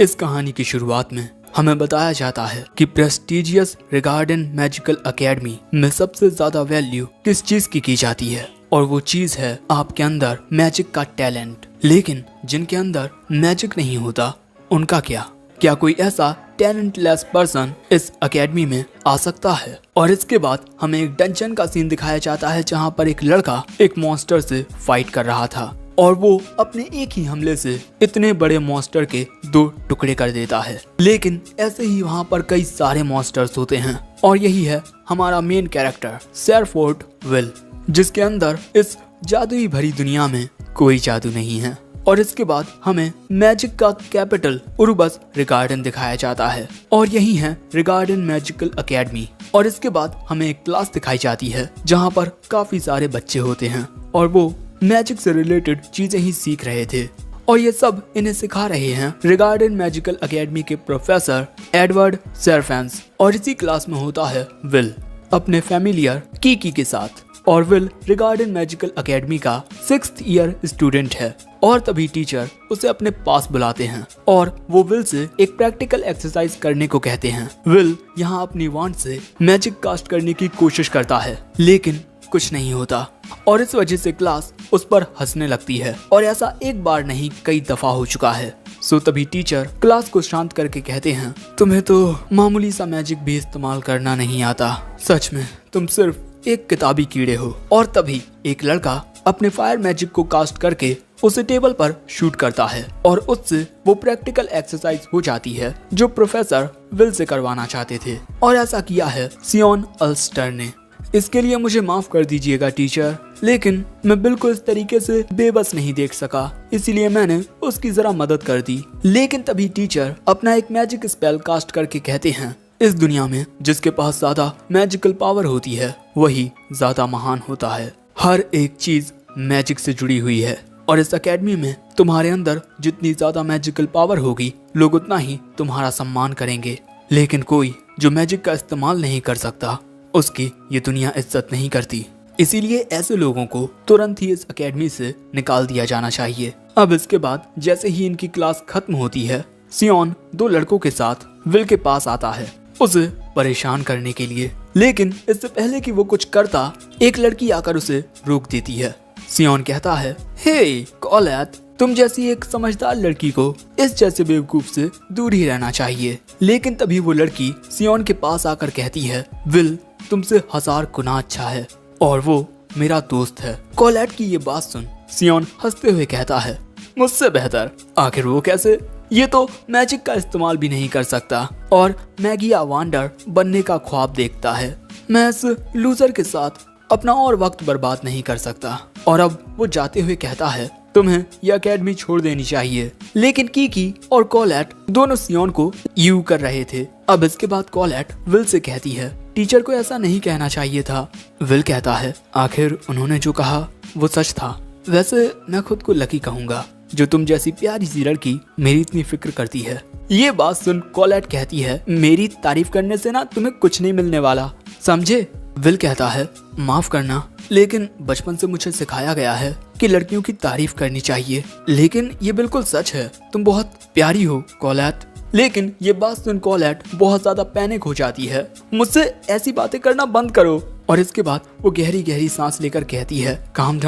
इस कहानी की शुरुआत में हमें बताया जाता है कि प्रेस्टिजियस रिगार्डन मैजिकल एकेडमी में सबसे ज्यादा वैल्यू किस चीज की जाती है, और वो चीज है आपके अंदर मैजिक का टैलेंट। लेकिन जिनके अंदर मैजिक नहीं होता उनका क्या कोई ऐसा टैलेंटलेस पर्सन इस एकेडमी में आ सकता है? और इसके बाद हमें एक डंजन का सीन दिखाया जाता है जहाँ पर एक लड़का एक मॉन्स्टर से फाइट कर रहा था और वो अपने एक ही हमले से इतने बड़े मॉन्स्टर के 2 टुकड़े कर देता है। लेकिन ऐसे ही वहाँ पर कई सारे मॉन्स्टर्स होते हैं और यही है हमारा मेन कैरेक्टर सेरफोर्ड विल, जिसके अंदर इस जादुई भरी दुनिया में कोई जादू नहीं है। और इसके बाद हमें मैजिक का कैपिटल उरुबस रिगार्डन दिखाया जाता है और यही है रिगार्डन मैजिकल एकेडमी। और इसके बाद हमें एक क्लास दिखाई जाती है जहाँ पर काफी सारे बच्चे होते हैं और वो मैजिक से रिलेटेड चीजें ही सीख रहे थे और ये सब इन्हें सिखा रहे हैं रिगार्डन मैजिकल एकेडमी के प्रोफेसर एडवर्ड सेरफेंस। और इसी क्लास में होता है विल अपने फैमिलियर कीकी के साथ। और विल रिगार्डन मैजिकल एकेडमी का 6th ईयर स्टूडेंट है और तभी टीचर उसे अपने पास बुलाते हैं और वो विल से एक प्रैक्टिकल एक्सरसाइज करने को कहते हैं। विल यहाँ अपनी वांड से मैजिक कास्ट करने की कोशिश करता है लेकिन कुछ नहीं होता और इस वजह से क्लास उस पर हंसने लगती है और ऐसा एक बार नहीं कई दफा हो चुका है। सो तभी टीचर क्लास को शांत करके कहते हैं, तुम्हें तो मामूली सा मैजिक भी इस्तेमाल करना नहीं आता, सच में तुम सिर्फ एक किताबी कीड़े हो। और तभी एक लड़का अपने फायर मैजिक को कास्ट करके उसे टेबल पर शूट करता है और उससे वो प्रैक्टिकल एक्सरसाइज हो जाती है जो प्रोफेसर विल से करवाना चाहते थे। और ऐसा किया है सियोन अल्स्टर ने। इसके लिए मुझे माफ कर दीजिएगा टीचर, लेकिन मैं बिल्कुल इस तरीके से बेबस नहीं देख सका, इसीलिए मैंने उसकी जरा मदद कर दी। लेकिन तभी टीचर अपना एक मैजिक स्पेल कास्ट करके कहते हैं, इस दुनिया में जिसके पास ज्यादा मैजिकल पावर होती है वही ज्यादा महान होता है। हर एक चीज मैजिक से जुड़ी हुई है और इस एकेडमी में तुम्हारे अंदर जितनी ज्यादा मैजिकल पावर होगी लोग उतना ही तुम्हारा सम्मान करेंगे। लेकिन कोई जो मैजिक का इस्तेमाल नहीं कर सकता उसकी ये दुनिया इज्जत नहीं करती, इसीलिए ऐसे लोगों को तुरंत ही इस एकेडमी से निकाल दिया जाना चाहिए। अब इसके बाद जैसे ही इनकी क्लास खत्म होती है सियोन 2 लड़कों के साथ विल के पास आता है उसे परेशान करने के लिए। लेकिन इससे पहले कि वो कुछ करता एक लड़की आकर उसे रोक देती है। सियोन कहता है, हे कॉलेट, तुम जैसी एक समझदार लड़की को इस जैसे बेवकूफ से दूर ही रहना चाहिए। लेकिन तभी वो लड़की सियोन के पास आकर कहती है, विल तुमसे 1000 गुना अच्छा है और वो मेरा दोस्त है। कॉलेट की ये बात सुन सियोन हंसते हुए कहता है, मुझसे बेहतर? आखिर वो कैसे? ये तो मैजिक का इस्तेमाल भी नहीं कर सकता और मैगिया वांडर बनने का ख्वाब देखता है। मैं इस लूजर के साथ अपना और वक्त बर्बाद नहीं कर सकता। और अब वो जाते हुए कहता है, तुम्हें यह एकेडमी छोड़ देनी चाहिए। लेकिन कीकी और कॉलेट दोनों सियोन को यू कर रहे थे। अब इसके बाद कॉलेट विल से कहती है, टीचर को ऐसा नहीं कहना चाहिए था। विल कहता है, आखिर उन्होंने जो कहा वो सच था। वैसे मैं खुद को लकी कहूँगा जो तुम जैसी प्यारी सी लड़की मेरी इतनी फिक्र करती है। ये बात सुन कॉलेट कहती है, मेरी तारीफ करने से ना तुम्हें कुछ नहीं मिलने वाला, समझे? विल कहता है, माफ करना, लेकिन बचपन से मुझे सिखाया गया है कि लड़कियों की तारीफ करनी चाहिए। लेकिन ये बिल्कुल सच है, तुम बहुत प्यारी हो कॉलेट। लेकिन ये बात सुन कॉलेट बहुत ज्यादा पैनिक हो जाती है, मुझसे ऐसी बातें करना बंद करो। और इसके बाद वो गहरी गहरी सांस लेकर कहती है, काम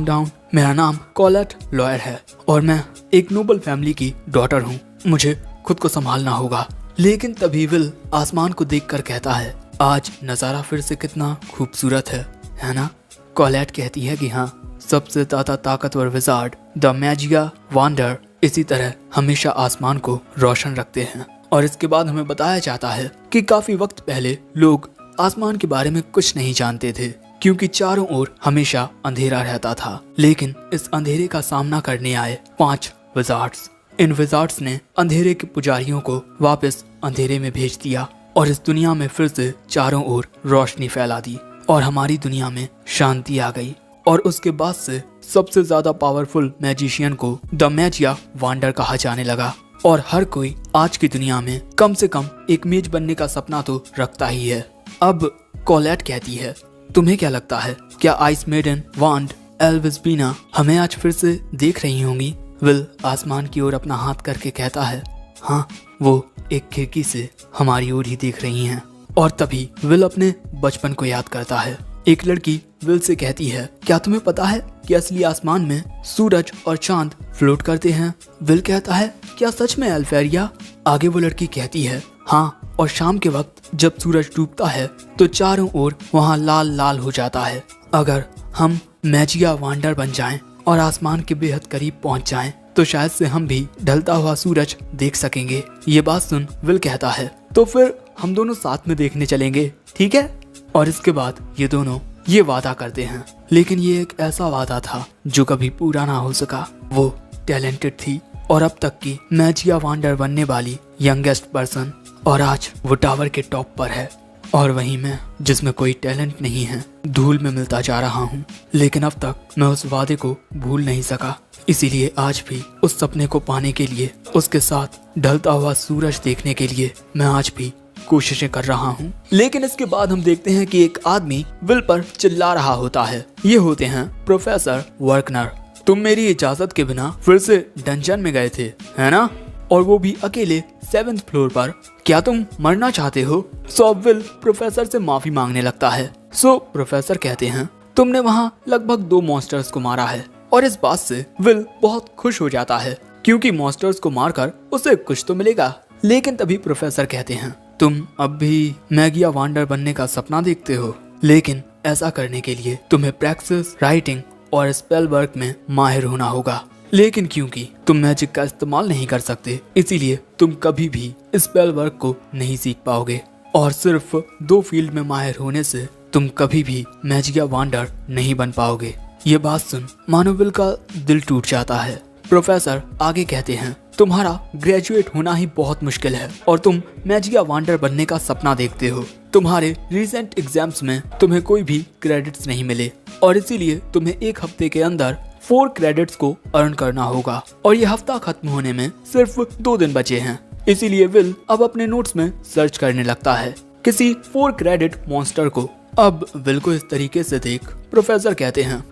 डाउन, मेरा नाम कॉलेट लॉयर है और मैं एक नोबल फैमिली की डॉटर हूँ, मुझे खुद को संभालना होगा। लेकिन तभी विल आसमान को देखकर कहता है, आज नजारा फिर से कितना खूबसूरत है ना? कॉलेट कहती है कि हाँ, सबसे ज्यादा ताकतवर विजार्ड द मैजिया वांडर इसी तरह हमेशा आसमान को रोशन रखते हैं। और इसके बाद हमें बताया जाता है कि काफी वक्त पहले लोग आसमान के बारे में कुछ नहीं जानते थे क्योंकि चारों ओर हमेशा अंधेरा रहता था। लेकिन इस अंधेरे का सामना करने आए 5 विजार्ड्स। इन विजार्ड्स ने अंधेरे के पुजारियों को वापस अंधेरे में भेज दिया और इस दुनिया में फिर से चारों ओर रोशनी फैला दी और हमारी दुनिया में शांति आ गई। और उसके बाद से सबसे ज्यादा पावरफुल मैजिशियन को द मैजिया वांडर कहा जाने लगा और हर कोई आज की दुनिया में कम से कम एक मेज बनने का सपना तो रखता ही है। अब कॉलेट कहती है, तुम्हें क्या लगता है, क्या आइस मेडन वांड एल्विस्बीना हमें आज फिर से देख रही होंगी? विल आसमान की ओर अपना हाथ करके कहता है, हाँ, वो एक खिड़की से हमारी ओर ही देख रही हैं। और तभी विल अपने बचपन को याद करता है। एक लड़की विल से कहती है, क्या तुम्हें पता है कि असली आसमान में सूरज और चांद फ्लोट करते हैं? विल कहता है, क्या सच में अल्फेरिया? आगे वो लड़की कहती है, हाँ, और शाम के वक्त जब सूरज डूबता है तो चारों ओर वहाँ लाल लाल हो जाता है। अगर हम मैजिया वांडर बन जाएं और आसमान के बेहद करीब पहुँच जाएं तो शायद से हम भी ढलता हुआ सूरज देख सकेंगे। ये बात सुन विल कहता है, तो फिर हम दोनों साथ में देखने चलेंगे, ठीक है? और इसके बाद ये दोनों ये वादा करते हैं, लेकिन ये एक ऐसा वादा था जो कभी पूरा ना हो सका। वो टैलेंटेड थी और अब तक की मैजिया वांडर बनने वाली यंगेस्ट पर्सन, और आज वो टावर के टॉप पर है और वहीं मैं, जिसमें कोई टैलेंट नहीं है, धूल में मिलता जा रहा हूँ। लेकिन अब तक मैं उस वादे को भूल नहीं सका, इसीलिए आज भी उस सपने को पाने के लिए, उसके साथ ढलता हुआ सूरज देखने के लिए मैं आज भी कोशिशें कर रहा हूँ। लेकिन इसके बाद हम देखते हैं कि एक आदमी विल पर चिल्ला रहा होता है। ये होते हैं प्रोफेसर वर्कनर। तुम मेरी इजाजत के बिना फिर से डंजन में गए थे, है ना? और वो भी अकेले 7th फ्लोर पर। क्या तुम मरना चाहते हो? सो विल प्रोफेसर से माफी मांगने लगता है। सो प्रोफेसर कहते हैं, तुमने वहाँ लगभग 2 मॉन्स्टर्स को मारा है। और इस बात से विल बहुत खुश हो जाता है क्योंकि मॉन्स्टर्स को मारकर उसे कुछ तो मिलेगा। लेकिन तभी प्रोफेसर कहते हैं, तुम अब भी मैजिया वांडर बनने का सपना देखते हो, लेकिन ऐसा करने के लिए तुम्हें प्रैक्टिस, राइटिंग और स्पेल वर्क में माहिर होना होगा। लेकिन क्योंकि तुम मैजिक का इस्तेमाल नहीं कर सकते, इसीलिए तुम कभी भी स्पेल वर्क को नहीं सीख पाओगे। और सिर्फ 2 फील्ड में माहिर होने से तुम कभी भी मैजिया वांडर नहीं बन पाओगे। ये बात सुन मानो विल का दिल टूट जाता है। प्रोफेसर आगे कहते हैं, तुम्हारा ग्रेजुएट होना ही बहुत मुश्किल है और तुम मैजिया वांडर बनने का सपना देखते हो। तुम्हारे रिसेंट एग्जाम्स में तुम्हें कोई भी क्रेडिट्स नहीं मिले और इसीलिए तुम्हें 1 हफ्ते के अंदर 4 क्रेडिट्स को अर्न करना होगा। और ये हफ्ता खत्म होने में सिर्फ 2 दिन बचे हैं। इसीलिए विल अब अपने नोट्स में सर्च करने लगता है किसी 4 क्रेडिट मॉन्स्टर को। अब विल को इस तरीके से देख प्रोफेसर कहते हैं,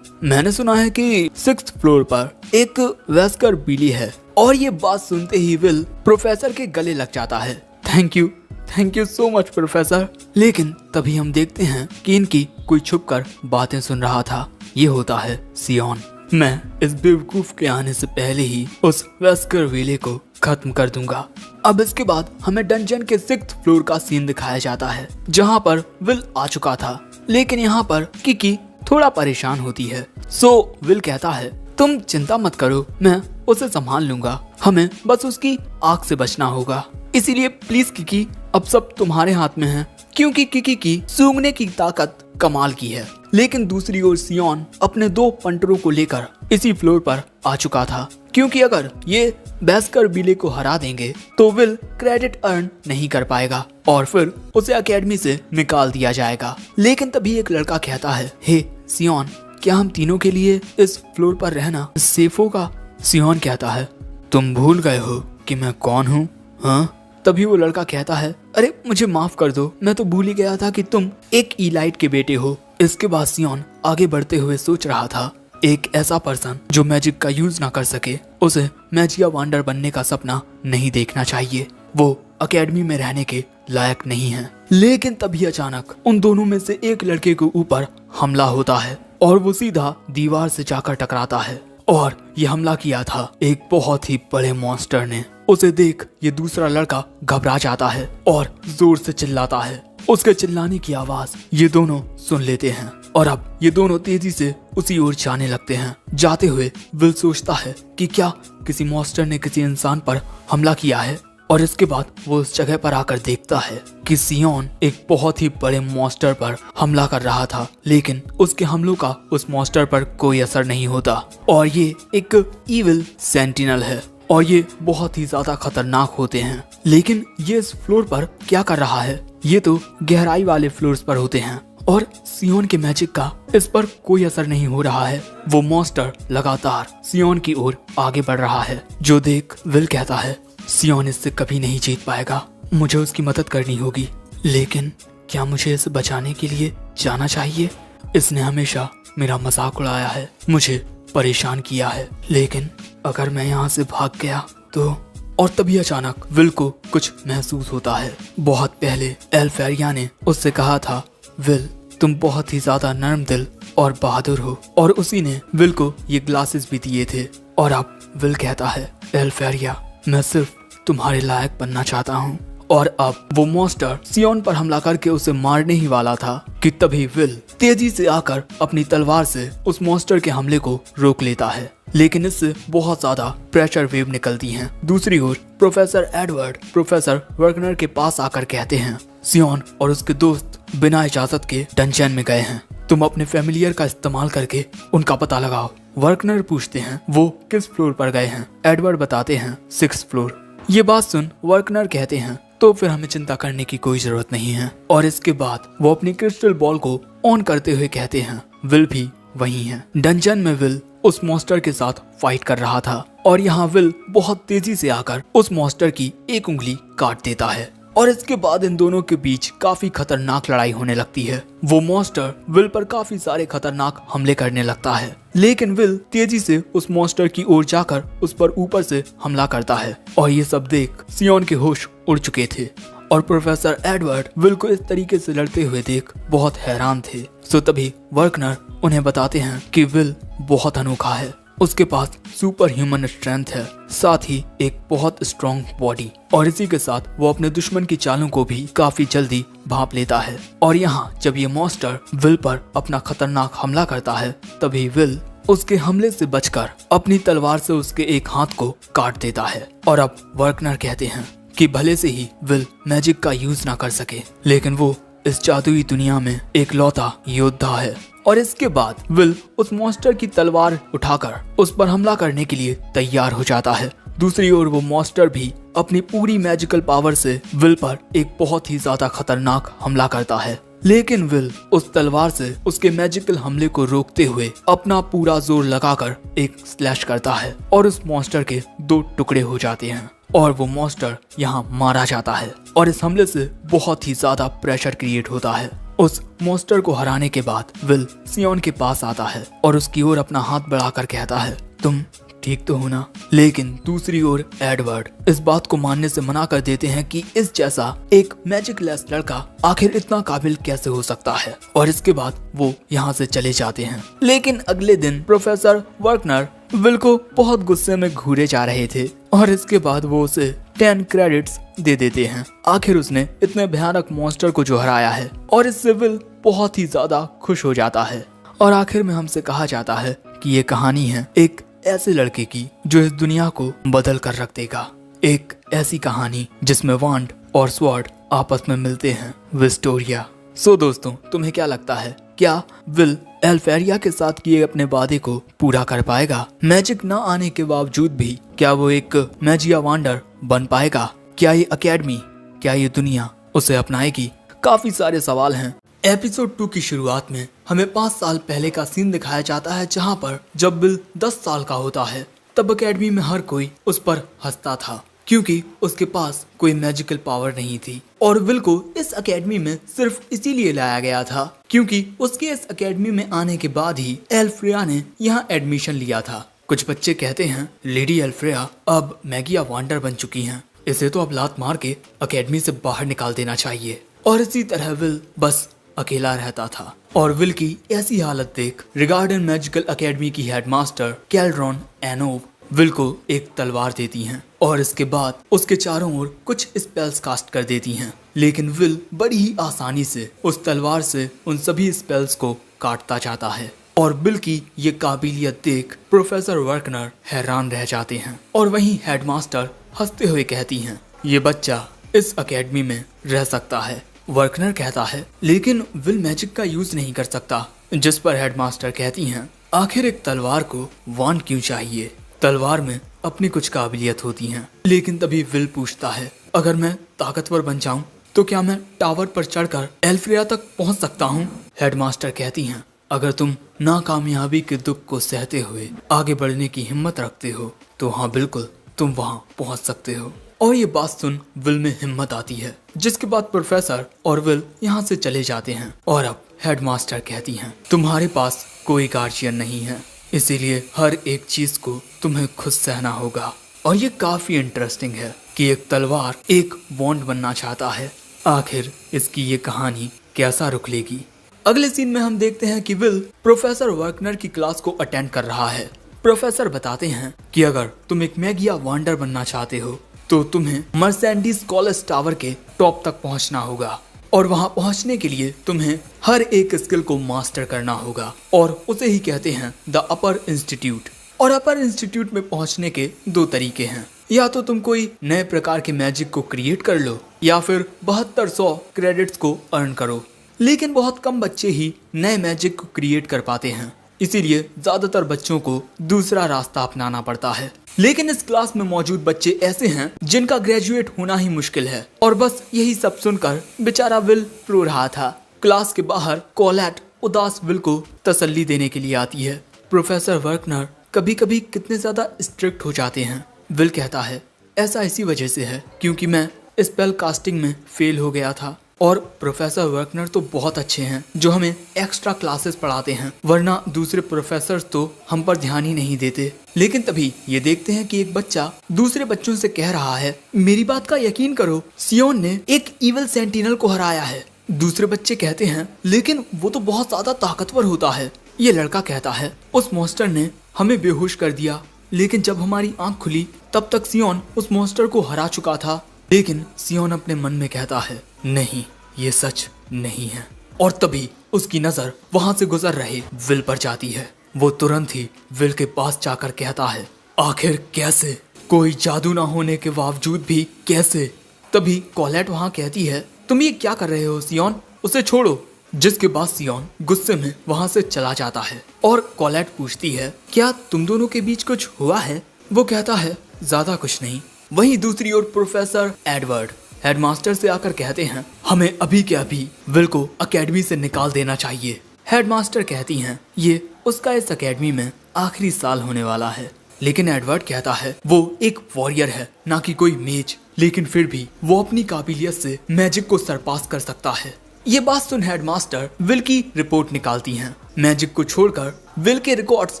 मैंने सुना है कि 6th फ्लोर पर एक वेस्कर बिली है। और ये बात सुनते ही विल प्रोफेसर के गले लग जाता है। Thank you so much professor. लेकिन तभी हम देखते हैं कि इनकी कोई छुपकर बातें सुन रहा था। ये होता है सियोन। मैं इस बेवकूफ के आने से पहले ही उस वेस्कर विले को खत्म कर दूंगा। अब इसके बाद हमें डंजन के 6th फ्लोर का सीन दिखाया जाता है जहाँ पर विल आ चुका था। लेकिन यहाँ पर किकी थोड़ा परेशान होती है। सो विल कहता है, तुम चिंता मत करो, मैं उसे संभाल लूंगा। हमें बस उसकी आग से बचना होगा। इसीलिए प्लीज किकी, अब सब तुम्हारे हाथ में है, क्योंकि किकी की सूंघने की ताकत कमाल की है। लेकिन दूसरी ओर सियोन अपने 2 पंटरों को लेकर इसी फ्लोर पर आ चुका था, क्योंकि अगर ये वेस्कर बिले को हरा देंगे तो विल क्रेडिट अर्न नहीं कर पाएगा और फिर उसे एकेडमी से निकाल दिया जाएगा। लेकिन तभी एक लड़का कहता है, हे सियोन, क्या हम तीनों के लिए इस फ्लोर पर रहना सेफ होगा? सियोन कहता है, तुम भूल गए हो कि मैं कौन हूँ? हाँ? तभी वो लड़का कहता है, अरे मुझे माफ कर दो, मैं तो भूल ही गया था कि तुम एक ईलाइट के बेटे हो। इसके बाद सियोन आगे बढ़ते हुए सोच रहा था, एक ऐसा पर्सन जो मैजिक का यूज ना कर सके, उसे मैजिया वांडर बनने का सपना नहीं देखना चाहिए। वो एकेडमी में रहने के लायक नहीं है। लेकिन तभी अचानक उन दोनों में से एक लड़के के ऊपर हमला होता है और वो सीधा दीवार से जाकर टकराता है। और ये हमला किया था एक बहुत ही बड़े मॉन्स्टर ने। उसे देख ये दूसरा लड़का घबरा जाता है और जोर से चिल्लाता है। उसके चिल्लाने की आवाज ये दोनों सुन लेते हैं और अब ये दोनों तेजी से उसी ओर जाने लगते हैं। जाते हुए विल सोचता है कि क्या किसी मॉन्स्टर ने किसी इंसान पर हमला किया है। और इसके बाद वो उस जगह पर आकर देखता है कि सियोन एक बहुत ही बड़े मॉन्स्टर पर हमला कर रहा था, लेकिन उसके हमलों का उस मॉन्स्टर पर कोई असर नहीं होता। और ये एक इविल सेंटिनल है और ये बहुत ही ज्यादा खतरनाक होते हैं। लेकिन ये इस फ्लोर पर क्या कर रहा है? ये तो गहराई वाले फ्लोर्स पर होते हैं और सियोन के मैजिक का इस पर कोई असर नहीं हो रहा है। वो मॉन्स्टर लगातार सियोन की ओर आगे बढ़ रहा है, जो देख विल कहता है, सियोन इससे कभी नहीं जीत पाएगा, मुझे उसकी मदद करनी होगी। लेकिन क्या मुझे इसे बचाने के लिए जाना चाहिए? इसने हमेशा मेरा मजाक उड़ाया है, मुझे परेशान किया है। लेकिन अगर मैं यहाँ से भाग गया तो और तभी अचानक विल को कुछ महसूस होता है। बहुत पहले एल्फेरिया ने उससे कहा था, विल तुम बहुत ही ज्यादा नर्म दिल और बहादुर हो, और उसी ने विल को ये ग्लासेस भी दिए थे। और अब विल कहता है, एल्फेरिया मैं सिर्फ तुम्हारे लायक बनना चाहता हूँ। और अब वो मॉन्स्टर सियोन पर हमला करके उसे मारने ही वाला था कि तभी विल तेजी से आकर अपनी तलवार से उस मॉन्स्टर के हमले को रोक लेता है, लेकिन इससे बहुत ज्यादा प्रेशर वेव निकलती हैं। दूसरी ओर प्रोफेसर एडवर्ड प्रोफेसर वर्कनर के पास आकर कहते हैं, सियोन और उसके दोस्त बिना इजाजत के डंजन में गए हैं, तुम अपने फैमिलियर का इस्तेमाल करके उनका पता लगाओ। वर्कनर पूछते हैं वो किस फ्लोर पर गए हैं। एडवर्ड बताते हैं 6th फ्लोर। ये बात सुन वर्कनर कहते हैं, तो फिर हमें चिंता करने की कोई जरूरत नहीं है। और इसके बाद वो अपनी क्रिस्टल बॉल को ऑन करते हुए कहते हैं, विल भी वहीं है। डंजन में विल उस मॉन्स्टर के साथ फाइट कर रहा था, और यहाँ विल बहुत तेजी से आकर उस मॉन्स्टर की एक उंगली काट देता है। और इसके बाद इन दोनों के बीच काफी खतरनाक लड़ाई होने लगती है। वो मॉन्स्टर विल पर काफी सारे खतरनाक हमले करने लगता है, लेकिन विल तेजी से उस मॉन्स्टर की ओर जाकर उस पर ऊपर से हमला करता है। और ये सब देख सियोन के होश उड़ चुके थे, और प्रोफेसर एडवर्ड विल को इस तरीके से लड़ते हुए देख बहुत हैरान थे। सो तभी वर्कनर उन्हें बताते हैं कि विल बहुत अनोखा है, उसके पास सुपर ह्यूमन स्ट्रेंथ है, साथ ही एक बहुत स्ट्रॉन्ग बॉडी, और इसी के साथ वो अपने दुश्मन की चालों को भी काफी जल्दी भांप लेता है। और यहाँ जब ये मॉन्स्टर विल पर अपना खतरनाक हमला करता है, तभी विल उसके हमले से बचकर अपनी तलवार से उसके एक हाथ को काट देता है। और अब वर्कनर कहते हैं कि भले से ही विल मैजिक का यूज ना कर सके, लेकिन वो इस जादुई दुनिया में एक लौता योद्धा है। और इसके बाद विल उस मॉन्स्टर की तलवार उठाकर उस पर हमला करने के लिए तैयार हो जाता है। दूसरी ओर वो मॉन्स्टर भी अपनी पूरी मैजिकल पावर से विल पर एक बहुत ही ज्यादा खतरनाक हमला करता है, लेकिन विल उस तलवार से उसके मैजिकल हमले को रोकते हुए अपना पूरा जोर लगाकर एक स्लैश करता है, और उस मॉन्स्टर के 2 टुकड़े हो जाते हैं, और वो मॉन्स्टर यहाँ मारा जाता है। और इस हमले से बहुत ही ज्यादा प्रेशर क्रिएट होता है। उस मॉन्स्टर को हराने के बाद विल सियोन के पास आता है और उसकी ओर अपना हाथ बढ़ाकर कहता है, तुम ठीक तो हो ना। लेकिन दूसरी ओर एडवर्ड इस बात को मानने से मना कर देते हैं कि इस जैसा एक मैजिक लेस लड़का आखिर इतना काबिल कैसे हो सकता है, और इसके बाद वो यहाँ से चले जाते हैं। लेकिन अगले दिन प्रोफेसर वर्कनर विल को बहुत गुस्से में घूरे जा रहे थे, और इसके बाद वो उसे 10 क्रेडिट्स दे देते हैं। आखिर उसने इतने भयानक मॉन्स्टर को जो हराया है, और इससे विल बहुत ही ज्यादा खुश हो जाता है। और आखिर में हमसे कहा जाता है कि ये कहानी है एक ऐसे लड़के की जो इस दुनिया को बदल कर रख देगा। एक ऐसी कहानी जिसमें वांड और स्वॉर्ड आपस में मिलते हैं, विस्टोरिया। सो दोस्तों, तुम्हें क्या लगता है, क्या विल एल्फेरिया के साथ किए अपने वादे को पूरा कर पाएगा? मैजिक न आने के बावजूद भी क्या वो एक मैजिया वांडर बन पाएगा? क्या ये अकेडमी, क्या ये दुनिया उसे अपनाएगी? काफी सारे सवाल हैं। एपिसोड 2 की शुरुआत में हमें 5 साल पहले का सीन दिखाया जाता है, जहाँ पर जब विल 10 साल का होता है तब अकेडमी में हर कोई उस पर हंसता था, क्योंकि उसके पास कोई मैजिकल पावर नहीं थी। और विल को इस अकेडमी में सिर्फ इसीलिए लाया गया था क्योंकि उसके इस अकेडमी में आने के बाद ही एल्फ्रेया ने यहाँ एडमिशन लिया था। कुछ बच्चे कहते हैं लेडी एल्फ्रेया अब मैगिया वांडर बन चुकी हैं, इसे तो अब लात मार के अकेडमी से बाहर निकाल देना चाहिए। और इसी तरह विल बस अकेला रहता था। और विल की ऐसी हालत देख रिगार्डन मैजिकल अकेडमी की हेडमास्टर कैल्ड्रॉन एनोव विल को एक तलवार देती हैं, और इसके बाद उसके चारों ओर कुछ स्पेल्स कास्ट कर देती हैं। लेकिन विल बड़ी ही आसानी से उस तलवार से उन सभी स्पेल्स को काटता जाता है। और विल की ये काबिलियत देख प्रोफेसर वर्कनर हैरान रह जाते हैं, और वहीं हेडमास्टर हंसते हुए कहती हैं, ये बच्चा इस अकेडमी में रह सकता है। वर्कनर कहता है लेकिन विल मैजिक का यूज नहीं कर सकता, जिस पर हेडमास्टर कहती हैं, आखिर एक तलवार को वांड क्यों चाहिए? तलवार में अपनी कुछ काबिलियत होती हैं। लेकिन तभी विल पूछता है, अगर मैं ताकतवर बन जाऊं तो क्या मैं टावर पर चढ़कर एल्फ्रेया तक पहुंच सकता हूं? हेडमास्टर कहती हैं, अगर तुम नाकामयाबी के दुख को सहते हुए आगे बढ़ने की हिम्मत रखते हो तो हाँ बिल्कुल तुम वहां पहुंच सकते हो। और ये बात सुन विल में हिम्मत आती है, जिसके बाद प्रोफेसर और विल यहाँ से चले जाते हैं। और अब हेडमास्टर कहती हैं, तुम्हारे पास कोई गार्जियन नहीं है, इसीलिए हर एक चीज को तुम्हें खुद सहना होगा। और ये काफी इंटरेस्टिंग है कि एक तलवार एक वॉन्ड बनना चाहता है। आखिर इसकी ये कहानी कैसा रुख लेगी। अगले सीन में हम देखते हैं कि विल प्रोफेसर वर्कनर की क्लास को अटेंड कर रहा है। प्रोफेसर बताते हैं कि अगर तुम एक मैगिया वॉन्डर बनना चाहते हो तो तुम्हें मर्सेडीज कॉलेज टावर के टॉप तक पहुंचना होगा और वहां पहुंचने के लिए तुम्हें हर एक स्किल को मास्टर करना होगा और उसे ही कहते हैं द अपर इंस्टीट्यूट। और अपर इंस्टीट्यूट में पहुंचने के दो तरीके हैं, या तो तुम कोई नए प्रकार के मैजिक को क्रिएट कर लो या फिर 7200 क्रेडिट्स को अर्न करो। लेकिन बहुत कम बच्चे ही नए मैजिक को क्रिएट कर पाते हैं, इसीलिए ज्यादातर बच्चों को दूसरा रास्ता अपनाना पड़ता है। लेकिन इस क्लास में मौजूद बच्चे ऐसे हैं जिनका ग्रेजुएट होना ही मुश्किल है और बस यही सब सुनकर बेचारा विल रो रहा था। क्लास के बाहर कोलेट उदास विल को तसल्ली देने के लिए आती है। प्रोफेसर वर्कनर कभी कभी कितने ज्यादा स्ट्रिक्ट हो जाते हैं। विल कहता है ऐसा इसी वजह से है क्योंकि मैं स्पेल कास्टिंग में फेल हो गया था और प्रोफेसर वर्कनर तो बहुत अच्छे हैं जो हमें एक्स्ट्रा क्लासेस पढ़ाते हैं, वरना दूसरे प्रोफेसर्स तो हम पर ध्यान ही नहीं देते। लेकिन तभी ये देखते हैं कि एक बच्चा दूसरे बच्चों से कह रहा है मेरी बात का यकीन करो, सियोन ने एक इविल सेंटिनल को हराया है। दूसरे बच्चे कहते हैं लेकिन वो तो बहुत ज्यादा ताकतवर होता है। ये लड़का कहता है उस मॉन्स्टर ने हमें बेहोश कर दिया, लेकिन जब हमारी आंख खुली तब तक सियोन उस मॉन्स्टर को हरा चुका था। लेकिन सियोन अपने मन में कहता है नहीं, ये सच नहीं है। और तभी उसकी नजर वहां से गुजर रहे विल पर जाती है। वो तुरंत ही विल के पास जाकर कहता है आखिर कैसे, कोई जादू ना होने के बावजूद भी कैसे। तभी कोलेट वहां कहती है तुम ये क्या कर रहे हो सियोन, उसे छोड़ो। जिसके बाद सियोन गुस्से में वहां से चला जाता है और कोलेट पूछती है क्या तुम दोनों के बीच कुछ हुआ है। वो कहता है ज्यादा कुछ नहीं। वहीं दूसरी ओर प्रोफेसर एडवर्ड हेडमास्टर से आकर कहते हैं हमें अभी के अभी विल को एकेडमी से निकाल देना चाहिए। हेडमास्टर कहती हैं ये उसका इस एकेडमी में आखिरी साल होने वाला है। लेकिन एडवर्ड कहता है वो एक वॉरियर है ना कि कोई मेज, लेकिन फिर भी वो अपनी काबिलियत से मैजिक को सरपास कर सकता है। ये बात सुन हेडमास्टर विल की रिपोर्ट निकालती हैं। मैजिक को छोड़कर विल के रिकॉर्ड्स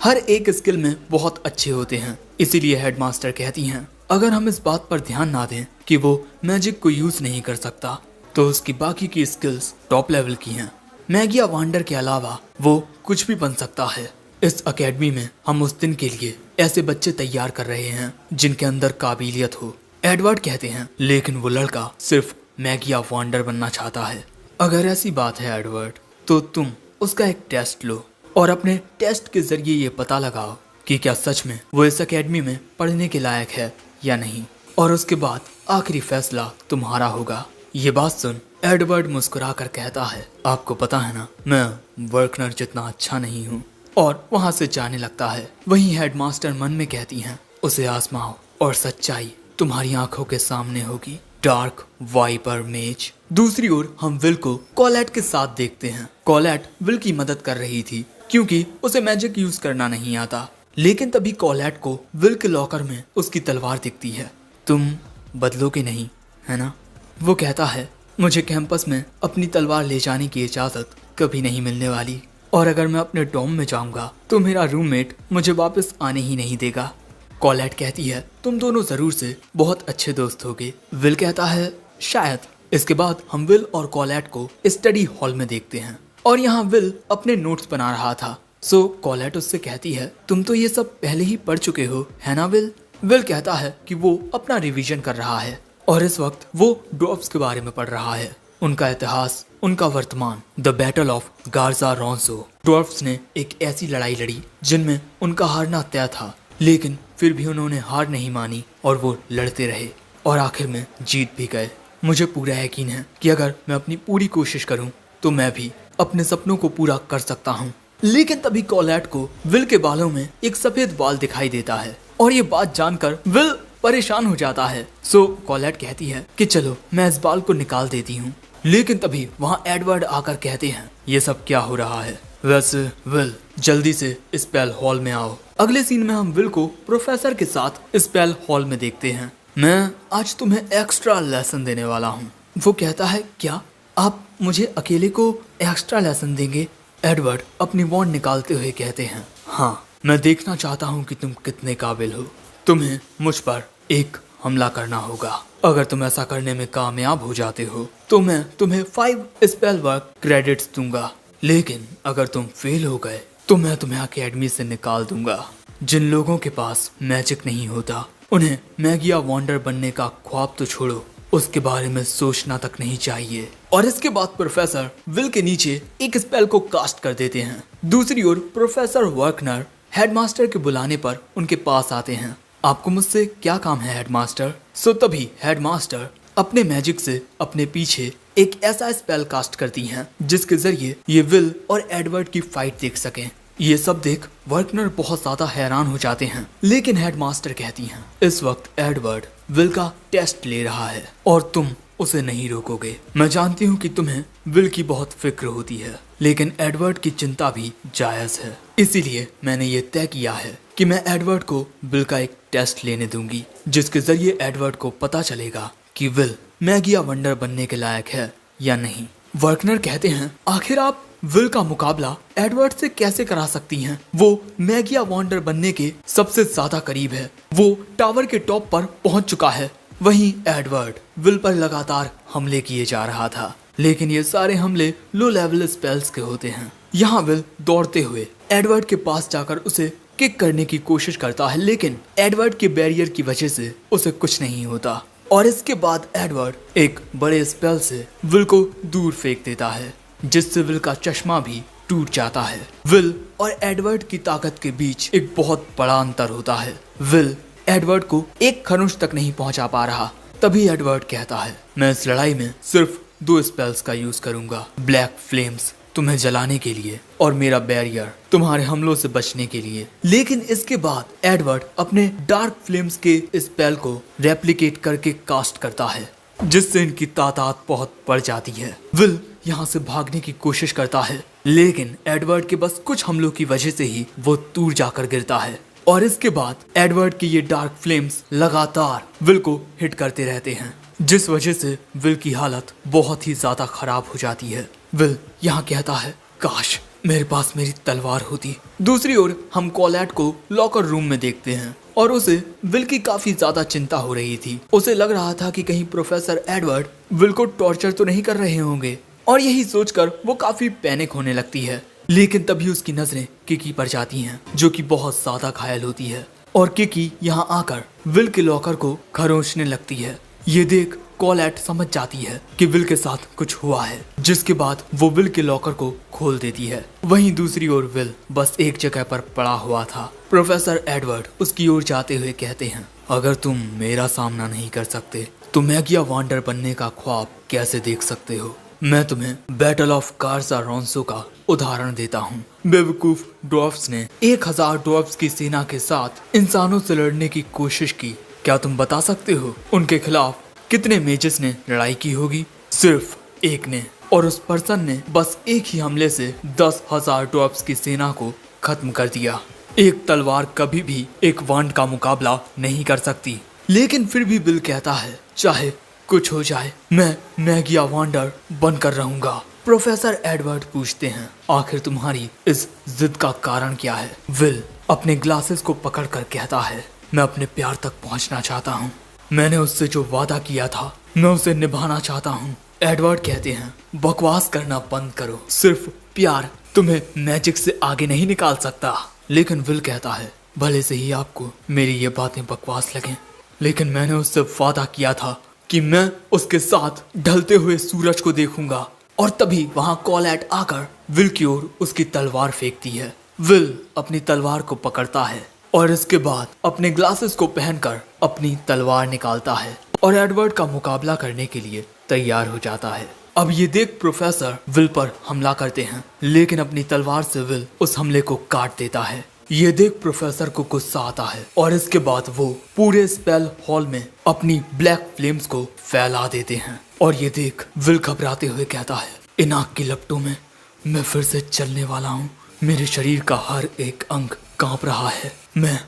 हर एक स्किल में बहुत अच्छे होते हैं, इसीलिए हेडमास्टर कहती हैं अगर हम इस बात पर ध्यान ना दें कि वो मैजिक को यूज नहीं कर सकता तो उसकी बाकी की स्किल्स टॉप लेवल की हैं। मैगिया वॉन्डर के अलावा वो कुछ भी बन सकता है। इस एकेडमी में हम उस दिन के लिए ऐसे बच्चे तैयार कर रहे हैं जिनके अंदर काबिलियत हो। एडवर्ड कहते हैं लेकिन वो लड़का सिर्फ मैगिया वॉन्डर बनना चाहता है। अगर ऐसी बात है एडवर्ड तो तुम उसका एक टेस्ट लो और अपने टेस्ट के जरिए ये पता लगाओ कि क्या सच में वो इस एकेडमी में पढ़ने के लायक है या नहीं, और उसके बाद आखिरी फैसला तुम्हारा होगा। ये बात सुन एडवर्ड मुस्कुरा कर कहता है आपको पता है ना मैं वर्कनर जितना अच्छा नहीं हूँ, और वहाँ से जाने लगता है। वहीं हेडमास्टर मन में कहती हैं उसे आजमाओ और सच्चाई तुम्हारी आंखों के सामने होगी। डार्क वाइपर मेज। दूसरी ओर हम विल को कोलेट के साथ देखते हैं। कोलेट विल की मदद कर रही थी क्योंकि उसे मैजिक यूज करना नहीं आता। लेकिन तभी कोलेट को विल के लॉकर में उसकी तलवार दिखती है। तुम बदलोगे नहीं है ना? वो कहता है मुझे कैंपस में अपनी तलवार ले जाने की इजाजत कभी नहीं मिलने वाली, और अगर मैं अपने डॉर्म में जाऊंगा तो मेरा रूममेट मुझे वापस आने ही नहीं देगा। कोलेट कहती है तुम दोनों जरूर से बहुत अच्छे दोस्त होगे। विल कहता है शायद। इसके बाद हम विल और कोलेट को स्टडी हॉल में देखते हैं और यहाँ विल अपने नोट्स बना रहा था। सो कोलेट उससे कहती है तुम तो ये सब पहले ही पढ़ चुके हो है ना विल? विल कहता है कि वो अपना रिवीजन कर रहा है और इस वक्त वो ड्वार्फ्स के बारे में पढ़ रहा है, उनका इतिहास, उनका वर्तमान। द बैटल ऑफ गार्जा रॉन्सो। ड्वार्फ्स ने एक ऐसी लड़ाई लड़ी जिनमें उनका हारना तय था, लेकिन फिर भी उन्होंने हार नहीं मानी और वो लड़ते रहे और आखिर में जीत भी गए। मुझे पूरा यकीन है कि अगर मैं अपनी पूरी कोशिश करूं तो मैं भी अपने सपनों को पूरा कर सकता हूं। लेकिन तभी कोलेट को विल के बालों में एक सफेद बाल दिखाई देता है और ये बात जानकर विल परेशान हो जाता है। सो कोलेट कहती है कि चलो मैं इस बाल को निकाल देती हूँ। लेकिन तभी वहाँ एडवर्ड आकर कहते हैं ये सब क्या हो रहा है? वैसे विल जल्दी से स्पेल हॉल में आओ। अगले सीन में हम विल को प्रोफेसर के साथ स्पेल हॉल में देखते हैं। मैं आज तुम्हें एक्स्ट्रा लेसन देने वाला हूँ। वो कहता है क्या आप मुझे अकेले को एक्स्ट्रा लेसन देंगे? एडवर्ड अपनी वॉन्ड निकालते हुए कहते हैं हाँ, मैं देखना चाहता हूँ कि तुम कितने काबिल हो। तुम्हें मुझ पर एक हमला करना होगा। अगर तुम ऐसा करने में कामयाब हो जाते हो तो मैं तुम्हें 5 स्पेल वर्क क्रेडिट्स दूंगा, लेकिन अगर तुम फेल हो गए तो मैं तुम्हें अकेडमी से निकाल दूंगा। जिन लोगों के पास मैजिक नहीं होता उन्हें मैगिया वंडर बनने का ख्वाब तो छोड़ो, उसके बारे में सोचना तक नहीं चाहिए। और इसके बाद प्रोफेसर विल के नीचे एक स्पेल को कास्ट कर देते हैं। दूसरी ओर प्रोफेसर वर्कनर हेडमास्टर के बुलाने पर उनके पास आते हैं। आपको मुझसे क्या काम है हेडमास्टर? तभी हेडमास्टर अपने मैजिक से अपने पीछे एक ऐसा स्पेल कास्ट करती हैं जिसके जरिए ये विल और एडवर्ड की फाइट देख सकें। ये सब देख वर्कनर बहुत ज्यादा हैरान हो जाते हैं, लेकिन हेडमास्टर कहती हैं इस वक्त एडवर्ड विल का टेस्ट ले रहा है और तुम उसे नहीं रोकोगे। मैं जानती हूँ कि तुम्हें विल की बहुत फिक्र होती है, लेकिन एडवर्ड की चिंता भी जायज है। इसीलिए मैंने ये तय किया है कि मैं एडवर्ड को विल का एक टेस्ट लेने दूंगी, जिसके जरिए एडवर्ड को पता चलेगा कि विल मैगिया वंडर बनने के लायक है या नहीं। वर्कनर कहते हैं आखिर आप विल का मुकाबला एडवर्ड से कैसे करा सकती हैं? वो मैगिया वंडर बनने के सबसे ज्यादा करीब है, वो टावर के टॉप पर पहुंच चुका है। वहीं एडवर्ड विल पर लगातार हमले किए जा रहा था, लेकिन ये सारे हमले लो लेवल स्पेल्स के होते हैं। यहाँ विल दौड़ते हुए एडवर्ड के पास जाकर उसे किक करने की कोशिश करता है, लेकिन एडवर्ड के बैरियर की वजह से उसे कुछ नहीं होता। और इसके बाद एडवर्ड एक बड़े स्पेल से विल को दूर फेंक देता है, जिससे विल का चश्मा भी टूट जाता है। विल और एडवर्ड की ताकत के बीच एक बहुत बड़ा अंतर होता है। विल एडवर्ड को एक खनुज तक नहीं पहुंचा पा रहा। तभी एडवर्ड कहता है मैं इस लड़ाई में सिर्फ 2 स्पेल्स का यूज करूंगा, ब्लैक फ्लेम्स तुम्हें जलाने के लिए और मेरा बैरियर तुम्हारे हमलों से बचने के लिए। लेकिन इसके बाद एडवर्ड अपने डार्क फ्लेम्स के स्पेल को रेप्लिकेट करके कास्ट करता है, जिससे इनकी तादाद बहुत बढ़ जाती है। विल यहाँ से भागने की कोशिश करता है, लेकिन एडवर्ड के बस कुछ हमलों की वजह से ही वो दूर जाकर गिरता है। और इसके बाद एडवर्ड के ये डार्क फ्लेम्स लगातार विल को हिट करते रहते हैं, जिस वजह से विल की हालत बहुत ही ज्यादा खराब हो जाती है। विल यहाँ कहता है काश मेरे पास मेरी तलवार होती। दूसरी ओर हम कोलैट को लॉकर रूम में देखते हैं और उसे विल की काफी ज्यादा चिंता हो रही थी। उसे लग रहा था कि कहीं प्रोफेसर एडवर्ड विल को टॉर्चर तो नहीं कर रहे होंगे, और यही सोचकर वो काफी पैनिक होने लगती है। लेकिन तभी उसकी नजरें किकी पर जाती हैं, जो कि बहुत ज्यादा घायल होती है, और किकी यहाँ आकर विल के लॉकर को खरोंचने लगती है। ये देख कोलैट समझ जाती है कि विल के साथ कुछ हुआ है, जिसके बाद वो विल के लॉकर को खोल देती है। वहीं दूसरी ओर विल बस एक जगह पर पड़ा हुआ था। प्रोफेसर एडवर्ड उसकी ओर जाते हुए कहते हैं अगर तुम मेरा सामना नहीं कर सकते तो मैगिया वंडर बनने का ख्वाब कैसे देख सकते हो? मैं तुम्हें बैटल ऑफ कार्सा रॉन्सो का उदाहरण देता हूँ। बेवकूफ ड्वार्फ्स ने 1000 ड्वार्फ्स की सेना के साथ इंसानों से लड़ने की कोशिश की। क्या तुम बता सकते हो उनके खिलाफ कितने मेजेस ने लड़ाई की होगी? सिर्फ एक ने, और उस पर्सन ने बस एक ही हमले से 10,000 ड्वार्फ्स की सेना को खत्म कर दिया। एक तलवार कभी भी एक वांड का मुकाबला नहीं कर सकती। लेकिन फिर भी बिल कहता है चाहे कुछ हो जाए मैं मैगिया वंडर बनकर रहूंगा। प्रोफेसर एडवर्ड पूछते हैं आखिर तुम्हारी इस जिद का कारण क्या है? विल अपने ग्लासेस को पकड़कर कहता है मैं अपने प्यार तक पहुंचना चाहता हूं। मैंने उससे जो वादा किया था मैं उसे निभाना चाहता हूं। एडवर्ड कहते हैं बकवास करना बंद करो, सिर्फ प्यार तुम्हें मैजिक से आगे नहीं निकाल सकता। लेकिन विल कहता है भले से ही आपको मेरी ये बातें बकवास लगें, लेकिन मैंने उससे वादा किया था कि मैं उसके साथ ढलते हुए सूरज को देखूंगा। और तभी वहां कोलैट आकर विल की ओर उसकी तलवार फेंकती है। विल अपनी तलवार को पकड़ता है और इसके बाद अपने ग्लासेस को पहनकर अपनी तलवार निकालता है और एडवर्ड का मुकाबला करने के लिए तैयार हो जाता है। अब ये देख प्रोफेसर विल पर हमला करते हैं, लेकिन अपनी तलवार से विल उस हमले को काट देता है। ये देख प्रोफेसर को गुस्सा आता है और इसके बाद वो पूरे स्पेल हॉल में अपनी ब्लैक फ्लेम्स को फैला देते हैं। और ये देख विल घबराते हुए कहता है इन आग की लपटों में मैं फिर से चलने वाला हूँ। मेरे शरीर का हर एक अंग कांप रहा है। मैं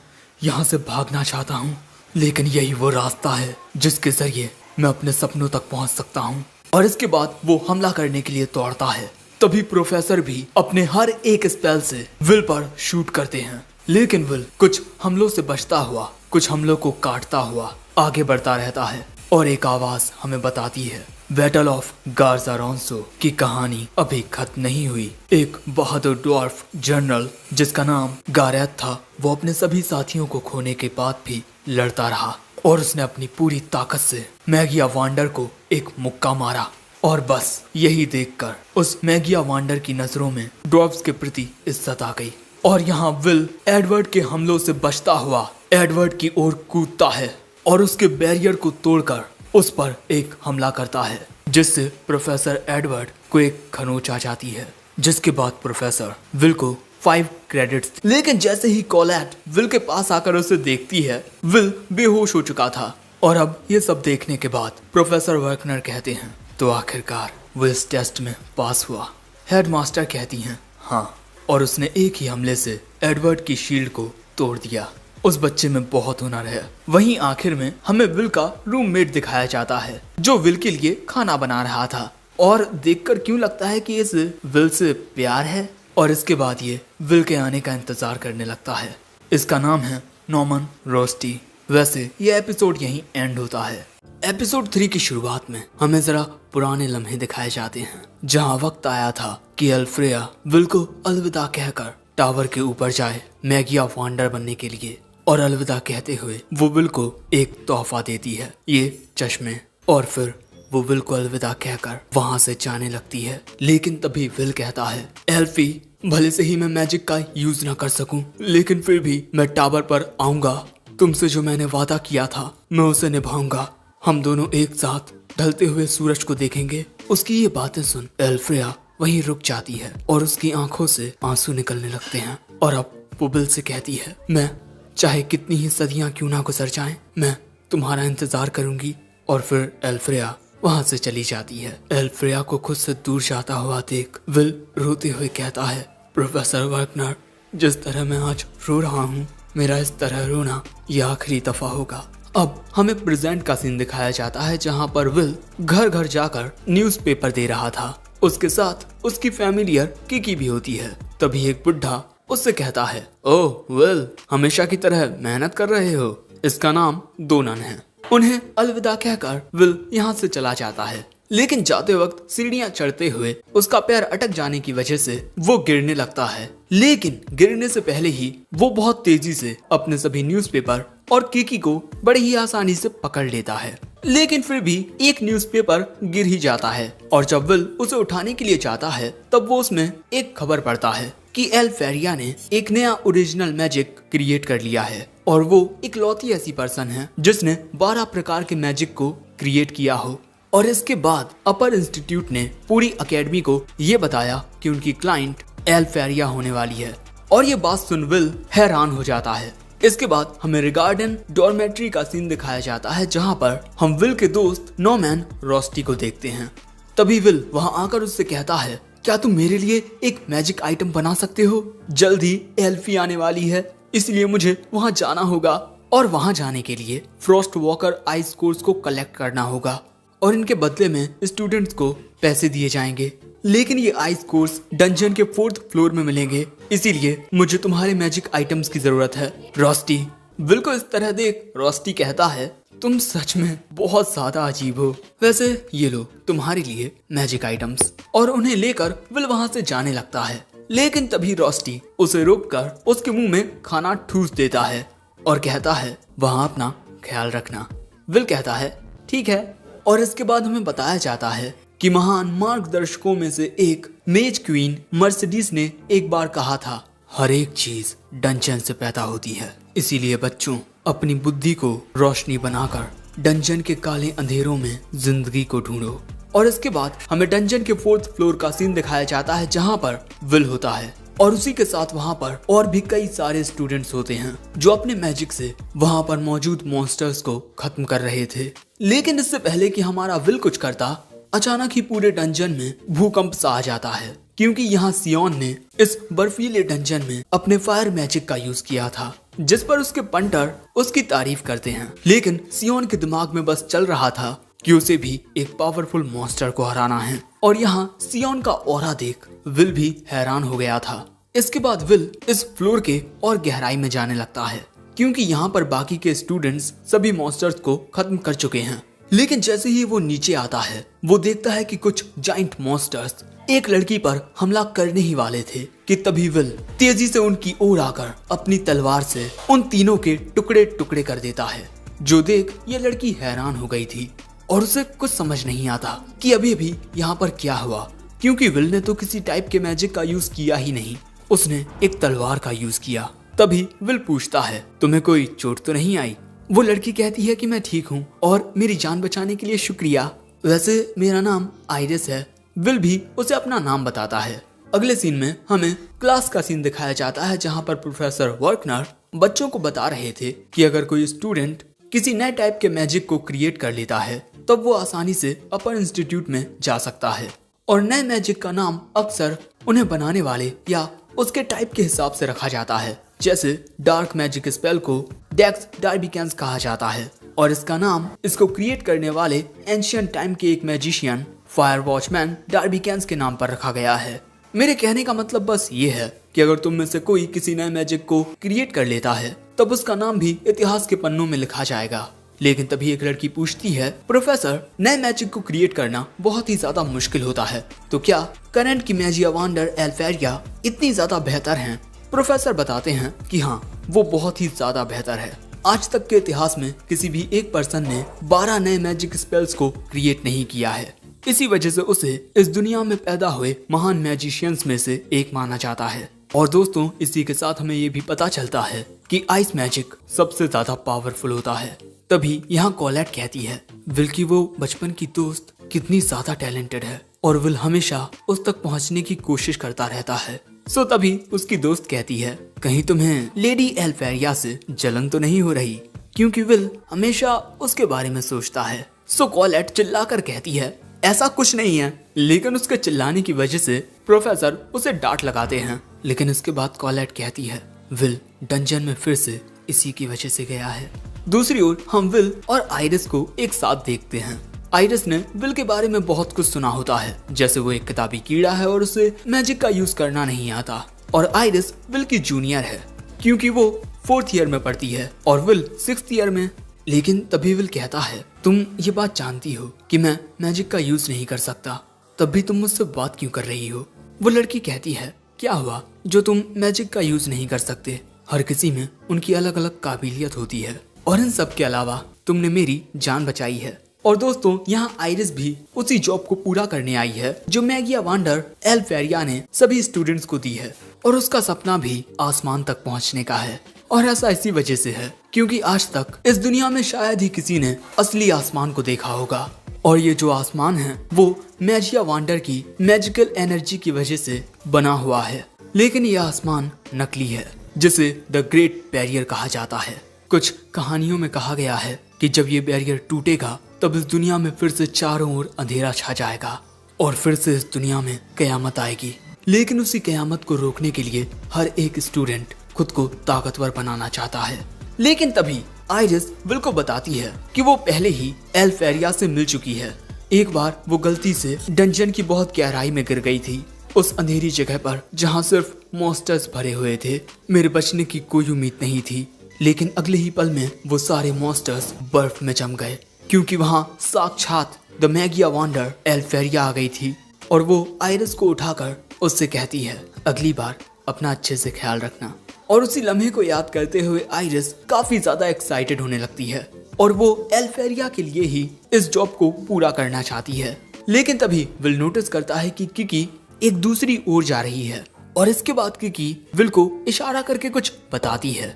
यहाँ से भागना चाहता हूँ, लेकिन यही वो रास्ता है जिसके जरिए मैं अपने सपनों तक पहुँच सकता हूँ। और इसके बाद वो हमला करने के लिए दौड़ता है। तभी प्रोफेसर भी अपने हर एक स्पेल से विल पर शूट करते हैं, लेकिन विल कुछ हमलों से बचता हुआ कुछ हमलों को काटता हुआ आगे बढ़ता रहता है और एक आवाज हमें बताती है बैटल ऑफ गार्जा रॉन्सो की कहानी अभी खत्म नहीं हुई। एक बहादुर ड्वार्फ जनरल जिसका नाम गारेथ था, वो अपने सभी साथियों को खोने के बाद भी लड़ता रहा और उसने अपनी पूरी ताकत से मैगिया वांडर को एक मुक्का मारा। और बस यही देखकर उस मैगिया वांडर की नजरों में ड्वार्फ्स के प्रति इज्जत आ गई और यहाँ विल एडवर्ड के हमलों से बचता हुआ एडवर्ड की ओर कूदता है और उसके बैरियर को तोड़कर उस पर एक हमला करता है, जिससे प्रोफेसर एडवर्ड को एक खरोंच आ जाती है, जिसके बाद प्रोफेसर विल को 5 क्रेडिट्स। लेकिन जैसे ही कोलैट विल के पास आकर उसे देखती है, विल बेहोश हो चुका था। और अब ये सब देखने के बाद प्रोफेसर वर्कनर कहते हैं तो आखिरकार वो इस टेस्ट में पास हुआ। हेडमास्टर कहती हैं हाँ, और उसने एक ही हमले से एडवर्ड की शील्ड को तोड़ दिया। उस बच्चे में बहुत हुनर है। वहीं आखिर में हमें विल का रूममेट दिखाया जाता है जो विल के लिए खाना बना रहा था और देखकर क्यों लगता है कि इस विल से प्यार है। और इसके बाद ये विल के आने का इंतजार करने लगता है। इसका नाम है नॉर्मन रोस्टी। वैसे ये एपिसोड यहीं एंड होता है। एपिसोड 3 की शुरुआत में हमें जरा पुराने लम्हे दिखाए जाते हैं जहाँ वक्त आया था कि एल्फ्रेया विल को अलविदा कहकर टावर के ऊपर जाए मैगिया वांडर बनने के लिए। और अलविदा कहते हुए वो विल को एक तोहफा देती है, ये चश्मे। और फिर वो विल को अलविदा कहकर वहां से जाने लगती है। लेकिन तभी विल कहता है एल्फी, भले से ही मैं मैजिक का यूज ना कर सकूं, लेकिन फिर भी मैं टावर पर आऊंगा। तुमसे जो मैंने वादा किया था मैं उसे निभाऊंगा। हम दोनों एक साथ ढलते हुए सूरज को देखेंगे। उसकी ये बातें सुन एल्फ्रेया वहीं रुक जाती है और उसकी आंखों से आंसू निकलने लगते हैं। और अब वो विल से कहती है मैं चाहे कितनी ही सदियां क्यों ना गुजर जाएं, मैं तुम्हारा इंतजार करूंगी। और फिर एल्फ्रेया वहां से चली जाती है। एल्फ्रेया को खुद से दूर जाता हुआ देख विल रोते हुए कहता है प्रोफेसर वर्कनर, जिस तरह मैं आज रो रहा हूँ, मेरा इस तरह रोना यह आखिरी दफा होगा। अब हमें प्रेजेंट का सीन दिखाया जाता है जहाँ पर विल घर घर जाकर न्यूज़पेपर दे रहा था। उसके साथ उसकी फैमिलियर किकी भी होती है। तभी एक बुढ़ा उससे कहता है ओह विल, हमेशा की तरह मेहनत कर रहे हो। इसका नाम डोनन है। उन्हें अलविदा कहकर विल यहाँ से चला जाता है। लेकिन जाते वक्त सीढ़ियाँ चढ़ते हुए उसका पैर अटक जाने की वजह से वो गिरने लगता है। लेकिन गिरने से पहले ही वो बहुत तेजी से अपने सभी न्यूज़पेपर और किकी को बड़ी ही आसानी से पकड़ लेता है। लेकिन फिर भी एक न्यूज़पेपर गिर ही जाता है और जब विल उसे उठाने के लिए जाता है तब वो उसमें एक खबर पढ़ता है कि एल्फेरिया ने एक नया ओरिजिनल मैजिक क्रिएट कर लिया है और वो इकलौती ऐसी पर्सन है जिसने 12 प्रकार के मैजिक को क्रिएट किया हो। और इसके बाद अपर इंस्टीट्यूट ने पूरी एकेडमी को ये बताया कि उनकी क्लाइंट एल्फेरिया होने वाली है। और ये बात सुन विल हैरान हो जाता है। इसके बाद हमें रिगार्डन डॉर्मेट्री का सीन दिखाया जाता है जहाँ पर हम विल के दोस्त नॉर्मन रोस्टी को देखते हैं। तभी विल वहाँ आकर उससे कहता है क्या तुम मेरे लिए एक मैजिक आइटम बना सकते हो? जल्द ही एल्फी आने वाली है, इसलिए मुझे वहाँ जाना होगा और वहाँ जाने के लिए फ्रॉस्ट वॉकर आइस कोर्स को कलेक्ट करना होगा और इनके बदले में स्टूडेंट्स को पैसे दिए जाएंगे। लेकिन ये आइस कोर्स डंजन के 4th फ्लोर में मिलेंगे, इसीलिए मुझे तुम्हारे मैजिक आइटम्स की जरूरत है रोस्टी। विल को इस तरह देख रोस्टी कहता है तुम सच में बहुत ज्यादा अजीब हो। वैसे ये लो तुम्हारे लिए मैजिक आइटम्स। और उन्हें लेकर विल वहां से जाने लगता है। लेकिन तभी रोस्टी उसे रोककर उसके मुंह में खाना ठूस देता है और कहता है वहां अपना ख्याल रखना। विल कहता है ठीक है। और इसके बाद हमें बताया जाता है कि महान मार्गदर्शकों में से एक मेज क्वीन मर्सिडीज ने एक बार कहा था हर एक चीज डंजन से पैदा होती है, इसीलिए बच्चों अपनी बुद्धि को रोशनी बनाकर डंजन के काले अंधेरों में जिंदगी को ढूंढो। और इसके बाद हमें डंजन के 4th फ्लोर का सीन दिखाया जाता है जहाँ पर विल होता है और उसी के साथ वहाँ पर और भी कई सारे स्टूडेंट्स होते हैं जो अपने मैजिक से वहाँ पर मौजूद मॉन्स्टर्स को खत्म कर रहे थे। लेकिन इससे पहले कि हमारा विल कुछ करता, अचानक ही पूरे डंजन में भूकंप सा आ जाता है क्योंकि यहाँ सियोन ने इस बर्फीले डंजन में अपने फायर मैजिक का यूज किया था, जिस पर उसके पंटर उसकी तारीफ करते हैं। लेकिन सियोन के दिमाग में बस चल रहा था कि उसे भी एक पावरफुल मॉन्स्टर को हराना है। और यहाँ सियोन का ऑरा देख विल भी हैरान हो गया था। इसके बाद विल इस फ्लोर के और गहराई में जाने लगता है क्योंकि यहाँ पर बाकी के स्टूडेंट्स सभी मॉन्स्टर्स को खत्म कर चुके हैं। लेकिन जैसे ही वो नीचे आता है वो देखता है कि कुछ जाइंट मॉन्स्टर्स एक लड़की पर हमला करने ही वाले थे कि तभी विल तेजी से उनकी ओर आकर अपनी तलवार से उन तीनों के टुकड़े टुकड़े कर देता है। जो देख ये लड़की हैरान हो गई थी और उसे कुछ समझ नहीं आता कि अभी अभी यहाँ पर क्या हुआ, क्योंकि विल ने तो किसी टाइप के मैजिक का यूज किया ही नहीं, उसने एक तलवार का यूज किया। तभी विल पूछता है तुम्हें कोई चोट तो नहीं आई? वो लड़की कहती है कि मैं ठीक हूँ और मेरी जान बचाने के लिए शुक्रिया। वैसे मेरा नाम आइरिस है। विल भी उसे अपना नाम बताता है। अगले सीन में हमें क्लास का सीन दिखाया जाता है जहाँ पर प्रोफेसर वर्कनर बच्चों को बता रहे थे कि अगर कोई स्टूडेंट किसी नए टाइप के मैजिक को क्रिएट कर लेता है तब वो आसानी से अपर इंस्टीट्यूट में जा सकता है और नए मैजिक का नाम अक्सर उन्हें बनाने वाले या उसके टाइप के हिसाब से रखा जाता है। जैसे डार्क मैजिक स्पेल को डेक्स डार्बिकेंस कहा जाता है और इसका नाम इसको क्रिएट करने वाले एंशिएंट टाइम के एक मैजिशियन फायर वॉचमैन डार्बिकेंस के नाम पर रखा गया है। मेरे कहने का मतलब बस ये है कि अगर तुम में से कोई किसी नए मैजिक को क्रिएट कर लेता है तब उसका नाम भी इतिहास के पन्नों में लिखा जाएगा। लेकिन तभी एक लड़की पूछती है प्रोफेसर नए मैजिक को क्रिएट करना बहुत ही ज्यादा मुश्किल होता है, तो क्या करंट की मैजिया वांडर एल्फेरिया इतनी ज्यादा बेहतर हैं? प्रोफेसर बताते हैं कि हाँ वो बहुत ही ज्यादा बेहतर है। आज तक के इतिहास में किसी भी एक पर्सन ने 12 नए मैजिक स्पेल्स को क्रिएट नहीं किया है। इसी वजह से उसे इस दुनिया में पैदा हुए महान मैजिशियंस में से एक माना जाता है। और दोस्तों इसी के साथ हमें ये भी पता चलता है कि आइस मैजिक सबसे ज्यादा पावरफुल होता है। तभी यहाँ कॉलेट कहती है विल की वो बचपन की दोस्त कितनी ज्यादा टैलेंटेड है और विल हमेशा उस तक पहुँचने की कोशिश करता रहता है। सो तभी उसकी दोस्त कहती है कहीं तुम्हें लेडी एल्फेरिया से जलन तो नहीं हो रही, क्योंकि विल हमेशा उसके बारे में सोचता है। सो कॉलेट चिल्लाकर कहती है ऐसा कुछ नहीं है, लेकिन उसके चिल्लाने की वजह से प्रोफेसर उसे डांट लगाते हैं। लेकिन इसके बाद कॉलेट कहती है विल डंजन में फिर से इसी की वजह से गया है। दूसरी ओर हम विल और आइरिस को एक साथ देखते हैं। आइरिस ने विल के बारे में बहुत कुछ सुना होता है, जैसे वो एक किताबी कीड़ा है और उसे मैजिक का यूज करना नहीं आता। और आइरिस विल की जूनियर है क्योंकि वो 4th ईयर में पढ़ती है और विल 6th ईयर में। लेकिन तभी विल कहता है तुम ये बात जानती हो कि मैं मैजिक का यूज नहीं कर सकता, तब भी तुम मुझसे बात क्यों कर रही हो? वो लड़की कहती है क्या हुआ जो तुम मैजिक का यूज नहीं कर सकते? हर किसी में उनकी अलग अलग काबिलियत होती है और इन सब के अलावा तुमने मेरी जान बचाई है। और दोस्तों यहाँ आइरिस भी उसी जॉब को पूरा करने आई है जो मैगिया वांडर एल्फेरिया ने सभी स्टूडेंट्स को दी है और उसका सपना भी आसमान तक पहुँचने का है। और ऐसा इसी वजह से है क्योंकि आज तक इस दुनिया में शायद ही किसी ने असली आसमान को देखा होगा और ये जो आसमान है वो मैजिया वांडर की मैजिकल एनर्जी की वजह से बना हुआ है। लेकिन यह आसमान नकली है जिसे द ग्रेट बैरियर कहा जाता है। कुछ कहानियों में कहा गया है कि जब ये बैरियर टूटेगा तब इस दुनिया में फिर से चारों ओर अंधेरा छा जाएगा और फिर से इस दुनिया में कयामत आएगी। लेकिन उसी कयामत को रोकने के लिए हर एक स्टूडेंट खुद को ताकतवर बनाना चाहता है। लेकिन तभी आइरिस विल को बताती है कि वो पहले ही एल्फेरिया से मिल चुकी है। एक बार वो गलती से डंजन की बहुत गहराई में गिर गई थी, उस अंधेरी जगह पर जहाँ सिर्फ मॉन्स्टर्स भरे हुए थे। मेरे बचने की कोई उम्मीद नहीं थी, लेकिन अगले ही पल में वो सारे मॉन्स्टर्स बर्फ में जम गए क्योंकि वहाँ साक्षात द मैगिया वांडर एल्फेरिया आ गई थी। और वो आइरिस को उठाकर उससे कहती है अगली बार अपना अच्छे से ख्याल रखना। और उसी लम्हे को याद करते हुए आइरिस काफी ज्यादा एक्साइटेड होने लगती है और वो एल्फेरिया के लिए ही इस जॉब को पूरा करना चाहती है। लेकिन तभी विल नोटिस करता है कि किकी एक दूसरी ओर जा रही है और इसके बाद किकी विल को इशारा करके कुछ बताती है।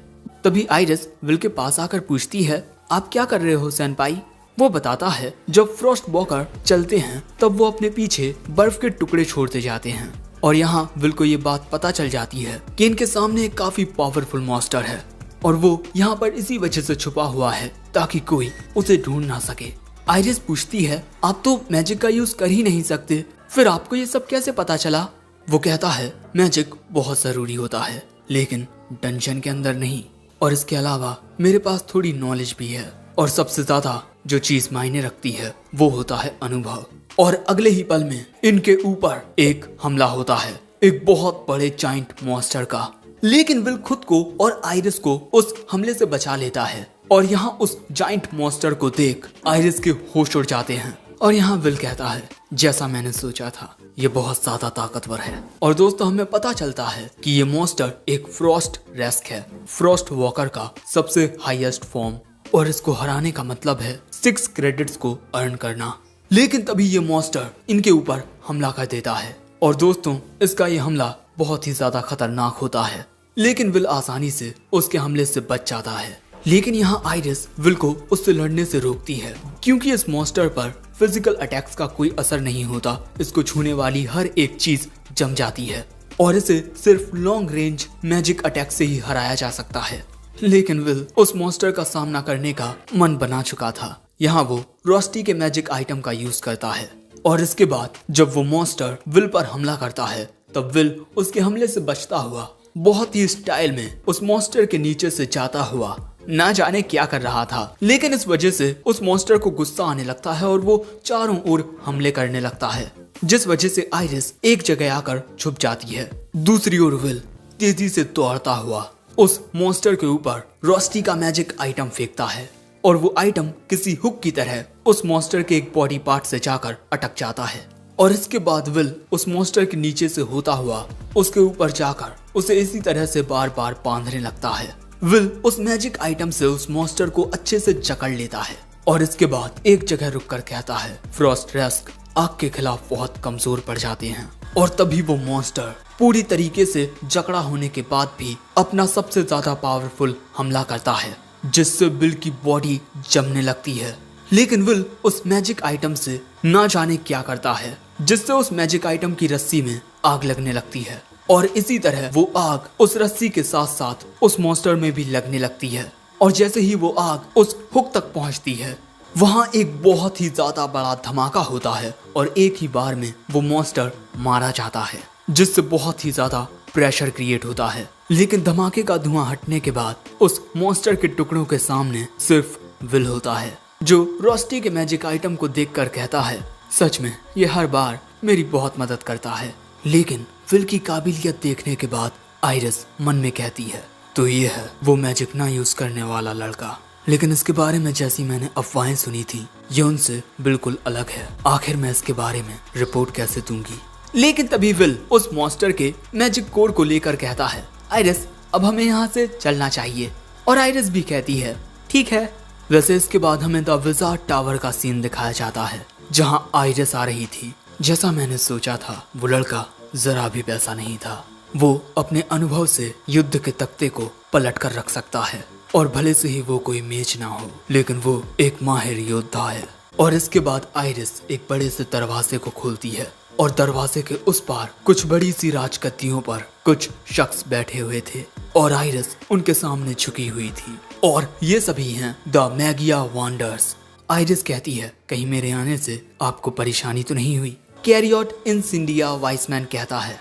तभी आइरिस विल के पास आकर पूछती है आप क्या कर रहे हो सेनपाई? वो बताता है जब फ्रॉस्ट वॉकर चलते हैं तब वो अपने पीछे बर्फ के टुकड़े छोड़ते जाते हैं। और यहाँ विल को ये बात पता चल जाती है कि इनके सामने एक काफी पावरफुल मॉन्स्टर है और वो यहाँ पर इसी वजह से छुपा हुआ है ताकि कोई उसे ढूंढ ना सके। आइरिस पूछती है आप तो मैजिक का यूज कर ही नहीं सकते, फिर आपको ये सब कैसे पता चला? वो कहता है मैजिक बहुत जरूरी होता है लेकिन डंजन के अंदर नहीं, और इसके अलावा मेरे पास थोड़ी नॉलेज भी है और सबसे ज्यादा जो चीज मायने रखती है वो होता है अनुभव। और अगले ही पल में इनके ऊपर एक हमला होता है, एक बहुत बड़े जाइंट मॉन्स्टर का। लेकिन विल खुद को और आइरिस को उस हमले से बचा लेता है और यहाँ उस जाइंट मॉन्स्टर को देख आइरिस के होश उड़ जाते हैं। और यहाँ विल कहता है, जैसा मैंने सोचा था, ये बहुत ज्यादा ताकतवर है। और दोस्तों हमें पता चलता है कि ये मॉन्स्टर एक फ्रॉस्ट रेस्क है, फ्रॉस्ट वॉकर का सबसे हाईएस्ट फॉर्म, और इसको हराने का मतलब है 6 क्रेडिट्स को अर्न करना। लेकिन तभी ये मॉन्स्टर इनके ऊपर हमला कर देता है और दोस्तों इसका ये हमला बहुत ही ज्यादा खतरनाक होता है, लेकिन विल आसानी से उसके हमले से बच जाता है। लेकिन यहाँ आइरिस विल को उससे लड़ने से रोकती है क्योंकि इस मॉन्स्टर पर फिजिकल अटैक्स का कोई असर नहीं होता। इसको छूने वाली हर एक चीज जम जाती है और इसे सिर्फ लॉन्ग रेंज मैजिक अटैक से ही हराया जा सकता है। लेकिन विल उस मॉन्स्टर का सामना करने का मन बना चुका था। यहाँ वो रोस्टी के मैजिक आइटम का यूज करता है और इसके बाद जब वो मॉन्स्टर विल पर हमला करता है तब विल उसके हमले से बचता हुआ बहुत ही स्टाइल में उस मॉन्स्टर के नीचे से जाता हुआ ना जाने क्या कर रहा था, लेकिन इस वजह से उस मॉन्स्टर को गुस्सा आने लगता है और वो चारों ओर हमले करने लगता है, जिस वजह से आइरिस एक जगह आकर छुप जाती है। दूसरी ओर विल तेजी से दौड़ता हुआ उस मॉन्स्टर के ऊपर रोस्टी का मैजिक आइटम फेंकता है और वो आइटम किसी हुक की तरह उस मॉन्स्टर के एक बॉडी पार्ट से जाकर अटक जाता है और इसके बाद विल उस मॉन्स्टर के नीचे से होता हुआ उसके ऊपर जाकर उसे इसी तरह से बार बार बांधने लगता है। विल उस मैजिक आइटम से उस मॉन्स्टर को अच्छे से जकड़ लेता है और इसके बाद एक जगह रुककर कहता है, फ्रॉस्ट रेस्क आग के खिलाफ बहुत कमजोर पड़ जाते हैं। और तभी वो मॉन्स्टर पूरी तरीके से जकड़ा होने के बाद भी अपना सबसे ज्यादा पावरफुल हमला करता है, जिससे विल की बॉडी जमने लगती है। लेकिन विल उस मैजिक आइटम से ना जाने क्या करता है, जिससे उस मैजिक आइटम की रस्सी में आग लगने लगती है और इसी तरह वो आग उस रस्सी के साथ साथ उस मॉन्स्टर में भी लगने लगती है। और जैसे ही वो आग उस हुक तक पहुंचती है, वहां एक बहुत ही ज्यादा बड़ा धमाका होता है और एक ही बार में वो मॉन्स्टर मारा जाता है, जिससे बहुत ही ज्यादा प्रेशर क्रिएट होता है। लेकिन धमाके का धुआं हटने के बाद उस मॉन्स्टर के टुकड़ों के सामने सिर्फ विल होता है, जो रोस्टी के मैजिक आइटम को देखकर कहता है, सच में ये हर बार मेरी बहुत मदद करता है। लेकिन विल की काबिलियत देखने के बाद आइरिस मन में कहती है, तो ये है वो मैजिक ना यूज करने वाला लड़का। लेकिन इसके बारे में जैसी मैंने अफवाहें सुनी थी, ये उनसे बिल्कुल अलग है। आखिर मैं इसके बारे में रिपोर्ट कैसे दूंगी। लेकिन तभी विल उस मॉन्स्टर के मैजिक कोड को लेकर कहता है, आइरिस अब हमें यहाँ से चलना चाहिए। और आइरिस भी कहती है, ठीक है। वैसे इसके बाद हमें द विजार्ड टावर का सीन दिखाया जाता है, जहाँ आइरिस आ रही थी। जैसा मैंने सोचा था, वो लड़का जरा भी वैसा नहीं था। वो अपने अनुभव से युद्ध के तख्ते को पलट कर रख सकता है और भले से ही वो कोई मेज ना हो, लेकिन वो एक माहिर योद्धा है। और इसके बाद आइरिस एक बड़े से दरवाजे को खोलती है और दरवाजे के उस पार कुछ बड़ी सी राजगद्दियों पर कुछ शख्स बैठे हुए थे और आइरिस उनके सामने झुकी हुई थी और ये सभी हैं द मैगिया वांडर्स। आइरिस कहती है, कहीं मेरे आने से आपको परेशानी तो नहीं हुई। कैरियट इंसिंडिया वाइसमैन कहता है,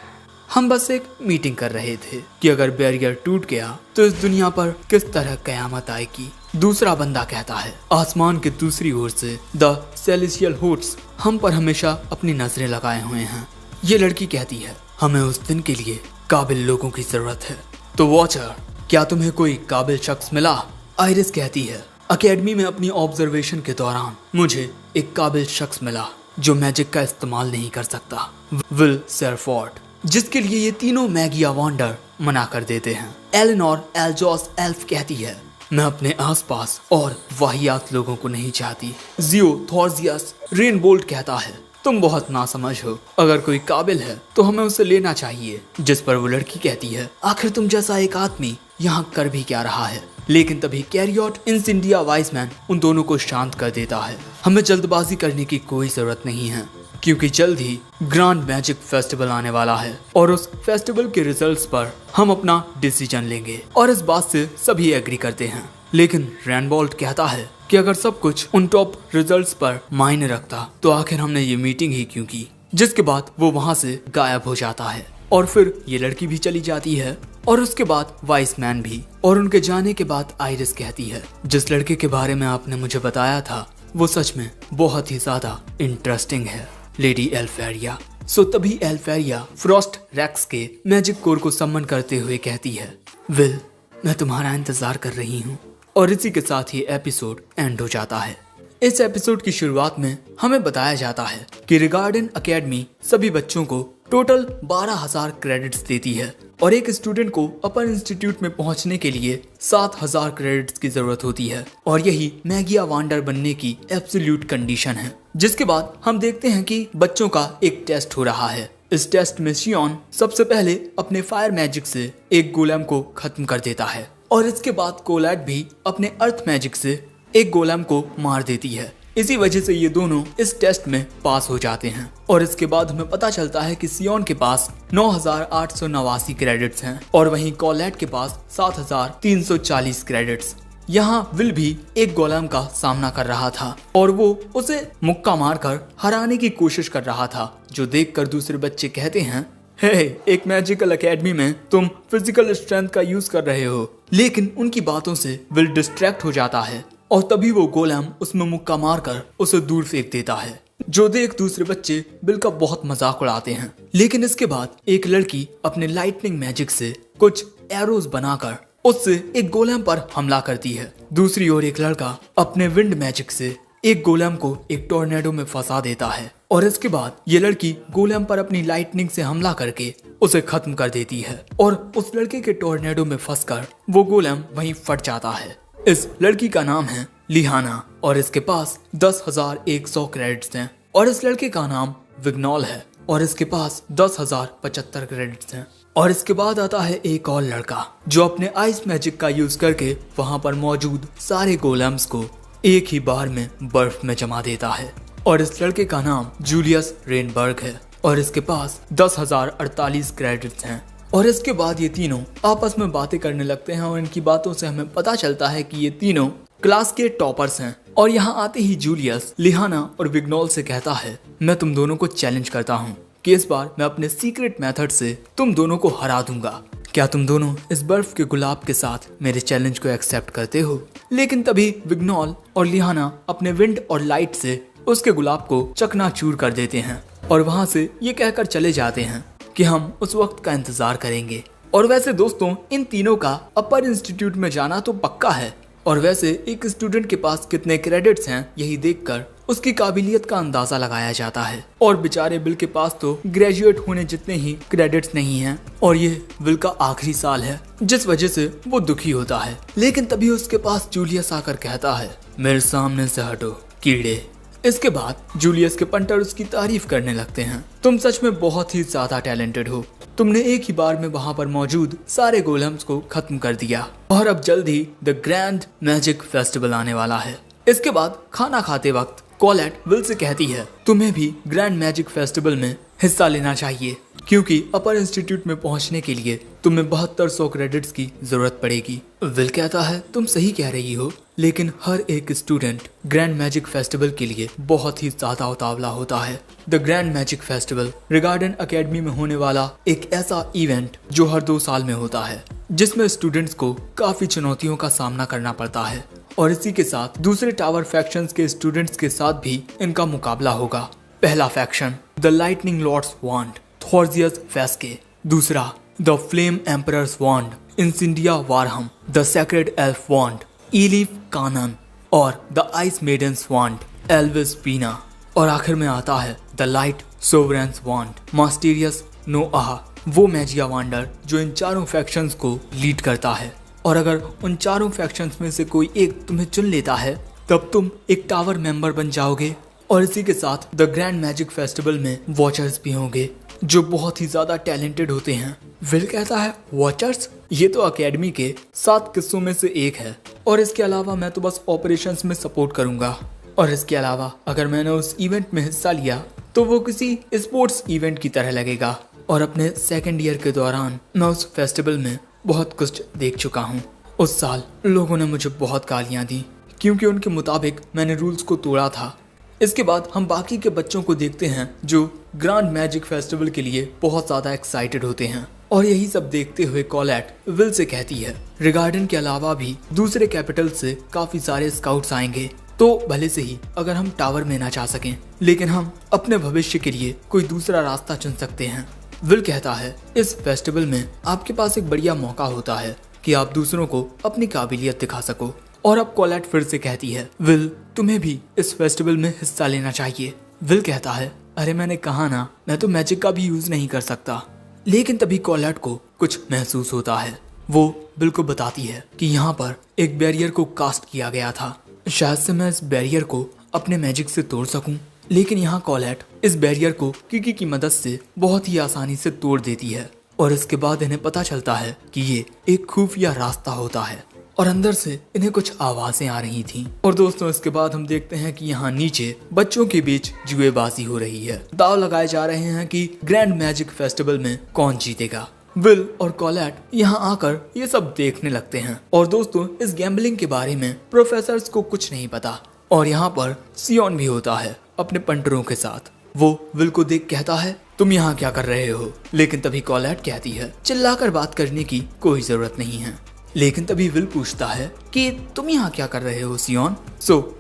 हम बस एक मीटिंग कर रहे थे कि अगर बैरियर टूट गया तो इस दुनिया पर किस तरह कयामत आएगी। दूसरा बंदा कहता है, आसमान के दूसरी ओर से द सेलेस्टियल होस्ट्स हम पर हमेशा अपनी नजरें लगाए हुए हैं। ये लड़की कहती है, हमें उस दिन के लिए काबिल लोगों की जरूरत है। तो वॉचर, क्या तुम्हें कोई काबिल शख्स मिला? आइरिस कहती है, अकेडमी में अपनी ऑब्जर्वेशन के दौरान मुझे एक काबिल शख्स मिला जो मैजिक का इस्तेमाल नहीं कर सकता, विल सेरफोर्ड, जिसके लिए ये तीनों मैगिया वांडर मना कर देते हैं। एलेनोर एल्जोस एल्फ कहती है, मैं अपने आसपास और वाहियात लोगों को नहीं चाहती। जियो थॉर्जियस रेनबोल्ट कहता है, तुम बहुत नासमझ हो, अगर कोई काबिल है तो हमें उसे लेना चाहिए। जिस पर वो लड़की कहती है, आखिर तुम जैसा एक आदमी यहाँ कर भी क्या रहा है। लेकिन तभी कैरियट इंसिंडिया वाइसमैन उन दोनों को शांत कर देता है, हमें जल्दबाजी करने की कोई जरूरत नहीं है, क्योंकि जल्द ही ग्रैंड मैजिक फेस्टिवल आने वाला है और उस फेस्टिवल के रिजल्ट्स पर हम अपना डिसीजन लेंगे। और इस बात से सभी एग्री करते हैं। लेकिन रेनबोल्ट कहता है कि अगर सब कुछ उन टॉप रिजल्ट्स पर मायने रखता तो आखिर हमने ये मीटिंग ही क्यों की। जिसके बाद वो वहाँ से गायब हो जाता है और फिर ये लड़की भी चली जाती है और उसके बाद वाइस मैन भी। और उनके जाने के बाद आइरिस कहती है, जिस लड़के के बारे में आपने मुझे बताया था वो सच में बहुत ही ज्यादा इंटरेस्टिंग है लेडी एल्फेरिया। सो तभी एल्फेरिया फ्रॉस्ट रेक्स के मैजिक कोर को सम्मन करते हुए कहती है, विल, मैं तुम्हारा इंतजार कर रही हूँ। और इसी के साथ ही एपिसोड एंड हो जाता है। इस एपिसोड की शुरुआत में हमें बताया जाता है कि रिगार्डन एकेडमी सभी बच्चों को टोटल 12,000 क्रेडिट्स देती है और एक स्टूडेंट को अपर इंस्टीट्यूट में पहुंचने के लिए 7,000 क्रेडिट्स की जरूरत होती है और यही मैगिया वांडर बनने की एब्सोल्यूट कंडीशन है। जिसके बाद हम देखते हैं कि बच्चों का एक टेस्ट हो रहा है। इस टेस्ट में शियोन सबसे पहले अपने फायर मैजिक से एक गोलेम को खत्म कर देता है और इसके बाद कोलैट भी अपने अर्थ मैजिक से एक गोलेम को मार देती है। इसी वजह से ये दोनों इस टेस्ट में पास हो जाते हैं और इसके बाद हमें पता चलता है कि सियोन के पास 9,889 क्रेडिट्स हैं और वहीं कोलैट के पास 7,340 क्रेडिट्स। यहाँ विल भी एक गोलेम का सामना कर रहा था और वो उसे मुक्का मारकर हराने की कोशिश कर रहा था, जो देखकर दूसरे बच्चे कहते हैं, हे, एक मैजिकल एकेडमी में तुम फिजिकल स्ट्रेंथ का यूज कर रहे हो। लेकिन उनकी बातों से विल डिस्ट्रैक्ट हो जाता है और तभी वो गोलेम उसमें मुक्का मारकर उसे दूर फेंक देता है, जो देख दूसरे बच्चे विल का बहुत मजाक उड़ाते हैं। लेकिन इसके बाद एक लड़की अपने लाइटनिंग मैजिक से कुछ एरोज बनाकर उससे एक गोलेम पर हमला करती है। दूसरी ओर एक लड़का अपने विंड मैजिक से एक गोलेम को एक टोर्नेडो में फंसा देता है और इसके बाद ये लड़की गोलेम पर अपनी लाइटनिंग से हमला करके उसे खत्म कर देती है और उस लड़के के टोर्नेडो में फंसकर वो गोलेम वहीं फट जाता है। इस लड़की का नाम है लिहाना और इसके पास 10,100 क्रेडिट्स हैं और इस लड़के का नाम विग्नॉल है और इसके पास 10,075 क्रेडिट्स हैं। और इसके बाद आता है एक और लड़का जो अपने आइस मैजिक का यूज करके वहां पर मौजूद सारे गोलेम्स को एक ही बार में बर्फ में जमा देता है और इस लड़के का नाम जूलियस रेनबर्ग है और इसके पास 10,048 क्रेडिट्स हैं। और इसके बाद ये तीनों आपस में बातें करने लगते हैं और इनकी बातों से हमें पता चलता है कि ये तीनों क्लास के टॉपर्स हैं। और यहाँ आते ही जूलियस लिहाना और विग्नॉल से कहता है, मैं तुम दोनों को चैलेंज करता हूँ कि इस बार मैं अपने सीक्रेट मेथड से तुम दोनों को हरा दूंगा। क्या तुम दोनों इस बर्फ के गुलाब के साथ मेरे चैलेंज को एक्सेप्ट करते हो? लेकिन तभी विग्नॉल और लिहाना अपने विंड और लाइट से उसके गुलाब को चकनाचूर कर देते हैं और वहां से ये कहकर चले जाते हैं कि हम उस वक्त का इंतजार करेंगे। और वैसे दोस्तों, इन तीनों का अपर इंस्टीट्यूट में जाना तो पक्का है और वैसे एक स्टूडेंट के पास कितने क्रेडिट्स हैं यही देखकर उसकी काबिलियत का अंदाजा लगाया जाता है। और बेचारे विल के पास तो ग्रेजुएट होने जितने ही क्रेडिट्स नहीं हैं और ये विल का आखिरी साल है, जिस वजह से वो दुखी होता है। लेकिन तभी उसके पास जूलियस आकर कहता है, मेरे सामने से हटो कीड़े। इसके बाद जूलियस के पंटर उसकी तारीफ करने लगते हैं, तुम सच में बहुत ही ज्यादा टैलेंटेड हो, तुमने एक ही बार में वहां पर मौजूद सारे गोलेम्स को खत्म कर दिया और अब जल्दी द ग्रैंड मैजिक फेस्टिवल आने वाला है। इसके बाद खाना खाते वक्त कोलैट विल से कहती है, तुम्हें भी ग्रैंड मैजिक फेस्टिवल में हिस्सा लेना चाहिए क्योंकि अपर इंस्टीट्यूट में पहुंचने के लिए तुम्हें 7200 क्रेडिट्स की जरूरत पड़ेगी। विल कहता है, तुम सही कह रही हो, लेकिन हर एक स्टूडेंट ग्रैंड मैजिक फेस्टिवल के लिए बहुत ही ज्यादा उतावला होता है। The grand magic festival Regarden Academy में होने वाला एक ऐसा इवेंट जो हर 2 साल में होता है, जिसमें स्टूडेंट्स को काफी चुनौतियों का सामना करना पड़ता है और इसी के साथ दूसरे टावर फैक्शंस के स्टूडेंट्स के साथ भी इनका मुकाबला होगा। पहला faction the lightning lord's wand थॉर्जियस फेस्के, दूसरा द फ्लेम एम्परर्स वांड इंसिंडिया वारहम, द सेक्रेड एल्फ वांड इलीफ कानन और द आइस मेडन्स वांड एल्विस पीना और आखिर में आता है द लाइट सोवरेंस वांड मास्टीरियस नोआहा, वो मैजिया वांडर जो इन चारों फैक्शंस को लीड करता है। और अगर उन चारों फैक्शंस में से कोई एक तुम्हें चुन लेता है तब तुम एक टावर मेंबर बन जाओगे और इसी के साथ द ग्रैंड मैजिक फेस्टिवल में वॉचर्स भी होंगे जो बहुत ही ज्यादा टैलेंटेड होते हैं। विल कहता है, वॉचर्स? ये तो एकेडमी के 7 किस्सों में से एक है और इसके अलावा मैं तो बस ऑपरेशंस में सपोर्ट करूंगा और इसके अलावा अगर मैंने उस इवेंट में हिस्सा लिया तो वो किसी स्पोर्ट्स इवेंट की तरह लगेगा और अपने सेकेंड ईयर के दौरान मैं उस फेस्टिवल में बहुत कुछ देख चुका हूँ। उस साल लोगों ने मुझे बहुत गालियाँ दी क्योंकि उनके मुताबिक मैंने रूल्स को तोड़ा था। इसके बाद हम बाकी के बच्चों को देखते हैं जो ग्रैंड मैजिक फेस्टिवल के लिए बहुत ज्यादा एक्साइटेड होते हैं और यही सब देखते हुए कोलैट विल से कहती है, रिगार्डन के अलावा भी दूसरे कैपिटल से काफी सारे स्काउट्स आएंगे तो भले से ही अगर हम टावर में ना जा सकें, लेकिन हम अपने भविष्य के लिए कोई दूसरा रास्ता चुन सकते हैं। विल कहता है इस फेस्टिवल में आपके पास एक बढ़िया मौका होता है कि आप दूसरों को अपनी काबिलियत दिखा सको। और अब कोलेट फिर से कहती है विल, तुम्हें भी इस फेस्टिवल में हिस्सा लेना चाहिए। विल कहता है अरे मैंने कहा ना, मैं तो मैजिक का भी यूज नहीं कर सकता। लेकिन तभी कोलेट को कुछ महसूस होता है। वो विल को बताती है कि यहाँ पर एक बैरियर को कास्ट किया गया था, शायद से मैं इस बैरियर को अपने मैजिक से तोड़ सकूं। लेकिन यहाँ कोलेट इस बैरियर को किकी की मदद से बहुत ही आसानी से तोड़ देती है और इसके बाद इन्हें पता चलता है कि ये एक खुफिया रास्ता होता है और अंदर से इन्हें कुछ आवाजें आ रही थीं। और दोस्तों इसके बाद हम देखते हैं कि यहाँ नीचे बच्चों के बीच जुएबाजी हो रही है। दाव लगाए जा रहे हैं कि ग्रैंड मैजिक फेस्टिवल में कौन जीतेगा। विल और कोलेट यहाँ आकर ये सब देखने लगते हैं। और दोस्तों इस गैम्बलिंग के बारे में प्रोफेसर को कुछ नहीं पता। और यहाँ पर सियोन भी होता है अपने पंटरों के साथ। वो विल को देख कहता है तुम यहाँ क्या कर रहे हो। लेकिन तभी कोलेट कहती है चिल्लाकर बात करने की कोई जरूरत नहीं है। लेकिन तभी विल पूछता है कि तुम यहाँ क्या कर रहे हो सियोन।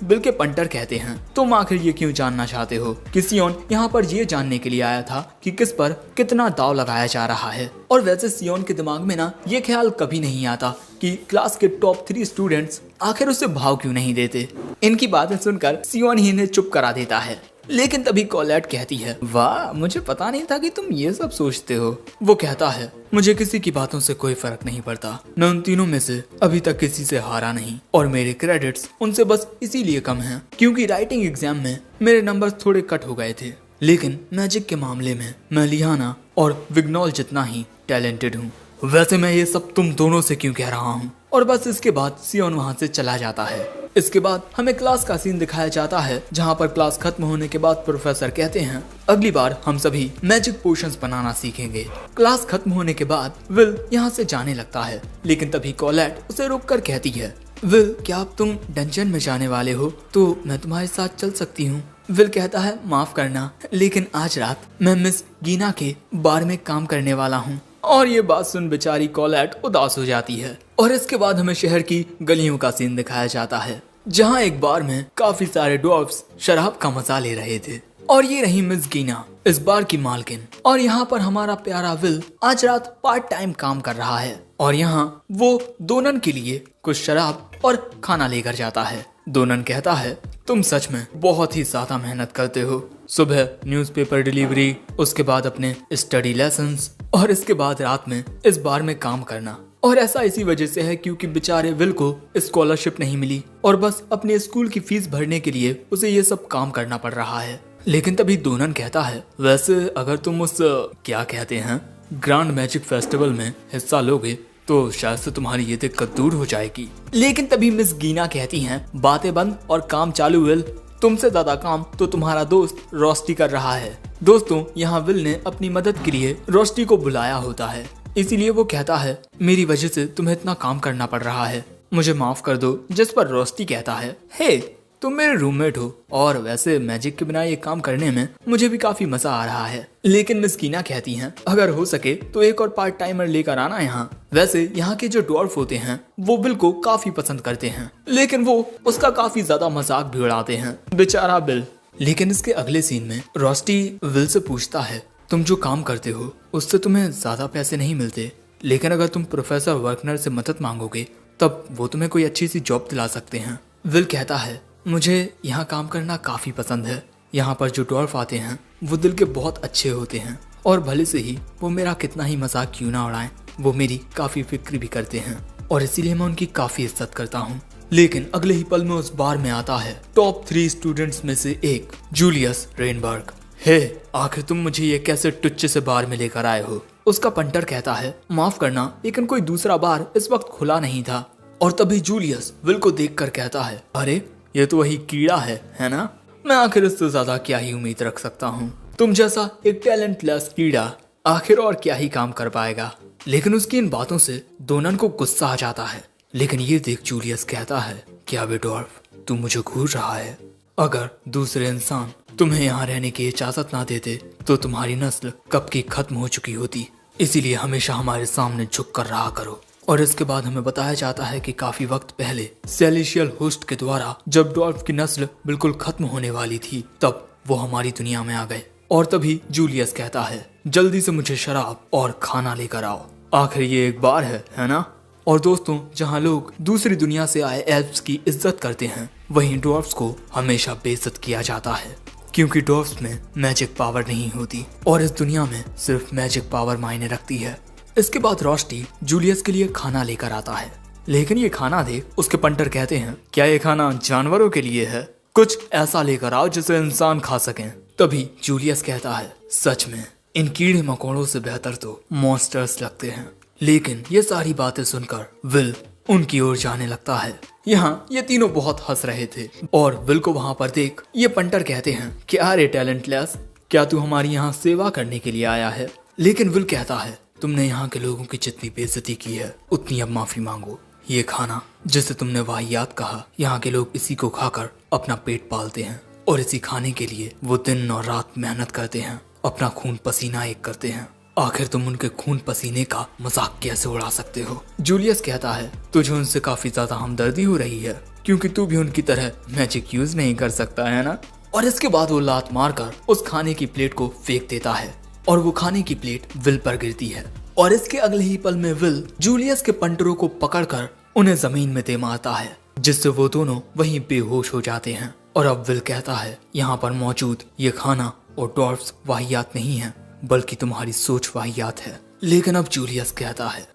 विल के पंटर कहते हैं तुम आखिर ये क्यों जानना चाहते हो कि सियोन यहाँ पर ये जानने के लिए आया था कि किस पर कितना दाव लगाया जा रहा है। और वैसे सियोन के दिमाग में ना ये ख्याल कभी नहीं आता कि क्लास के टॉप 3 स्टूडेंट्स आखिर उसे भाव क्यों नहीं देते। इनकी बातें सुनकर सियोन ही इन्हें चुप करा देता है। लेकिन तभी कोलेट कहती है वाह, मुझे पता नहीं था कि तुम ये सब सोचते हो। वो कहता है मुझे किसी की बातों से कोई फर्क नहीं पड़ता। मैं उन तीनों में से अभी तक किसी से हारा नहीं और मेरे क्रेडिट्स उनसे बस इसीलिए कम हैं क्योंकि राइटिंग एग्जाम में मेरे नंबर्स थोड़े कट हो गए थे। लेकिन मैजिक के मामले में मैं लियाना और विग्नोल जितना ही टैलेंटेड हूँ। वैसे मैं ये सब तुम दोनों से क्यों कह रहा हूँ। और बस इसके बाद सियोन वहाँ से चला जाता है। इसके बाद हमें क्लास का सीन दिखाया जाता है जहाँ पर क्लास खत्म होने के बाद प्रोफेसर कहते हैं अगली बार हम सभी मैजिक पोशंस बनाना सीखेंगे। क्लास खत्म होने के बाद विल यहाँ से जाने लगता है। लेकिन तभी कोलेट उसे रोककर कहती है विल, क्या अब तुम डंजन में जाने वाले हो तो मैं तुम्हारे साथ चल सकती हूँ। विल कहता है माफ करना, लेकिन आज रात मैं मिस गीना के बार में काम करने वाला हूँ। और ये बात सुन बेचारी कोलेट उदास हो जाती है। और इसके बाद हमें शहर की गलियों का सीन दिखाया जाता है जहाँ एक बार में काफी सारे डॉर्फ्स शराब का मजा ले रहे थे। और ये रही मिस गीना, इस बार की मालकिन। और यहाँ पर हमारा प्यारा विल आज रात पार्ट टाइम काम कर रहा है और यहाँ वो दोनन के लिए कुछ शराब और खाना लेकर जाता है। दोनन कहता है तुम सच में बहुत ही ज्यादा मेहनत करते हो। सुबह न्यूज़पेपर डिलीवरी, उसके बाद अपने स्टडी लेसन्स और इसके बाद रात में इस बार में काम करना। और ऐसा इसी वजह से है क्योंकि बेचारे विल को स्कॉलरशिप नहीं मिली और बस अपने स्कूल की फीस भरने के लिए उसे ये सब काम करना पड़ रहा है। लेकिन तभी दोनन कहता है वैसे अगर तुम उस क्या कहते हैं ग्रैंड मैजिक फेस्टिवल में हिस्सा लोगे तो शायद से तुम्हारी ये दिक्कत दूर हो जाएगी। लेकिन तभी मिस गीना कहती हैं बातें बंद और काम चालू विल, तुमसे ज्यादा काम तो तुम्हारा दोस्त रोस्टी कर रहा है। दोस्तों यहाँ विल ने अपनी मदद के लिए रोस्टी को बुलाया होता है, इसीलिए वो कहता है मेरी वजह से तुम्हें इतना काम करना पड़ रहा है, मुझे माफ कर दो। जिस पर रोस्टी कहता है हे तुम मेरे रूममेट हो और वैसे मैजिक के बिना ये काम करने में मुझे भी काफी मजा आ रहा है। लेकिन मिस गीना कहती हैं अगर हो सके तो एक और पार्ट टाइमर लेकर आना यहाँ। वैसे यहाँ के जो डॉर्फ होते हैं वो बिल को काफी पसंद करते हैं, लेकिन वो उसका काफी ज्यादा मजाक भी उड़ाते हैं, बेचारा बिल। लेकिन इसके अगले सीन में रोस्टी विल से पूछता है तुम जो काम करते हो उससे तुम्हें ज्यादा पैसे नहीं मिलते, लेकिन अगर तुम प्रोफेसर वर्कनर से मदद मांगोगे तब वो तुम्हें कोई अच्छी सी जॉब दिला सकते हैं। विल कहता है मुझे यहाँ काम करना काफी पसंद है। यहाँ पर जो डॉर्फ आते हैं वो दिल के बहुत अच्छे होते हैं और भले से ही वो मेरा कितना ही मजाक क्यों ना उड़ाएं, वो मेरी काफी फिक्र भी करते हैं और इसीलिए मैं उनकी काफी इज्जत करता हूँ। लेकिन अगले ही पल में उस बार में आता है टॉप 3 स्टूडेंट्स में से एक जूलियस रेनबर्ग। हे आखिर तुम मुझे ये कैसे टुच्चे से बार में लेकर आए हो। उसका पंटर कहता है माफ करना, लेकिन कोई दूसरा बार इस वक्त खुला नहीं था। और तभी जूलियस विल को देखकर कहता है अरे ये तो वही कीड़ा है ना। मैं आखिर इससे ज्यादा क्या ही उम्मीद रख सकता हूँ। तुम जैसा एक टैलेंटलेस कीड़ा आखिर और क्या ही काम कर पाएगा। लेकिन उसकी इन बातों से दोनन को गुस्सा आ जाता है। लेकिन ये देख जूलियस कहता है क्या बे डॉर्फ तू मुझे घूर रहा है। अगर दूसरे इंसान तुम्हें यहाँ रहने की इजाजत ना देते तो तुम्हारी नस्ल कब की खत्म हो चुकी होती। इसीलिए हमेशा हमारे सामने झुक कर रहा करो। और इसके बाद हमें बताया जाता है कि काफी वक्त पहले सेलेशियल होस्ट के द्वारा जब डॉर्फ की नस्ल बिल्कुल खत्म होने वाली थी तब वो हमारी दुनिया में आ गए। और तभी जूलियस कहता है जल्दी से मुझे शराब और खाना लेकर आओ, आखिर ये एक बार है ना। और दोस्तों, जहाँ लोग दूसरी दुनिया से आए एल्फ्स की इज्जत करते हैं वहीं डॉर्फ्स को हमेशा बेइज्जत किया जाता है, क्योंकि डॉर्फ्स में मैजिक पावर नहीं होती और इस दुनिया में सिर्फ मैजिक पावर मायने रखती है। इसके बाद रोस्टी जूलियस के लिए खाना लेकर आता है, लेकिन ये खाना देख उसके पंटर कहते हैं क्या ये खाना जानवरों के लिए है, कुछ ऐसा लेकर आओ जिसे इंसान खा सकें। तभी जूलियस कहता है सच में इन कीड़े मकोड़ों से बेहतर तो मॉन्स्टर्स लगते हैं। लेकिन ये सारी बातें सुनकर विल उनकी ओर जाने लगता है। यहाँ ये तीनों बहुत हंस रहे थे और विल को वहाँ पर देख ये पंटर कहते हैं कि अरे टैलेंटलेस, क्या तू हमारी यहाँ सेवा करने के लिए आया है। लेकिन विल कहता है तुमने यहाँ के लोगों की जितनी बेइज्जती की है उतनी अब माफी मांगो। ये खाना जिसे तुमने वाहियात कहा, यहाँ के लोग इसी को खाकर अपना पेट पालते हैं और इसी खाने के लिए वो दिन और रात मेहनत करते हैं, अपना खून पसीना एक करते हैं। आखिर तुम उनके खून पसीने का मजाक कैसे उड़ा सकते हो। जूलियस कहता है तुझे उनसे काफी ज्यादा हमदर्दी हो रही है क्योंकि तू भी उनकी तरह मैजिक यूज नहीं कर सकता है ना। और इसके बाद वो लात मारकर उस खाने की प्लेट को फेंक देता है और वो खाने की प्लेट विल पर गिरती है। और इसके अगले ही पल में विल जूलियस के पंटरों को पकड़कर उन्हें जमीन में दे मारता है, जिससे वो दोनों वहीं बेहोश हो जाते हैं। और अब विल कहता है यहाँ पर मौजूद ये खाना और डॉर्फ्स वाहियात नहीं है बल्कि तुम्हारी सोच वाहियात है। लेकिन अब जूलियस कहता है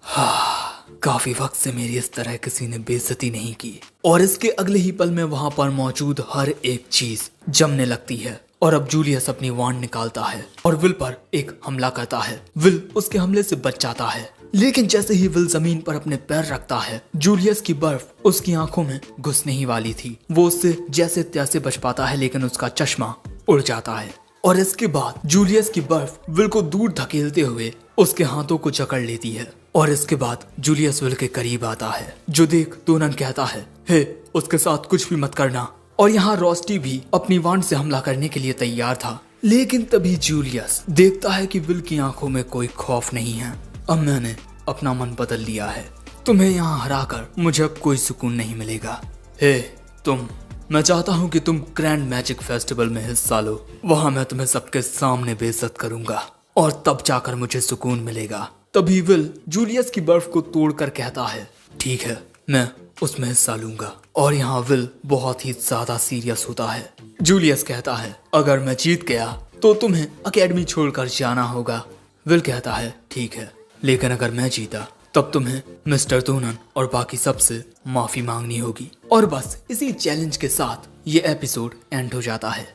काफी वक्त से मेरी इस तरह किसी ने बेइज्जती नहीं की। और इसके अगले ही पल में वहाँ पर मौजूद हर एक चीज जमने लगती है। और अब जूलियस अपनी वांड निकालता है और विल पर एक हमला करता है। विल उसके हमले से बच जाता है, लेकिन जैसे ही विल जमीन पर अपने पैर रखता है जूलियस की बर्फ उसकी आंखों में घुसने ही वाली थी। वो उससे जैसे तैसे बच पाता है लेकिन उसका चश्मा उड़ जाता है। और इसके बाद जूलियस की बर्फ विल को दूर धकेलते हुए उसके हाथों को जकड़ लेती है। और इसके बाद जूलियस विल के करीब आता है, जो देख डोनन कहता है हे उसके साथ कुछ भी मत करना। और यहाँ रोस्टी भी अपनी वांड से हमला करने के लिए तैयार था, लेकिन तभी जूलियस देखता है कि विल की आंखों में कोई खौफ नहीं है। अब मैंने अपना मन बदल लिया है, तुम्हें यहाँ हराकर मुझे अब कोई सुकून नहीं मिलेगा। हे तुम, मैं चाहता हूँ कि तुम ग्रैंड मैजिक फेस्टिवल में हिस्सा लो, वहाँ मैं तुम्हें सबके सामने बेइज्जत करूंगा और तब जाकर मुझे सुकून मिलेगा। तभी विल जूलियस की बर्फ को तोड़कर कहता है ठीक है, मैं उसमें हिस्सा लूंगा। और यहाँ विल बहुत ही ज्यादा सीरियस होता है। जूलियस कहता है अगर मैं जीत गया तो तुम्हें अकेडमी छोड़कर जाना होगा। विल कहता है ठीक है, लेकिन अगर मैं जीता तब तुम्हें मिस्टर डोनन और बाकी सबसे माफी मांगनी होगी। और बस इसी चैलेंज के साथ ये एपिसोड एंड हो जाता है।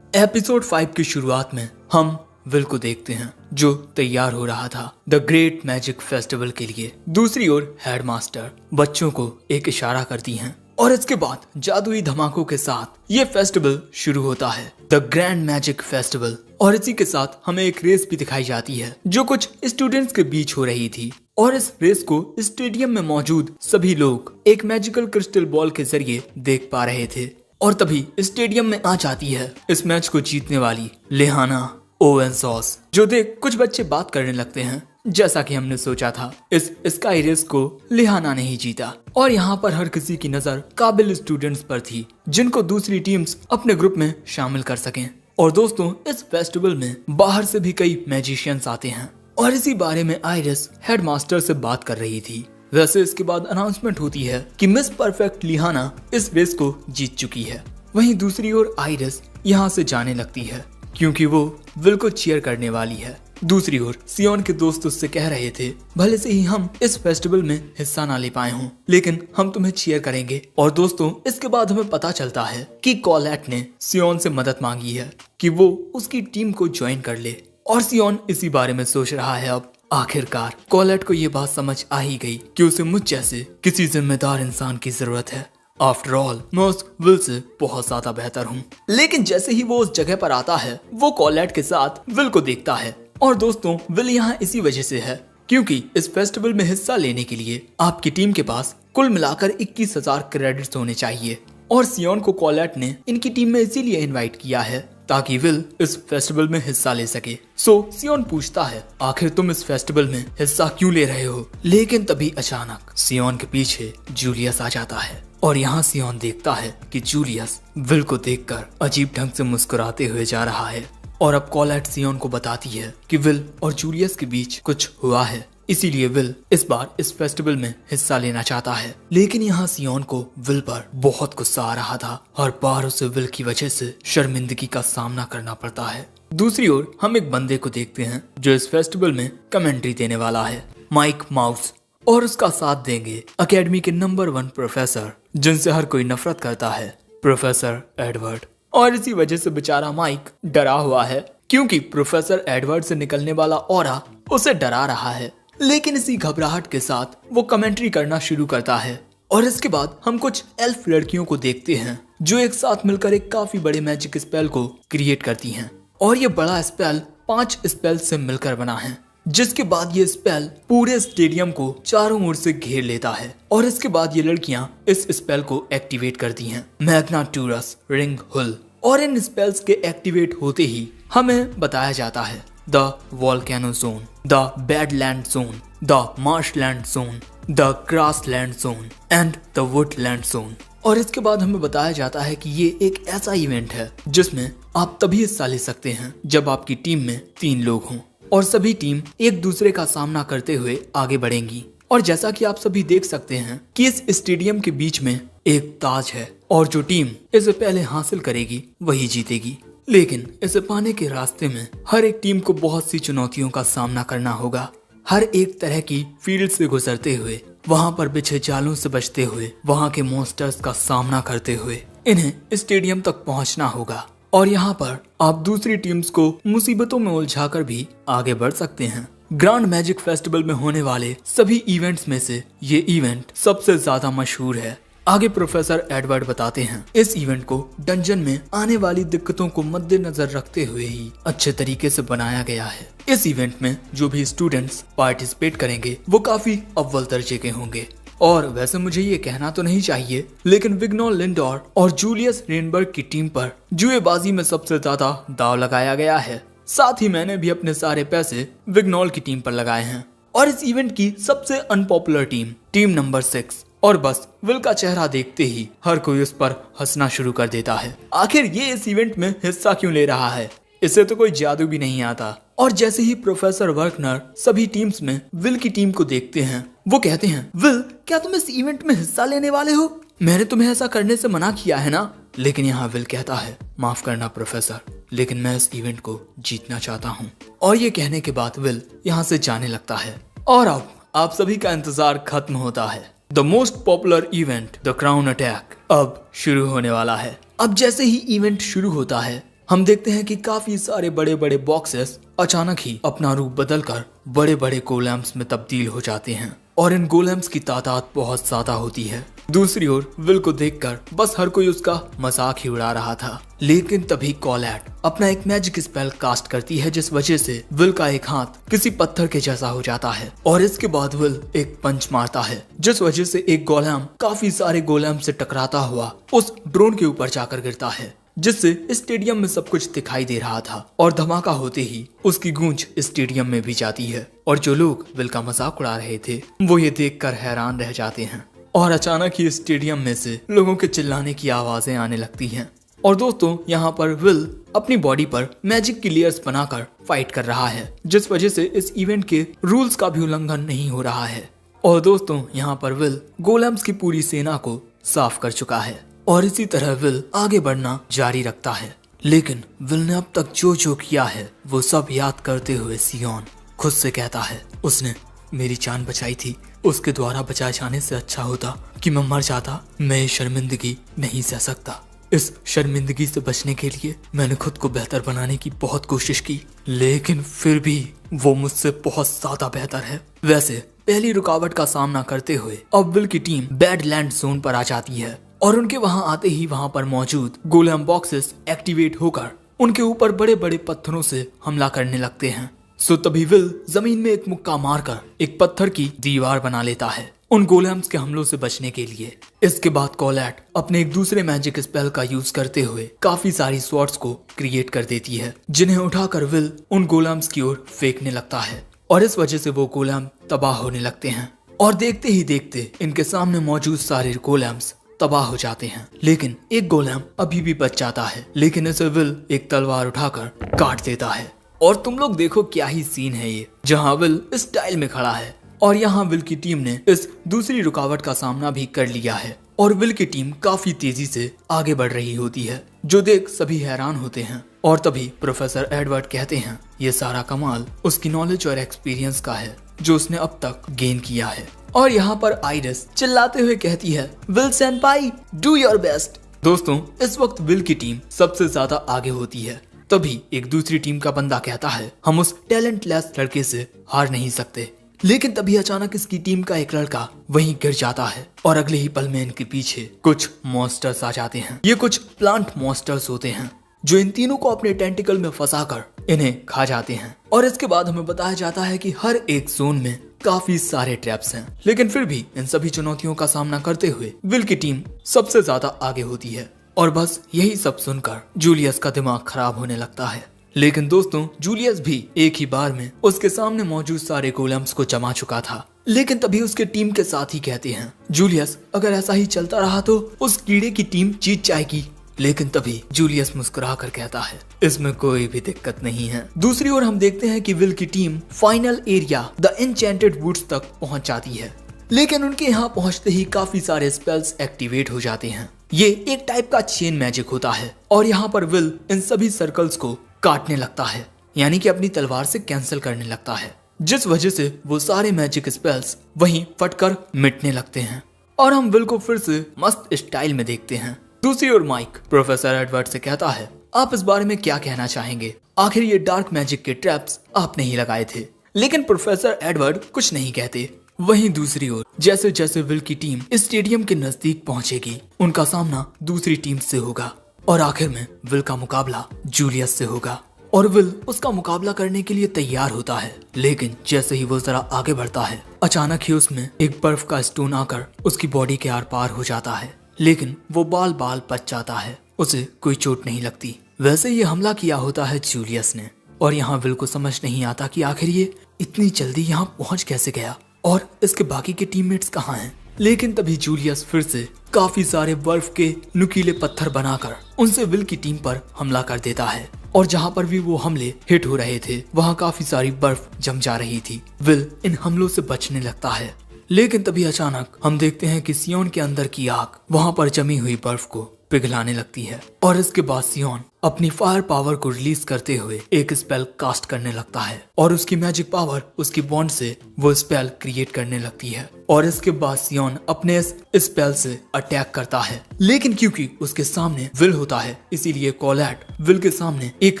एपिसोड 5 की शुरुआत में हम विल को देखते हैं जो तैयार हो रहा था द ग्रेट मैजिक फेस्टिवल के लिए। दूसरी ओर हेडमास्टर बच्चों को एक इशारा करती हैं और इसके बाद जादुई धमाकों के साथ ये फेस्टिवल शुरू होता है, द ग्रैंड मैजिक फेस्टिवल। और इसी के साथ हमें एक रेस भी दिखाई जाती है जो कुछ स्टूडेंट्स के बीच हो रही थी। और इस रेस को स्टेडियम में मौजूद सभी लोग एक मैजिकल क्रिस्टल बॉल के जरिए देख पा रहे थे। और तभी स्टेडियम में आ जाती है इस मैच को जीतने वाली लिहाना ओवन सॉस, जो देख कुछ बच्चे बात करने लगते हैं। जैसा कि हमने सोचा था इस स्काई रेस को लिहाना नहीं जीता। और यहाँ पर हर किसी की नजर काबिल स्टूडेंट्स पर थी जिनको दूसरी टीम्स अपने ग्रुप में शामिल कर सकें। और दोस्तों, इस फेस्टिवल में बाहर से भी कई मैजिशियंस आते हैं और इसी बारे में आइरिस हेडमास्टर से बात कर रही थी। वैसे इसके बाद अनाउंसमेंट होती है कि मिस परफेक्ट लिहाना इस रेस को जीत चुकी है। वहीं दूसरी ओर आइरिस यहाँ से जाने लगती है क्योंकि वो विल को चीयर करने वाली है। दूसरी ओर सियोन के दोस्त उससे कह रहे थे भले से ही हम इस फेस्टिवल में हिस्सा ना ले पाए हों, लेकिन हम तुम्हें चीयर करेंगे। और दोस्तों, इसके बाद हमें पता चलता है कि कॉलेट ने सियोन से मदद मांगी है कि वो उसकी टीम को ज्वाइन कर ले। और सियोन इसी बारे में सोच रहा है। अब आखिरकार कॉलेट को ये बात समझ आ ही गई कि उसे मुझ जैसे किसी जिम्मेदार इंसान की जरूरत है। आफ्टर ऑल मैं उस विल से बहुत ज्यादा बेहतर हूँ। लेकिन जैसे ही वो उस जगह पर आता है वो कॉलेट के साथ विल को देखता है। और दोस्तों, विल यहाँ इसी वजह से है क्योंकि इस फेस्टिवल में हिस्सा लेने के लिए आपकी टीम के पास कुल मिलाकर 21,000 क्रेडिट्स होने चाहिए। और सियोन को कॉलेट ने इनकी टीम में इसीलिए इनवाइट किया है ताकि विल इस फेस्टिवल में हिस्सा ले सके। सो सियोन पूछता है आखिर तुम इस फेस्टिवल में हिस्सा क्यों ले रहे हो, लेकिन तभी अचानक सियोन के पीछे जूलियस आ जाता है और यहाँ सियोन देखता है कि जूलियस विल को देखकर अजीब ढंग से मुस्कुराते हुए जा रहा है। और अब कॉलेट सियोन को बताती है कि विल और जूलियस के बीच कुछ हुआ है, इसीलिए विल इस बार इस फेस्टिवल में हिस्सा लेना चाहता है। लेकिन यहाँ सियोन को विल पर बहुत गुस्सा आ रहा था, हर बार उसे विल की वजह से शर्मिंदगी का सामना करना पड़ता है। दूसरी ओर हम एक बंदे को देखते हैं जो इस फेस्टिवल में कमेंट्री देने वाला है, माइक माउस, और उसका साथ देंगे अकेडमी के नंबर 1 प्रोफेसर जिनसे हर कोई नफरत करता है, प्रोफेसर एडवर्ड। और इसी वजह से बेचारा माइक डरा हुआ है क्योंकि प्रोफेसर एडवर्ड से निकलने वाला ऑरा उसे डरा रहा है। लेकिन इसी घबराहट के साथ वो कमेंट्री करना शुरू करता है। और इसके बाद हम कुछ एल्फ लड़कियों को देखते हैं जो एक साथ मिलकर एक काफी बड़े मैजिक स्पेल को क्रिएट करती हैं। और ये बड़ा स्पेल 5 स्पेल से मिलकर बना है, जिसके बाद ये स्पेल पूरे स्टेडियम को चारों ओर से घेर लेता है। और इसके बाद ये लड़कियां इस स्पेल को एक्टिवेट करती हैं, मैग्नाटूरस रिंग हुल। और इन स्पेल्स के एक्टिवेट होते ही हमें बताया जाता है the volcano zone, the badland zone, the marshland zone, the grassland zone and the Woodland zone. और इसके बाद हमें बताया जाता है कि ये एक ऐसा इवेंट है जिसमें आप तभी हिस्सा ले सकते हैं जब आपकी टीम में 3 लोग हों और सभी टीम एक दूसरे का सामना करते हुए आगे बढ़ेंगी। और जैसा कि आप सभी देख सकते हैं कि इस स्टेडियम के बीच में एक ताज है और जो टीम इसे पहले हासिल करेगी वही जीतेगी। लेकिन इसे पाने के रास्ते में हर एक टीम को बहुत सी चुनौतियों का सामना करना होगा। हर एक तरह की फील्ड से गुजरते हुए, वहाँ पर बिछे जालों से बचते हुए, वहाँ के मॉन्स्टर्स का सामना करते हुए इन्हें स्टेडियम तक पहुँचना होगा। और यहाँ पर आप दूसरी टीम्स को मुसीबतों में उलझाकर भी आगे बढ़ सकते हैं। ग्रैंड मैजिक फेस्टिवल में होने वाले सभी इवेंट्स में से ये इवेंट सबसे ज्यादा मशहूर है। आगे प्रोफेसर एडवर्ड बताते हैं इस इवेंट को डंजन में आने वाली दिक्कतों को मद्देनजर रखते हुए ही अच्छे तरीके से बनाया गया है। इस इवेंट में जो भी स्टूडेंट्स पार्टिसिपेट करेंगे वो काफी अव्वल दर्जे के होंगे। और वैसे मुझे ये कहना तो नहीं चाहिए, लेकिन विग्नोल लिंडोर और जूलियस रेनबर्ग की टीम पर जुएबाजी में सबसे ज्यादा दाव लगाया गया है। साथ ही मैंने भी अपने सारे पैसे विग्नोल की टीम पर लगाए हैं। और इस इवेंट की सबसे अनपॉपुलर टीम नंबर 6। और बस विल का चेहरा देखते ही हर कोई उस पर हंसना शुरू कर देता है। आखिर ये इस इवेंट में हिस्सा क्यों ले रहा है, इसे तो कोई जादू भी नहीं आता। और जैसे ही प्रोफेसर वर्कनर सभी टीम्स में विल की टीम को देखते हैं, वो कहते हैं विल, क्या तुम इस इवेंट में हिस्सा लेने वाले हो? मैंने तुम्हें ऐसा करने से मना किया है ना। लेकिन यहाँ विल कहता है माफ करना प्रोफेसर, लेकिन मैं इस इवेंट को जीतना चाहता हूँ। और ये कहने के बाद विल यहाँ से जाने लगता है। और अब आप सभी का इंतजार खत्म होता है। The most popular event the crown attack अब शुरू होने वाला है। अब जैसे ही इवेंट शुरू होता है हम देखते हैं कि काफी सारे बड़े बड़े बॉक्सेस अचानक ही अपना रूप बदलकर बड़े बड़े गोलेम्स में तब्दील हो जाते हैं और इन गोलेम्स की तादाद बहुत ज्यादा होती है। दूसरी ओर विल को देखकर बस हर कोई उसका मजाक ही उड़ा रहा था। लेकिन तभी कॉलेट अपना एक मैजिक स्पेल कास्ट करती है जिस वजह से विल का एक हाथ किसी पत्थर के जैसा हो जाता है। और इसके बाद विल एक पंच मारता है जिस वजह से एक गोलेम काफी सारे गोलेम से टकराता हुआ उस ड्रोन के ऊपर जाकर गिरता है, जिससे स्टेडियम में सब कुछ दिखाई दे रहा था। और धमाका होते ही उसकी गूंज स्टेडियम में भी जाती है और जो लोग विल का मजाक उड़ा रहे थे वो ये देखकर हैरान रह जाते हैं। और अचानक ही स्टेडियम में से लोगों के चिल्लाने की आवाजें आने लगती हैं। और दोस्तों यहाँ पर विल अपनी बॉडी पर मैजिक की लेयर्स बनाकर फाइट कर रहा है, जिस वजह से इस इवेंट के रूल्स का भी उल्लंघन नहीं हो रहा है। और दोस्तों यहाँ पर विल गोलेम्स की पूरी सेना को साफ कर चुका है और इसी तरह विल आगे बढ़ना जारी रखता है। लेकिन विल ने अब तक जो जो किया है वो सब याद करते हुए सियोन खुद से कहता है उसने मेरी जान बचाई थी, उसके द्वारा बचाए जाने से अच्छा होता कि मैं मर जाता। मैं ये शर्मिंदगी नहीं सह सकता। इस शर्मिंदगी से बचने के लिए मैंने खुद को बेहतर बनाने की बहुत कोशिश की, लेकिन फिर भी वो मुझसे बहुत ज्यादा बेहतर है। वैसे पहली रुकावट का सामना करते हुए अब विल की टीम बैडलैंड जोन पर आ जाती है और उनके वहां आते ही वहां पर मौजूद गोलेम बॉक्सेस एक्टिवेट होकर उनके ऊपर बड़े बड़े पत्थरों से हमला करने लगते हैं। सो तभी विल जमीन में एक मुक्का मारकर एक पत्थर की दीवार बना लेता है उन गोलेम्स के हमलों से बचने के लिए। इसके बाद कोलैट अपने एक दूसरे मैजिक स्पेल का यूज करते हुए काफी सारी स्वॉर्ड्स को क्रिएट कर देती है, जिन्हें उठाकर विल उन गोलेम्स की ओर फेंकने लगता है और इस वजह से वो गोलेम तबाह होने लगते हैं। और देखते ही देखते इनके सामने मौजूद सारे गोलेम्स तबाह हो जाते हैं, लेकिन एक गोलेम अभी भी बच जाता है, लेकिन इसे विल एक तलवार उठाकर काट देता है। और तुम लोग देखो क्या ही सीन है ये, जहां विल इस स्टाइल में खड़ा है और यहाँ विल की टीम ने इस दूसरी रुकावट का सामना भी कर लिया है और विल की टीम काफी तेजी से आगे बढ़ रही होती है, जो देख सभी हैरान होते हैं। और तभी प्रोफेसर एडवर्ड कहते हैं ये सारा कमाल उसकी नॉलेज और एक्सपीरियंस का है जो उसने अब तक गेन किया है। और यहाँ पर आइरिस चिल्लाते हुए कहती है विल सेनपाई डू योर बेस्ट। दोस्तों इस वक्त विल की टीम सबसे ज्यादा आगे होती है। तभी एक दूसरी टीम का बंदा कहता है हम उस टैलेंटलेस लड़के से हार नहीं सकते, लेकिन तभी अचानक इसकी टीम का एक लड़का वहीं गिर जाता है और अगले ही पल में इनके पीछे कुछ मॉन्स्टर्स आ जाते हैं। ये कुछ प्लांट मॉन्स्टर्स होते हैं जो इन तीनों को अपने टेंटिकल में फंसाकर इन्हें खा जाते हैं। और इसके बाद हमें बताया जाता है कि हर एक जोन में काफी सारे ट्रैप्स हैं, लेकिन फिर भी इन सभी चुनौतियों का सामना करते हुए विल की टीम सबसे ज्यादा आगे होती है। और बस यही सब सुनकर जूलियस का दिमाग खराब होने लगता है। लेकिन दोस्तों जूलियस भी एक ही बार में उसके सामने मौजूद सारे गोलेम्स को जमा चुका था, लेकिन तभी उसके टीम के साथ ही कहते हैं जूलियस अगर ऐसा ही चलता रहा तो उस कीड़े की टीम जीत जाएगी। लेकिन तभी जूलियस मुस्कुरा कर कहता है इसमें कोई भी दिक्कत नहीं है। दूसरी ओर हम देखते हैं कि विल की team final area the enchanted woods तक पहुंच जाती है, लेकिन उनके यहाँ पहुंचते ही काफी सारे स्पेल्स एक्टिवेट हो जाते हैं। ये एक टाइप का चेन मैजिक होता है और यहाँ पर विल इन सभी सर्कल्स को काटने लगता है, यानी कि अपनी तलवार से कैंसिल करने लगता है, जिस वजह से वो सारे मैजिक स्पेल्स वहीं फटकर मिटने लगते हैं। और हम विल को फिर से मस्त स्टाइल में देखते हैं। दूसरी ओर माइक प्रोफेसर एडवर्ड से कहता है आप इस बारे में क्या कहना चाहेंगे, आखिर ये डार्क मैजिक के ट्रैप्स आपने ही लगाए थे। लेकिन प्रोफेसर एडवर्ड कुछ नहीं कहते। वहीं दूसरी ओर जैसे जैसे विल की टीम स्टेडियम के नजदीक पहुंचेगी उनका सामना दूसरी टीम से होगा और आखिर में विल का मुकाबला जूलियस से होगा और विल उसका मुकाबला करने के लिए तैयार होता है। लेकिन जैसे ही वो जरा आगे बढ़ता है अचानक ही उसमें एक बर्फ का स्टोन आकर उसकी बॉडी के आर पार हो जाता है, लेकिन वो बाल बाल बच जाता है, उसे कोई चोट नहीं लगती। वैसे ये हमला किया होता है जूलियस ने और यहाँ विल को समझ नहीं आता कि आखिर ये इतनी जल्दी यहाँ पहुंच कैसे गया और इसके बाकी के टीममेट्स कहाँ हैं। लेकिन तभी जूलियस फिर से काफी सारे बर्फ के नुकीले पत्थर बनाकर उनसे विल की टीम पर हमला कर देता है और जहाँ पर भी वो हमले हिट हो रहे थे वहाँ काफी सारी बर्फ जम जा रही थी। विल इन हमलों से बचने लगता है, लेकिन तभी अचानक हम देखते हैं कि सियोन के अंदर की आग वहाँ पर जमी हुई बर्फ को पिघलाने लगती है और इसके बाद सियोन अपनी फायर पावर को रिलीज करते हुए एक स्पेल कास्ट करने लगता है और उसकी मैजिक पावर उसकी बॉन्ड से वो स्पेल क्रिएट करने लगती है। और इसके बाद सियोन अपने इस स्पेल से अटैक करता है, लेकिन क्योंकि उसके सामने विल होता है इसीलिए कोलैट विल के सामने एक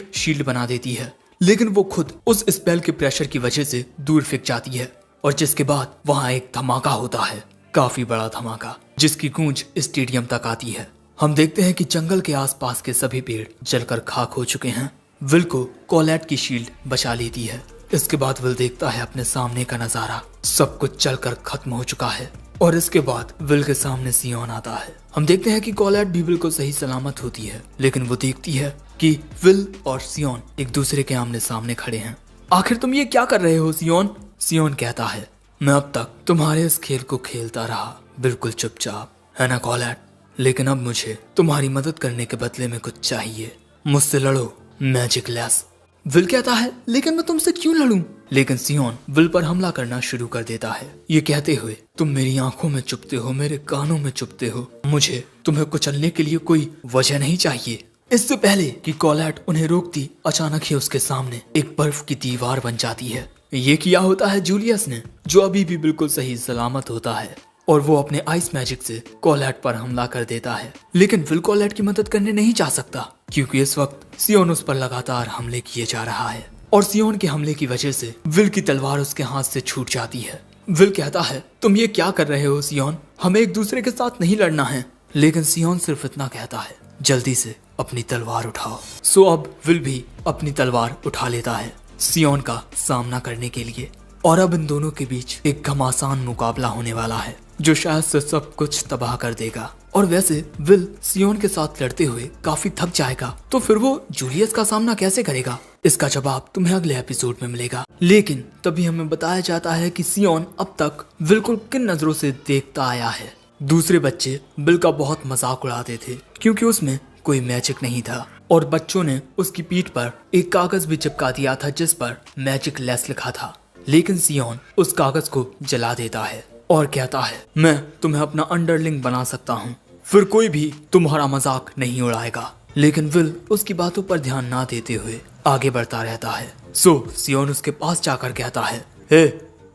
शील्ड बना देती है, लेकिन वो खुद उस स्पेल के प्रेशर की वजह से दूर फेंक जाती है और जिसके बाद वहाँ एक धमाका होता है, काफी बड़ा धमाका जिसकी गूंज स्टेडियम तक आती है। हम देखते हैं कि जंगल के आसपास के सभी पेड़ जलकर खाक हो चुके हैं। विल को कोलैट की शील्ड बचा लेती है। इसके बाद विल देखता है अपने सामने का नजारा, सब कुछ जलकर खत्म हो चुका है और इसके बाद विल के सामने सियोन आता है। हम देखते हैं कि कोलैट भी विल को सही सलामत होती है, लेकिन वो देखती है कि विल और सियोन एक दूसरे के आमने सामने खड़े हैं। आखिर तुम ये क्या कर रहे हो सियोन? सियोन कहता है मैं अब तक तुम्हारे इस खेल को खेलता रहा बिल्कुल चुपचाप, है ना कोलैट, लेकिन अब मुझे तुम्हारी मदद करने के बदले में कुछ चाहिए, मुझसे लड़ो मैजिक लेस। विल कहता है लेकिन मैं तुमसे क्यों लड़ूं? लेकिन सियोन विल पर हमला करना शुरू कर देता है, ये कहते हुए तुम मेरी आंखों में चुभते हो, मेरे कानों में चुभते हो, मुझे तुम्हें कुचलने के लिए कोई वजह नहीं चाहिए। इससे पहले कि कोलैट उन्हें रोकती अचानक ही उसके सामने एक बर्फ की दीवार बन जाती है। ये किया होता है जूलियस ने, जो अभी भी बिल्कुल सही सलामत होता है और वो अपने आइस मैजिक से कोलैट पर हमला कर देता है। लेकिन विल कोलैट की मदद करने नहीं जा सकता क्योंकि इस वक्त सियोन उस पर लगातार हमले किए जा रहा है और सियोन के हमले की वजह से विल की तलवार उसके हाथ से छूट जाती है। विल कहता है तुम ये क्या कर रहे हो सियोन, हमें एक दूसरे के साथ नहीं लड़ना है। लेकिन सियोन सिर्फ इतना कहता है जल्दी से अपनी तलवार उठाओ। सो अब विल भी अपनी तलवार उठा लेता है सियोन का सामना करने के लिए। और अब इन दोनों के बीच एक घमासान मुकाबला होने वाला है जो शायद से सब कुछ तबाह कर देगा। और वैसे विल सियोन के साथ लड़ते हुए काफी थक जाएगा, तो फिर वो जूलियस का सामना कैसे करेगा? इसका जवाब तुम्हें अगले एपिसोड में मिलेगा। लेकिन तभी हमें बताया जाता है कि सियोन अब तक विल को किन नजरों से देखता आया है। दूसरे बच्चे विल का बहुत मजाक उड़ाते थे क्योंकि उसमें कोई मैजिक नहीं था, और बच्चों ने उसकी पीठ पर एक कागज भी चिपका दिया था जिस पर मैजिक लेस लिखा था। लेकिन सियोन उस कागज को जला देता है और कहता है, मैं तुम्हें अपना अंडरलिंग बना सकता हूँ, फिर कोई भी तुम्हारा मजाक नहीं उड़ाएगा। लेकिन विल उसकी बातों पर ध्यान ना देते हुए आगे बढ़ता रहता है। सियोन उसके पास जाकर कहता है, हे,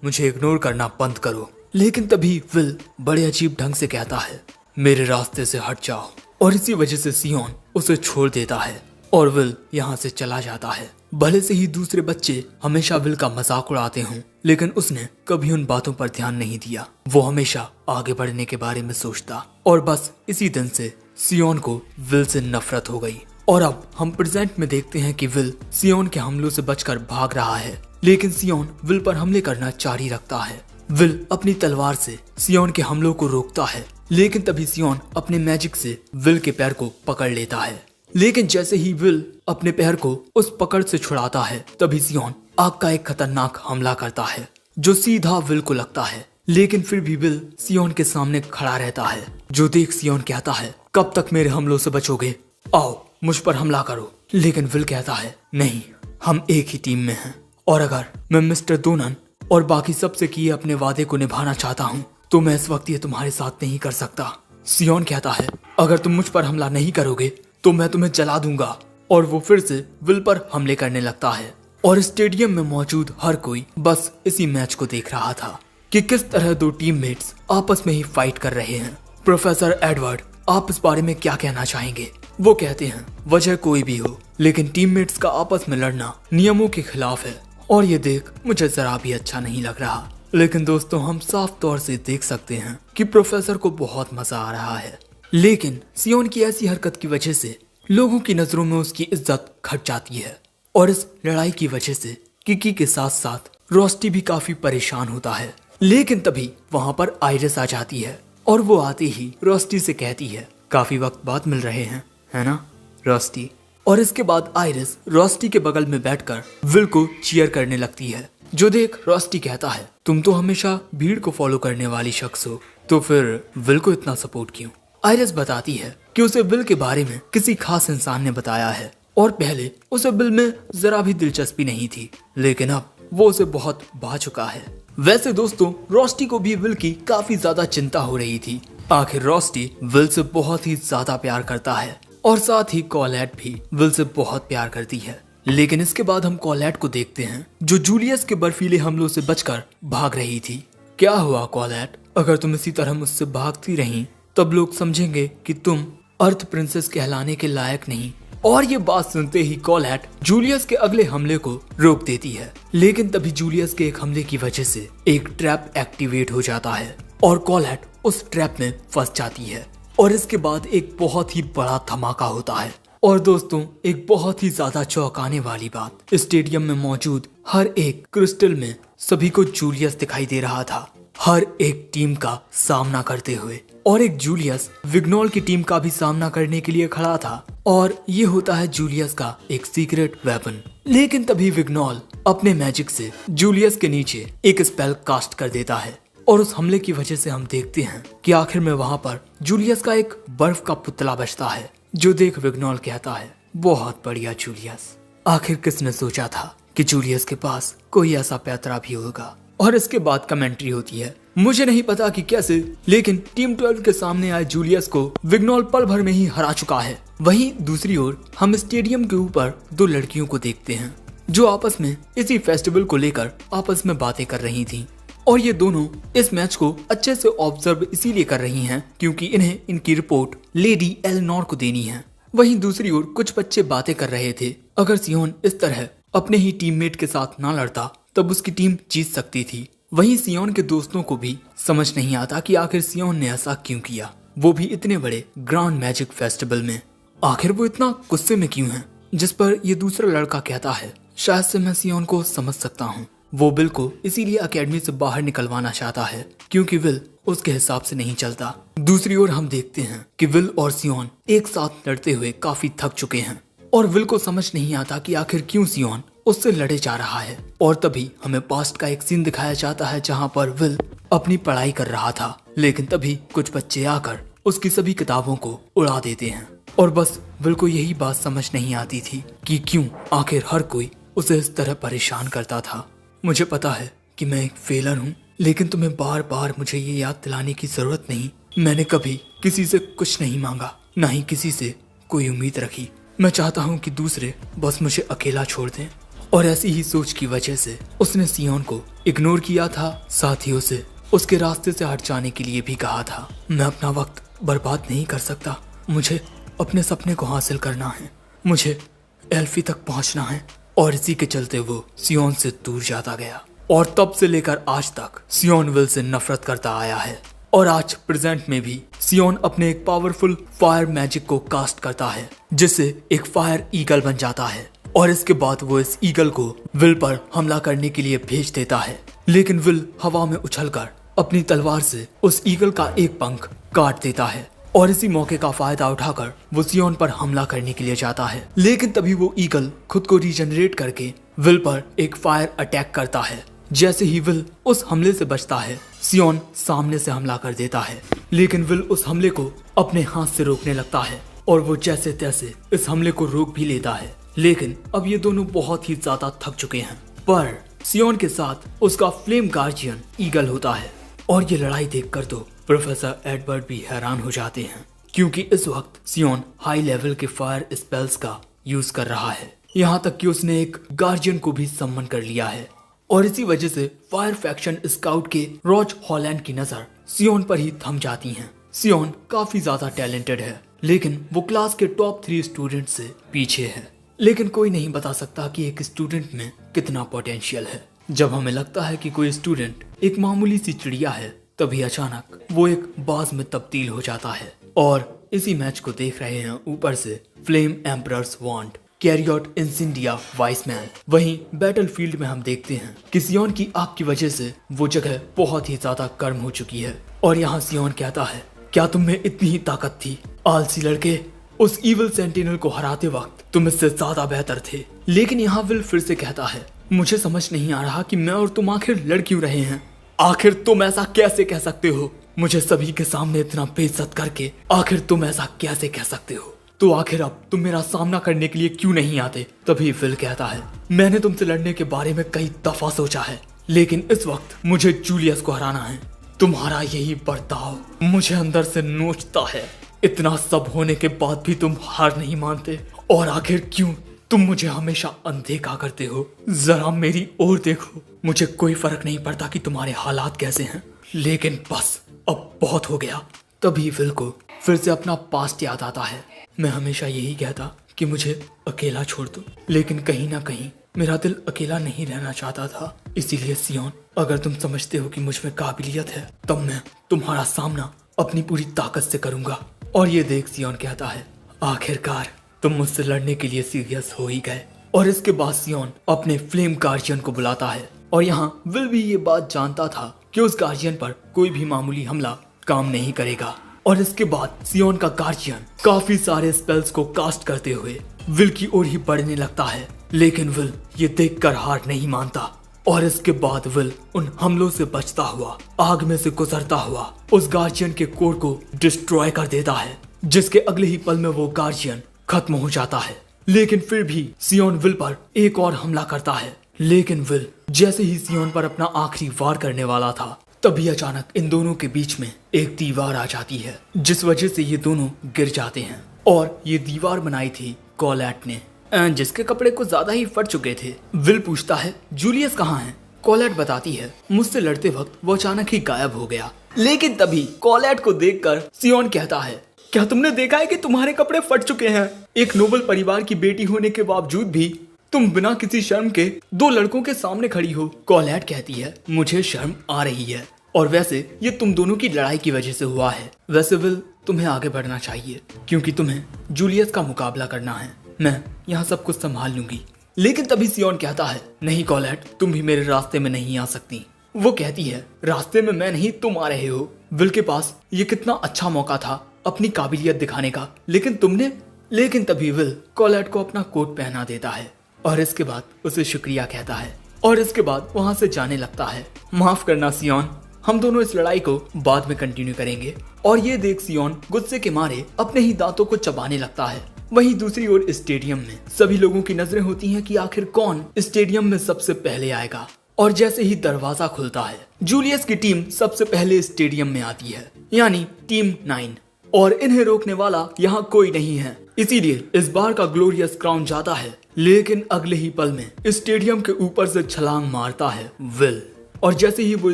मुझे इग्नोर करना बंद करो। लेकिन तभी विल बड़े अजीब ढंग से कहता है, मेरे रास्ते से हट जाओ। और इसी वजह से सियोन उसे छोड़ देता है और विल यहाँ से चला जाता है। भले से ही दूसरे बच्चे हमेशा विल का मजाक उड़ाते हों, लेकिन उसने कभी उन बातों पर ध्यान नहीं दिया। वो हमेशा आगे बढ़ने के बारे में सोचता, और बस इसी दिन से सियोन को विल से नफरत हो गई। और अब हम प्रेजेंट में देखते हैं कि विल सियोन के हमलों से बचकर भाग रहा है, लेकिन सियोन विल पर हमले करना जारी रखता है। विल अपनी तलवार से सियोन के हमलों को रोकता है, लेकिन तभी सियोन अपने मैजिक से विल के पैर को पकड़ लेता है। लेकिन जैसे ही विल अपने पैर को उस पकड़ से छुड़ाता है, तभी सियोन आग का एक खतरनाक हमला करता है जो सीधा विल को लगता है। लेकिन फिर भी विल सियोन के सामने खड़ा रहता है, जो देख सियोन कहता है, कब तक मेरे हमलों से बचोगे? आओ मुझ पर हमला करो। लेकिन विल कहता है, नहीं, हम एक ही टीम में हैं, और अगर मैं मिस्टर डोनन और बाकी सबसे किए अपने वादे को निभाना चाहता हूँ तो मैं इस वक्त ये तुम्हारे साथ नहीं कर सकता। सियोन कहता है, अगर तुम मुझ पर हमला नहीं करोगे तो मैं तुम्हें जला दूंगा। और वो फिर से विल पर हमले करने लगता है, और स्टेडियम में मौजूद हर कोई बस इसी मैच को देख रहा था कि किस तरह दो टीममेट्स आपस में ही फाइट कर रहे हैं। प्रोफेसर एडवर्ड, आप इस बारे में क्या कहना चाहेंगे? वो कहते हैं, वजह कोई भी हो, लेकिन टीममेट्स का आपस में लड़ना नियमों के खिलाफ है, और ये देख मुझे जरा भी अच्छा नहीं लग रहा। लेकिन दोस्तों, हम साफ तौर से देख सकते हैं कि प्रोफेसर को बहुत मजा आ रहा है। लेकिन सियोन की ऐसी हरकत की वजह से लोगों की नजरों में उसकी इज्जत घट जाती है, और इस लड़ाई की वजह से किकी के साथ साथ रोस्टी भी काफी परेशान होता है। लेकिन तभी वहाँ पर आइरिस आ जाती है, और वो आते ही रोस्टी से कहती है, काफी वक्त बाद मिल रहे हैं, है ना रोस्टी? और इसके बाद आइरिस रोस्टी के बगल में बैठकर विल को चीयर करने लगती है, जो देख रोस्टी कहता है, तुम तो हमेशा भीड़ को फॉलो करने वाली शख्स हो, तो फिर विल को इतना सपोर्ट क्यों? आइरिस बताती है कि उसे विल के बारे में किसी खास इंसान ने बताया है, और पहले उसे विल में जरा भी दिलचस्पी नहीं थी, लेकिन अब वो उसे बहुत भा चुका है। वैसे दोस्तों, रोस्टी को भी विल की काफी ज्यादा चिंता हो रही थी। आखिर रोस्टी विल से बहुत ही ज्यादा प्यार करता है, और साथ ही कॉलेट भी विल से बहुत प्यार करती है। लेकिन इसके बाद हम कॉलेट को देखते हैं, जो जूलियस के बर्फीले हमलों से बचकर भाग रही थी। क्या हुआ कॉलेट? अगर तुम इसी तरह मुझसे भागती रही तब लोग समझेंगे कि तुम अर्थ प्रिंसेस कहलाने के लायक नहीं। और ये बात सुनते ही कॉलेट जूलियस के अगले हमले को रोक देती है। लेकिन तभी जूलियस के एक हमले की वजह से एक ट्रैप एक्टिवेट हो जाता है, और कॉलेट उस ट्रैप में फंस जाती है। और इसके बाद एक बहुत ही बड़ा धमाका होता है। और दोस्तों, एक बहुत ही ज्यादा चौंकाने वाली बात, स्टेडियम में मौजूद हर एक क्रिस्टल में सभी को जूलियस दिखाई दे रहा था, हर एक टीम का सामना करते हुए। और एक जूलियस विग्नोल की टीम का भी सामना करने के लिए खड़ा था, और ये होता है जूलियस का एक सीक्रेट वेपन। लेकिन तभी विग्नोल अपने मैजिक से जूलियस के नीचे एक स्पेल कास्ट कर देता है, और उस हमले की वजह से हम देखते हैं कि आखिर में वहाँ पर जूलियस का एक बर्फ का पुतला बचता है, जो देख विग्नोल कहता है, बहुत बढ़िया जूलियस, आखिर किसने सोचा था कि जूलियस के पास कोई ऐसा पैतरा भी होगा। और इसके बाद कमेंट्री होती है, मुझे नहीं पता कि कैसे, लेकिन टीम 12 के सामने आए जूलियस को विग्नोल पल भर में ही हरा चुका है। वहीं दूसरी ओर हम स्टेडियम के ऊपर दो लड़कियों को देखते हैं, जो आपस में इसी फेस्टिवल को लेकर आपस में बातें कर रही थीं। और ये दोनों इस मैच को अच्छे से ऑब्जर्व इसीलिए कर रही हैं क्योंकि इन्हें इनकी रिपोर्ट लेडी एलनोर को देनी है। वहीं दूसरी ओर कुछ बच्चे बातें कर रहे थे, अगर सियोन इस तरह अपने ही टीममेट के साथ ना लड़ता तब उसकी टीम जीत सकती थी। वहीं सियोन के दोस्तों को भी समझ नहीं आता कि आखिर सियोन ने ऐसा क्यों किया, वो भी इतने बड़े ग्रैंड मैजिक फेस्टिवल में। आखिर वो इतना गुस्से में क्यों है? जिस पर ये दूसरा लड़का कहता है, शायद से मैं सियोन को समझ सकता हूँ। वो विल को इसीलिए एकेडमी से बाहर निकलवाना चाहता है क्योंकि विल उसके हिसाब से नहीं चलता। दूसरी ओर हम देखते हैं कि विल और सियोन एक साथ लड़ते हुए काफी थक चुके हैं और विल को समझ नहीं आता कि आखिर क्यों सियोन उससे लड़े जा रहा है। और तभी हमें पास्ट का एक सीन दिखाया जाता है जहाँ पर विल अपनी पढ़ाई कर रहा था, लेकिन तभी कुछ बच्चे आकर उसकी सभी किताबों को उड़ा देते हैं। और बस विल को यही बात समझ नहीं आती थी कि क्यों आखिर हर कोई उसे इस तरह परेशान करता था। मुझे पता है कि मैं एक फेलर हूँ, लेकिन तुम्हें बार बार मुझे ये याद दिलाने की जरूरत नहीं। मैंने कभी किसी से कुछ नहीं मांगा, ना ही किसी से कोई उम्मीद रखी। मैं चाहता हूँ कि दूसरे बस मुझे अकेला छोड़ दें। और ऐसी ही सोच की वजह से उसने सियोन को इग्नोर किया था, साथ ही उसे उसके रास्ते से हट जाने के लिए भी कहा था। मैं अपना वक्त बर्बाद नहीं कर सकता, मुझे अपने सपने को हासिल करना है, मुझे एल्फी तक पहुंचना है। और इसी के चलते वो सियोन से दूर जाता गया और तब से लेकर आज तक सियोन विल से नफरत करता आया है। और आज प्रेजेंट में भी सियोन अपने एक पावरफुल फायर मैजिक को कास्ट करता है जिससे एक फायर ईगल बन जाता है। और इसके बाद वो इस ईगल को विल पर हमला करने के लिए भेज देता है, लेकिन विल हवा में उछलकर अपनी तलवार से उस ईगल का एक पंख काट देता है। और इसी मौके का फायदा उठाकर वो सियोन पर हमला करने के लिए जाता है, लेकिन तभी वो ईगल खुद को रीजनरेट करके विल पर एक फायर अटैक करता है। जैसे ही विल उस हमले से बचता है, सियोन सामने से हमला कर देता है, लेकिन विल उस हमले को अपने हाथ से रोकने लगता है और वो जैसे तैसे इस हमले को रोक भी लेता है। लेकिन अब ये दोनों बहुत ही ज्यादा थक चुके हैं। पर सियोन के साथ उसका फ्लेम गार्जियन ईगल होता है और ये लड़ाई देखकर तो प्रोफेसर एडवर्ड भी हैरान हो जाते हैं, क्योंकि इस वक्त सियोन हाई लेवल के फायर स्पेल्स का यूज कर रहा है, यहाँ तक कि उसने एक गार्जियन को भी सम्मन कर लिया है। और इसी वजह से फायर फैक्शन स्काउट के रॉज हॉलैंड की नजर सियोन पर ही थम जाती है। सियोन काफी ज्यादा टैलेंटेड है, लेकिन वो क्लास के टॉप 3 स्टूडेंट से पीछे है। लेकिन कोई नहीं बता सकता कि एक स्टूडेंट में कितना पोटेंशियल है। जब हमें लगता है कि कोई स्टूडेंट एक मामूली सी चिड़िया है, तभी अचानक वो एक बाज में तब्दील हो जाता है। और इसी मैच को देख रहे हैं ऊपर से फ्लेम एम्परर्स वांड, कैरियट इंसिंडिया वाइसमैन। वहीं बैटलफील्ड में हम देखते हैं कि सियोन की आग की वजह से वो जगह बहुत ही ज्यादा गर्म हो चुकी है। और यहाँ सियोन कहता है, क्या तुम में इतनी ही ताकत थी? आलसी लड़के, उस इविल सेंटिनल को हराते वक्त तुम इससे ज्यादा बेहतर थे। लेकिन यहाँ विल फिर से कहता है, मुझे समझ नहीं आ रहा कि मैं और तुम आखिर लड़ क्यों रहे हैं। आखिर तुम ऐसा कैसे कह सकते हो? मुझे सभी के सामने इतना बेइज्जत करके आखिर तुम ऐसा कैसे कह सकते हो? तो आखिर अब तुम मेरा सामना करने के लिए क्यों नहीं आते? तभी विल कहता है, मैंने तुमसे लड़ने के बारे में कई दफा सोचा है, लेकिन इस वक्त मुझे जूलियस को हराना है। तुम्हारा यही बर्ताव मुझे अंदर से नोचता है। इतना सब होने के बाद भी तुम हार नहीं मानते, और आखिर क्यों तुम मुझे हमेशा अनदेखा करते हो? जरा मेरी ओर देखो, मुझे कोई फर्क नहीं पड़ता कि तुम्हारे हालात कैसे हैं, लेकिन बस अब बहुत हो गया। तभी विल को फिर से अपना पास्ट याद आता है। मैं हमेशा यही कहता कि मुझे अकेला छोड़ दो, लेकिन कहीं ना कहीं मेरा दिल अकेला नहीं रहना चाहता था। इसीलिए सियोन, अगर तुम समझते हो कि मुझ में काबिलियत है, तब मैं तुम्हारा सामना अपनी पूरी ताकत से करूंगा। और ये देख सियोन कहता है, आखिरकार तुम मुझसे लड़ने के लिए सीरियस हो ही गए। और इसके बाद सियोन अपने फ्लेम गार्जियन को बुलाता है। और यहाँ विल भी ये बात जानता था कि उस गार्जियन पर कोई भी मामूली हमला काम नहीं करेगा। और इसके बाद सियोन का गार्जियन काफी सारे स्पेल्स को कास्ट करते हुए विल की ओर ही बढ़ने लगता है, लेकिन विल ये देखकर हार नहीं मानता। और इसके बाद विल उन हमलों से बचता हुआ, आग में से गुजरता हुआ उस गार्जियन के कोर को डिस्ट्रॉय कर देता है, जिसके अगले ही पल में वो गार्जियन खत्म हो जाता है। लेकिन फिर भी सियोन विल पर एक और हमला करता है, लेकिन विल जैसे ही सियोन पर अपना आखिरी वार करने वाला था, तभी अचानक इन दोनों के बीच में एक दीवार आ जाती है, जिस वजह से ये दोनों गिर जाते हैं। और ये दीवार बनाई थी कॉलेट ने, जिसके कपड़े कुछ ज्यादा ही फट चुके थे। विल पूछता है, जूलियस कहाँ है? कॉलेट बताती है, मुझसे लड़ते वक्त वो अचानक ही गायब हो गया। लेकिन तभी कॉलेट को देखकर सियोन कहता है, क्या तुमने देखा है कि तुम्हारे कपड़े फट चुके हैं? एक नोबल परिवार की बेटी होने के बावजूद भी तुम बिना किसी शर्म के 2 लड़कों के सामने खड़ी हो। कॉलेट कहती है, मुझे शर्म आ रही है, और वैसे ये तुम दोनों की लड़ाई की वजह से हुआ है। वैसे विल, तुम्हें आगे बढ़ना चाहिए, क्योंकि तुम्हें जूलियस का मुकाबला करना है। मैं यहाँ सब कुछ संभाल लूंगी, लेकिन तभी सियोन कहता है, नहीं कॉलेट, तुम भी मेरे रास्ते में नहीं आ सकती। वो कहती है, रास्ते में मैं नहीं, तुम आ रहे हो। विल के पास ये कितना अच्छा मौका था अपनी काबिलियत दिखाने का, लेकिन तभी विल कॉलेट को अपना कोट पहना देता है और इसके बाद उसे शुक्रिया कहता है और इसके बाद वहां से जाने लगता है। माफ करना सियोन, हम दोनों इस लड़ाई को बाद में कंटिन्यू करेंगे। और ये देख सियोन गुस्से के मारे अपने ही दांतों को चबाने लगता है। वहीं दूसरी ओर स्टेडियम में सभी लोगों की नजरें होती हैं कि आखिर कौन स्टेडियम में सबसे पहले आएगा। और जैसे ही दरवाजा खुलता है, जूलियस की टीम सबसे पहले स्टेडियम में आती है, यानी टीम 9। और इन्हें रोकने वाला यहाँ कोई नहीं है, इसीलिए इस बार का ग्लोरियस क्राउन जाता है। लेकिन अगले ही पल में स्टेडियम के ऊपर से छलांग मारता है विल। और जैसे ही वो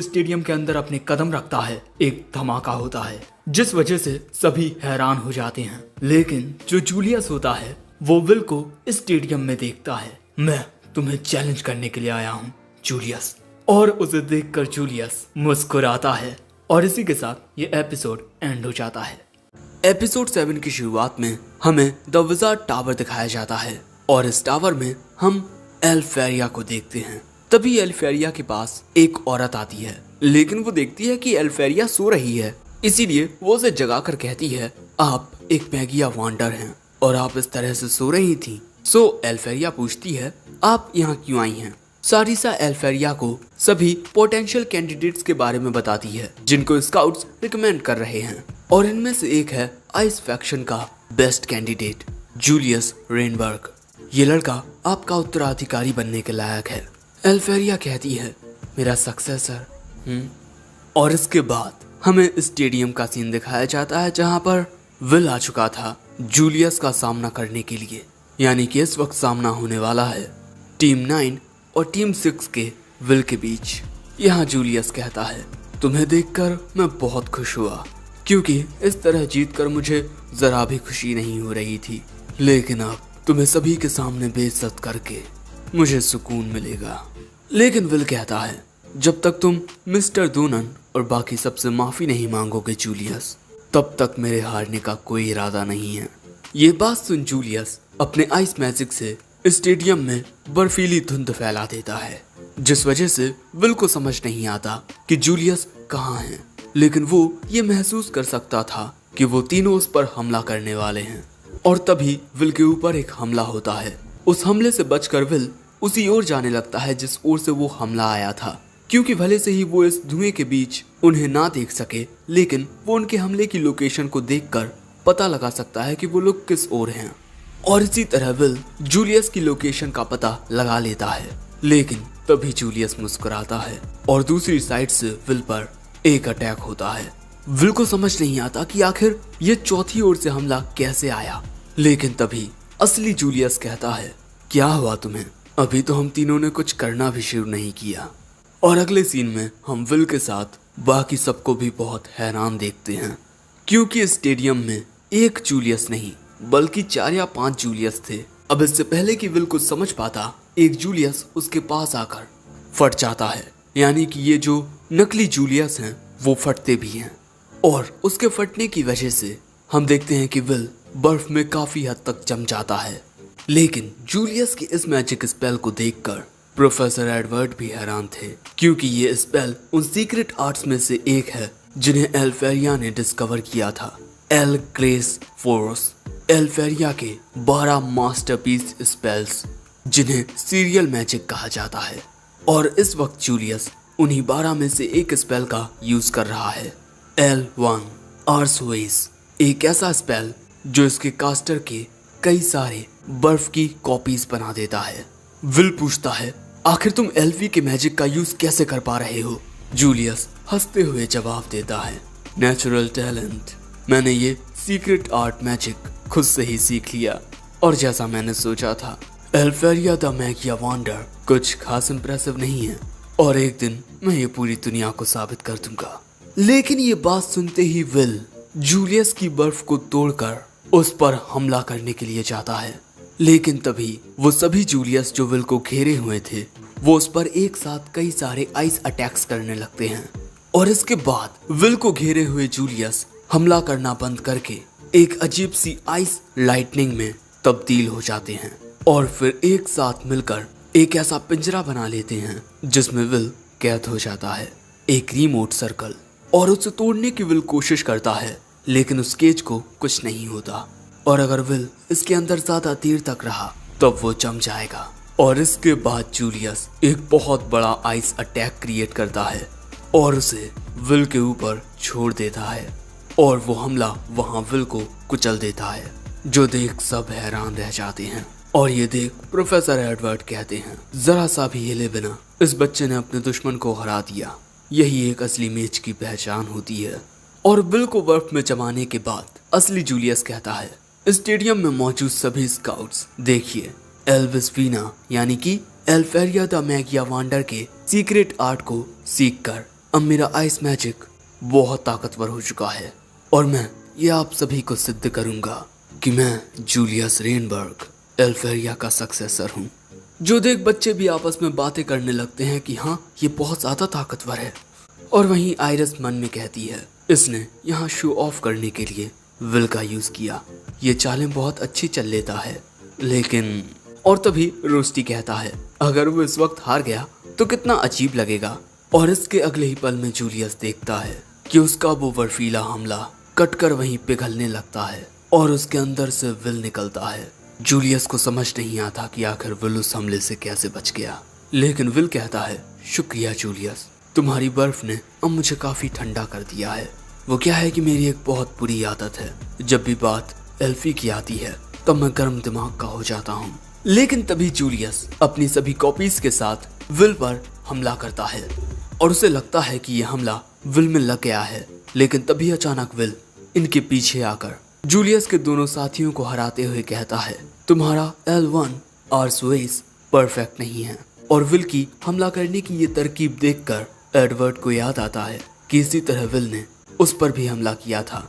स्टेडियम के अंदर अपने कदम रखता है, एक धमाका होता है जिस वजह से सभी हैरान हो जाते हैं। लेकिन जो जूलियस होता है वो विल को स्टेडियम में देखता है। मैं तुम्हें चैलेंज करने के लिए आया हूँ जूलियस। और उसे देखकर जूलियस मुस्कुराता है और इसी के साथ ये एपिसोड एंड हो जाता है। एपिसोड 7 की शुरुआत में हमें द विजार्ड टावर दिखाया जाता है और इस टावर में हम एल्फेरिया को देखते हैं। तभी एल्फेरिया के पास एक औरत आती है, लेकिन वो देखती है कि एल्फेरिया सो रही है, इसीलिए वो उसे जगाकर कहती है, आप एक मैगिया वांडर हैं और आप इस तरह से सो रही थी। सो एल्फेरिया पूछती है, आप यहाँ क्यों आई हैं? सारिसा एल्फेरिया को सभी पोटेंशियल कैंडिडेट्स के बारे में बताती है जिनको स्काउट्स रिकमेंड कर रहे हैं और इनमें से एक है आइस फैक्शन का बेस्ट कैंडिडेट जूलियस रेनबर्ग। ये लड़का आपका उत्तराधिकारी बनने के लायक है। एल्फेरिया कहती है, मेरा सक्सेसर। और इसके बाद हमें स्टेडियम का सीन दिखाया जाता है जहां पर विल आ चुका था जूलियस का सामना करने के लिए। यानी कि इस वक्त सामना होने वाला है टीम 9 और टीम 6 के विल के बीच। यहाँ जूलियस कहता है, तुम्हें देखकर मैं बहुत खुश हुआ, क्योंकि इस तरह जीतकर मुझे जरा भी खुशी नहीं हो रही थी, लेकिन अब तुम्हें सभी के सामने बेइज्जत करके मुझे सुकून मिलेगा। लेकिन विल कहता है, जब तक तुम मिस्टर दूनन और बाकी सबसे माफी नहीं मांगोगे जूलियस, तब तक मेरे हारने का कोई इरादा नहीं है। ये बात सुन जूलियस अपने आइस मैजिक से स्टेडियम में बर्फीली धुंध फैला देता है, जिस वजह से विल को समझ नहीं आता कि जूलियस कहाँ है। लेकिन वो ये महसूस कर सकता था कि वो तीनों उस पर हमला करने वाले हैं। और तभी विल के ऊपर एक हमला होता है। उस हमले से बचकर विल उसी ओर जाने लगता है जिस ओर से वो हमला आया था, क्योंकि भले से ही वो इस धुएं के बीच उन्हें ना देख सके, लेकिन वो उनके हमले की लोकेशन को देखकर पता लगा सकता है कि वो लोग किस ओर हैं। और इसी तरह विल जूलियस की लोकेशन का पता लगा लेता है। लेकिन तभी जूलियस मुस्कुराता है और दूसरी साइड से विल पर एक अटैक होता है। विल को समझ नहीं आता कि आखिर ये चौथी ओर से हमला कैसे आया। लेकिन तभी असली जूलियस कहता है, क्या हुआ तुम्हें? अभी तो हम तीनों ने कुछ करना भी शुरू नहीं किया। और अगले सीन में हम विल के साथ बाकी सबको भी बहुत हैरान देखते हैं, क्योंकि स्टेडियम में एक जूलियस नहीं बल्कि 4 या 5 जूलियस थे। अब इससे पहले कि विल कुछ समझ पाता, एक जूलियस उसके पास आकर फट जाता है। यानी कि ये जो नकली जूलियस हैं वो फटते भी हैं। और उसके फटने की वजह से हम देखते हैं कि विल बर्फ में काफी हद तक जम जाता है। लेकिन जूलियस की इस मैजिक स्पेल को देखकर प्रोफेसर एडवर्ड भी हैरान थे, क्योंकि ये स्पेल उन सीक्रेट आर्ट्स में से एक है जिन्हें एल्फेरिया ने डिस्कवर किया था। एल ग्रेस फोर्स, एल्फेरिया के 12 मास्टरपीस स्पेल्स जिन्हें सीरियल मैजिक कहा जाता है। और इस वक्त जूलियस उन्हीं 12 में से एक स्पेल का यूज कर रहा है, L1 आर्सवेस, एक ऐसा स्पेल जो इसके कास्टर के कई सारे बर्फ की कॉपीज बना देता है। विल पूछता है, आखिर तुम एल्फी के मैजिक का यूज कैसे कर पा रहे हो? जूलियस हंसते हुए जवाब देता है, नेचुरल टैलेंट, मैंने ये सीक्रेट आर्ट मैजिक खुद से ही सीख लिया। और जैसा मैंने सोचा था, एल्फेरिया द मैगिया वांडर कुछ खास इंप्रेसिव नहीं है और एक दिन मैं ये पूरी दुनिया को साबित कर दूंगा। लेकिन ये बात सुनते ही विल जूलियस की बर्फ को तोड़कर उस पर हमला करने के लिए जाता है। लेकिन तभी वो सभी जूलियस जो विल को घेरे हुए थे वो उस पर एक साथ कई सारे आइस अटैक्स करने लगते हैं। और इसके बाद विल को घेरे हुए जूलियस हमला करना बंद करके एक अजीब सी आइस लाइटनिंग में तब्दील हो जाते हैं। और फिर एक साथ मिलकर एक ऐसा पिंजरा बना लेते हैं जिसमें विल कैद हो जाता है, एक रिमोट सर्कल। और उसे तोड़ने की विल कोशिश करता है, लेकिन उस केज को कुछ नहीं होता। और अगर विल इसके अंदर ज्यादा देर तक रहा तब वो जम जाएगा। और इसके बाद जूलियस एक बहुत बड़ा आइस अटैक क्रिएट करता है और उसे विल के ऊपर छोड़ देता है, और वो हमला वहां विल को कुचल देता है, जो देख सब हैरान रह जाते हैं। और ये देख प्रोफेसर एडवर्ड कहते हैं, जरा सा भी हिले बिना इस बच्चे ने अपने दुश्मन को हरा दिया, यही एक असली मैच की पहचान होती है। और विल को बर्फ में जमाने के बाद असली जूलियस कहता है, स्टेडियम में मौजूद सभी स्काउट्स देखिए, एल्विस वीना यानी कि एल्फेरिया द मैगिया वांडर के सीक्रेट आर्ट को सीख कर अब मेरा आइस मैजिक बहुत ताकतवर हो चुका है, और मैं ये आप सभी को सिद्ध करूंगा कि मैं जूलियस रेनबर्ग एल्फेरिया का सक्सेसर हूँ। जो देख बच्चे भी आपस में बातें करने लगते हैं कि हाँ ये बहुत ज्यादा ताकतवर है। और वहीं आइरिस मन में कहती है, इसने यहाँ शो ऑफ करने के लिए विल का यूज किया, ये चालें बहुत अच्छी चल लेता है, लेकिन। और तभी रोस्टी कहता है, अगर वो इस वक्त हार गया तो कितना अजीब लगेगा। और इसके अगले ही पल में जूलियस देखता है कि उसका वो बर्फीला हमला कटकर वहीं पिघलने लगता है और उसके अंदर से विल निकलता है। जूलियस को समझ नहीं आता कि आखिर विल उस हमले से कैसे बच गया, लेकिन विल कहता है, शुक्रिया जूलियस, तुम्हारी बर्फ ने अब मुझे काफी ठंडा कर दिया है। वो क्या है कि मेरी एक बहुत बुरी आदत है, जब भी बात एल्फी की आती है तब मैं गर्म दिमाग का हो जाता हूँ। लेकिन तभी जूलियस अपनी सभी कॉपीज के साथ विल पर हमला करता है और उसे लगता है कि यह हमला विल में लग गया है, लेकिन तभी अचानक विल इनके पीछे आकर जूलियस के दोनों साथियों को हराते हुए कहता है, तुम्हारा L1 आर्सवेस परफेक्ट नहीं है। और विल की हमला करने की ये तरकीब देखकर एडवर्ड को याद आता है कि इसी तरह विल ने उस पर भी हमला किया था।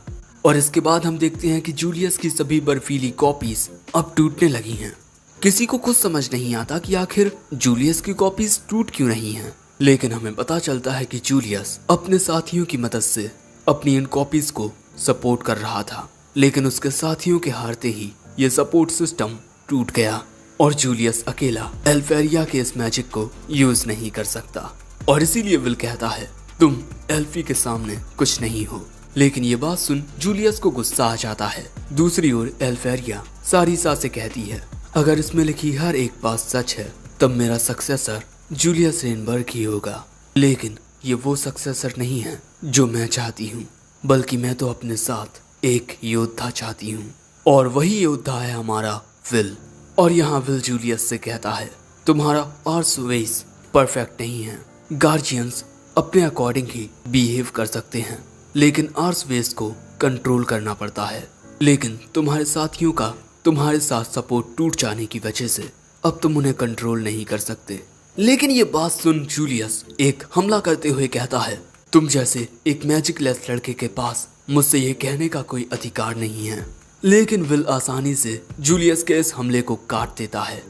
और इसके बाद हम देखते हैं कि जूलियस की सभी बर्फीली कॉपीज अब टूटने लगी हैं। किसी को कुछ समझ नहीं आता कि आखिर जूलियस की कॉपीज टूट क्यों रही हैं, लेकिन हमें पता चलता है कि जूलियस अपने साथियों की मदद से अपनी इन कॉपीज को सपोर्ट कर रहा था, लेकिन उसके साथियों के हारते ही ये सपोर्ट सिस्टम टूट गया और जूलियस अकेला एल्फेरिया के इस मैजिक को यूज नहीं कर सकता। और इसीलिए विल कहता है, तुम एल्फी के सामने कुछ नहीं हो। लेकिन ये बात सुन जूलियस को गुस्सा आ जाता है। दूसरी ओर एल्फेरिया सारिसा से कहती है, अगर इसमें लिखी हर एक बात सच है तब मेरा सक्सेसर जूलियस रेनबर्ग ही होगा, लेकिन ये वो सक्सेसर नहीं है जो मैं चाहती हूँ, बल्कि मैं तो अपने साथ एक योद्धा चाहती हूँ, और वही योद्धा है हमारा विल। और यहाँ विल जूलियस से कहता है, तुम्हारा आर्सवेस परफेक्ट नहीं है, गार्जियंस अपने अकॉर्डिंग ही बिहेव कर सकते हैं, लेकिन आर्सवेस को कंट्रोल करना पड़ता है। लेकिन तुम्हारे साथियों का तुम्हारे साथ सपोर्ट टूट जाने की वजह से अब तुम उन्हें कंट्रोल नहीं कर सकते। लेकिन ये बात सुन जूलियस एक हमला करते हुए कहता है, तुम जैसे एक मैजिक लेस लड़के के पास मुझसे ये कहने का कोई अधिकार नहीं है। लेकिन विल आसानी से जूलियस के इस हमले को काट देता है।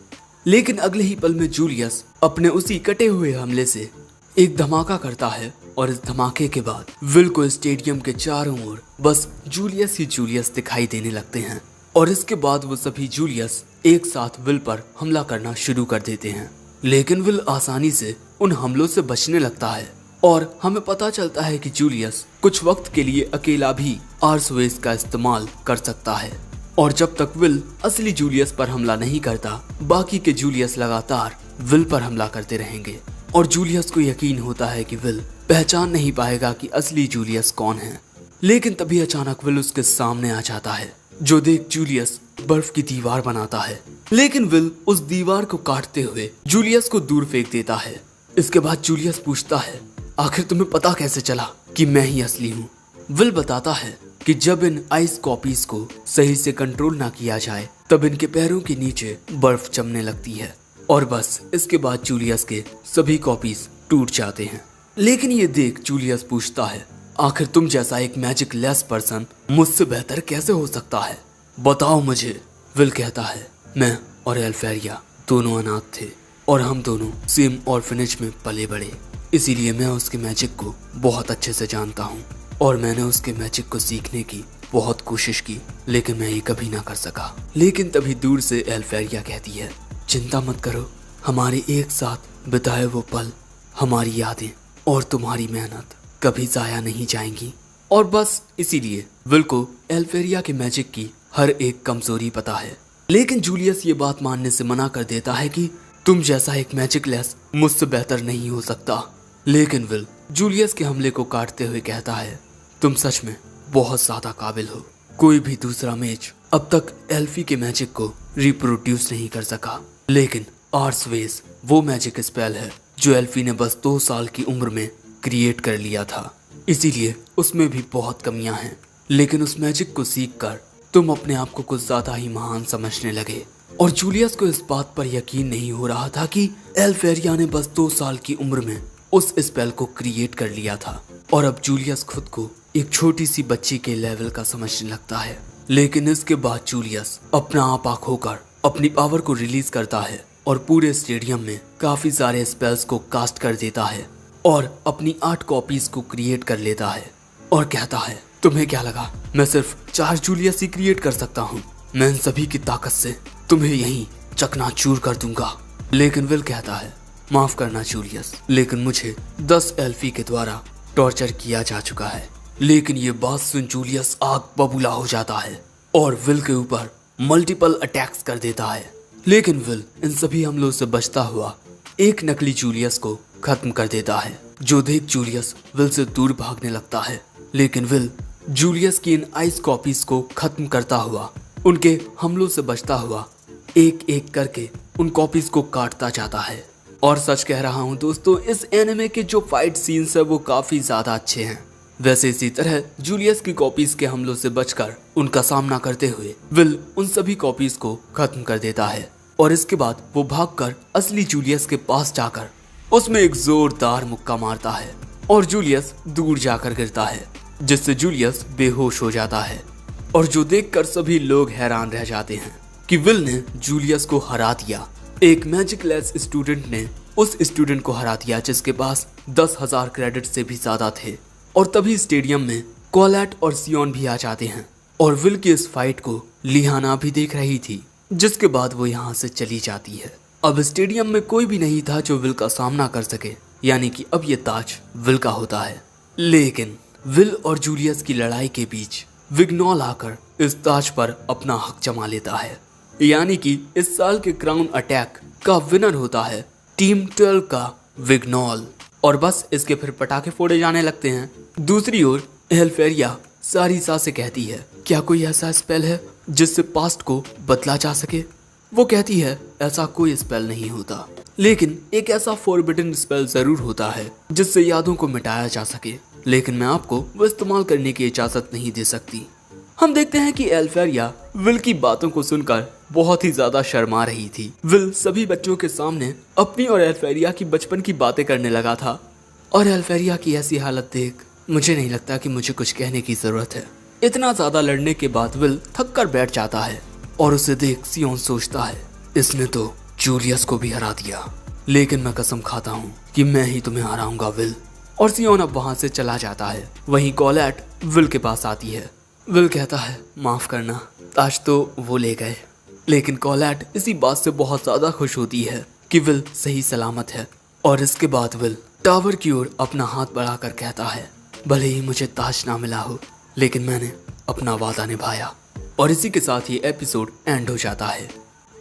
लेकिन अगले ही पल में जूलियस अपने उसी कटे हुए हमले से एक धमाका करता है, और इस धमाके के बाद विल को स्टेडियम के चारों ओर बस जूलियस ही जूलियस दिखाई देने लगते हैं। और इसके बाद वो सभी जूलियस एक साथ विल पर हमला करना शुरू कर देते हैं। लेकिन विल आसानी से उन हमलों से बचने लगता है, और हमें पता चलता है कि जूलियस कुछ वक्त के लिए अकेला भी आर्सवेस का इस्तेमाल कर सकता है। और जब तक विल असली जूलियस पर हमला नहीं करता, बाकी के जूलियस लगातार विल पर हमला करते रहेंगे। और जूलियस को यकीन होता है कि विल पहचान नहीं पाएगा कि असली जूलियस कौन है। लेकिन तभी अचानक विल उसके सामने आ जाता है, जो देख जूलियस बर्फ की दीवार बनाता है। लेकिन विल उस दीवार को काटते हुए जूलियस को दूर फेंक देता है। इसके बाद जूलियस पूछता है, आखिर तुम्हें पता कैसे चला कि मैं ही असली हूँ? विल बताता है कि जब इन आइस कॉपीज को सही से कंट्रोल ना किया जाए तब इनके पैरों के नीचे बर्फ जमने लगती है, और बस इसके बाद जूलियस के सभी कॉपीज टूट जाते हैं। लेकिन ये देख जूलियस पूछता है, आखिर तुम जैसा एक मैजिक लेस पर्सन मुझसे बेहतर कैसे हो सकता है, बताओ मुझे। विल कहता है, मैं और एल्फेरिया दोनों अनाथ थे और हम दोनों सेम ऑर्फनेज में पले बड़े, इसीलिए मैं उसके मैजिक को बहुत अच्छे से जानता हूँ। और मैंने उसके मैजिक को सीखने की बहुत कोशिश की, लेकिन मैं ये कभी ना कर सका। लेकिन तभी दूर से एल्फेरिया कहती है, चिंता मत करो, हमारे एक साथ बिताए वो पल, हमारी यादें और तुम्हारी मेहनत कभी जाया नहीं जाएंगी। और बस इसीलिए विल को एल्फेरिया के मैजिक की हर एक कमजोरी पता है। लेकिन जूलियस ये बात मानने से मना कर देता है कि तुम जैसा एक मैजिकलेस मुझसे बेहतर नहीं हो सकता। लेकिन विल जूलियस के हमले को काटते हुए कहता है, तुम सच में बहुत ज्यादा काबिल हो। कोई भी दूसरा मेज अब तक एल्फी के मैजिक को रिप्रोड्यूस नहीं कर सका, लेकिन आर्सवेस वो मैजिक स्पेल है जो एल्फी ने बस 2 साल की उम्र में क्रिएट कर लिया था। इसीलिए उसमें भी बहुत कमियां हैं, लेकिन उस मैजिक को सीखकर तुम अपने आप को कुछ ज्यादा ही महान समझने लगे। और जूलियस को इस बात पर यकीन नहीं हो रहा था कि एल्फेरिया ने बस 2 साल की उम्र में उस स्पेल को क्रिएट कर लिया था। और अब जूलियस खुद को एक छोटी सी बच्ची के लेवल का समझने लगता है। लेकिन इसके बाद जूलियस अपना आपा खोकर अपनी पावर को रिलीज करता है और पूरे स्टेडियम में काफी सारे स्पेल्स को कास्ट कर देता है और अपनी 8 कॉपीज को क्रिएट कर लेता है और कहता है, तुम्हें क्या लगा मैं सिर्फ 4 जूलियस ही क्रिएट कर सकता हूँ? मैं इन सभी की ताकत से तुम्हें यहीं चकनाचूर कर दूंगा। लेकिन विल कहता है, माफ करना जूलियस, लेकिन मुझे 10 एल्फी के द्वारा टॉर्चर किया जा चुका है। लेकिन ये बात सुन जूलियस आग बबूला हो जाता है और विल के ऊपर मल्टीपल अटैक्स कर देता है। लेकिन विल इन सभी हमलों से बचता हुआ एक नकली जूलियस को खत्म कर देता है, जो देख जूलियस विल से दूर भागने लगता है। लेकिन विल जूलियस की इन आइस कॉपीज को खत्म करता हुआ, उनके हमलों से बचता हुआ एक एक करके उन कॉपीज को काटता जाता है। और सच कह रहा हूँ दोस्तों, इस एनिमे के जो फाइट सीन्स है वो काफी ज्यादा अच्छे हैं। वैसे इसी तरह जूलियस की कॉपीज के हमलों से बचकर उनका सामना करते हुए विल उन सभी कॉपीज को खत्म कर देता है। और इसके बाद वो भागकर असली जूलियस के पास जाकर उसमें एक जोरदार मुक्का मारता है और जूलियस दूर जाकर गिरता है, जिससे जूलियस बेहोश हो जाता है। और जो देखकर सभी लोग हैरान रह जाते हैं कि विल ने जूलियस को हरा दिया। एक मैजिकलेस स्टूडेंट ने उस स्टूडेंट को हरा दिया जिसके पास 10,000 क्रेडिट से भी ज्यादा थे। और तभी स्टेडियम में कोलैट और सियोन भी आ जाते हैं और विल की इस फाइट को लिहाना भी देख रही थी, जिसके बाद वो यहाँ से चली जाती है। अब स्टेडियम में कोई भी नहीं था जो विल का सामना कर सके, यानी कि अब ये ताज विल का होता है। लेकिन विल और जूलियस की लड़ाई के बीच विग्नॉल आकर इस ताज पर अपना हक जमा लेता है, यानी कि इस साल के क्राउन अटैक का विनर होता है टीम 12 का विग्नॉल। और बस इसके फिर पटाखे फोड़े जाने लगते हैं। दूसरी ओर एल्फेरिया सारिसा से कहती है, क्या कोई ऐसा स्पेल है जिससे पास्ट को बदला जा सके? वो कहती है, ऐसा कोई स्पेल नहीं होता, लेकिन एक ऐसा फॉरबिडन स्पेल जरूर होता है जिससे यादों को मिटाया जा सके, लेकिन मैं आपको वो इस्तेमाल करने की इजाजत नहीं दे सकती। हम देखते हैं कि एल्फेरिया विल की बातों को सुनकर बहुत ही ज्यादा शर्मा रही थी। विल सभी बच्चों के सामने अपनी और एल्फेरिया की बचपन की बातें करने लगा था और एल्फेरिया की ऐसी हालत देख मुझे नहीं लगता कि मुझे कुछ कहने की जरूरत है। इतना ज्यादा लड़ने के बाद विल थक कर बैठ जाता है और उसे देख सियोन सोचता है, इसने तो जूलियस को भी हरा दिया, लेकिन मैं कसम खाता हूँ कि मैं ही तुम्हें हराऊंगा विल। और सियोन अब वहां से चला जाता है। वहीं कोलैट विल के पास आती है। विल कहता है, माफ करना, ताज तो वो ले गए। लेकिन कोलैट इसी बात से बहुत ज्यादा खुश होती है कि विल सही सलामत है। और इसके बाद विल टावर की ओर अपना हाथ बढ़ाकर कहता है, भले ही मुझे ताज ना मिला हो, लेकिन मैंने अपना वादा निभाया। और इसी के साथ ही एपिसोड एंड हो जाता है।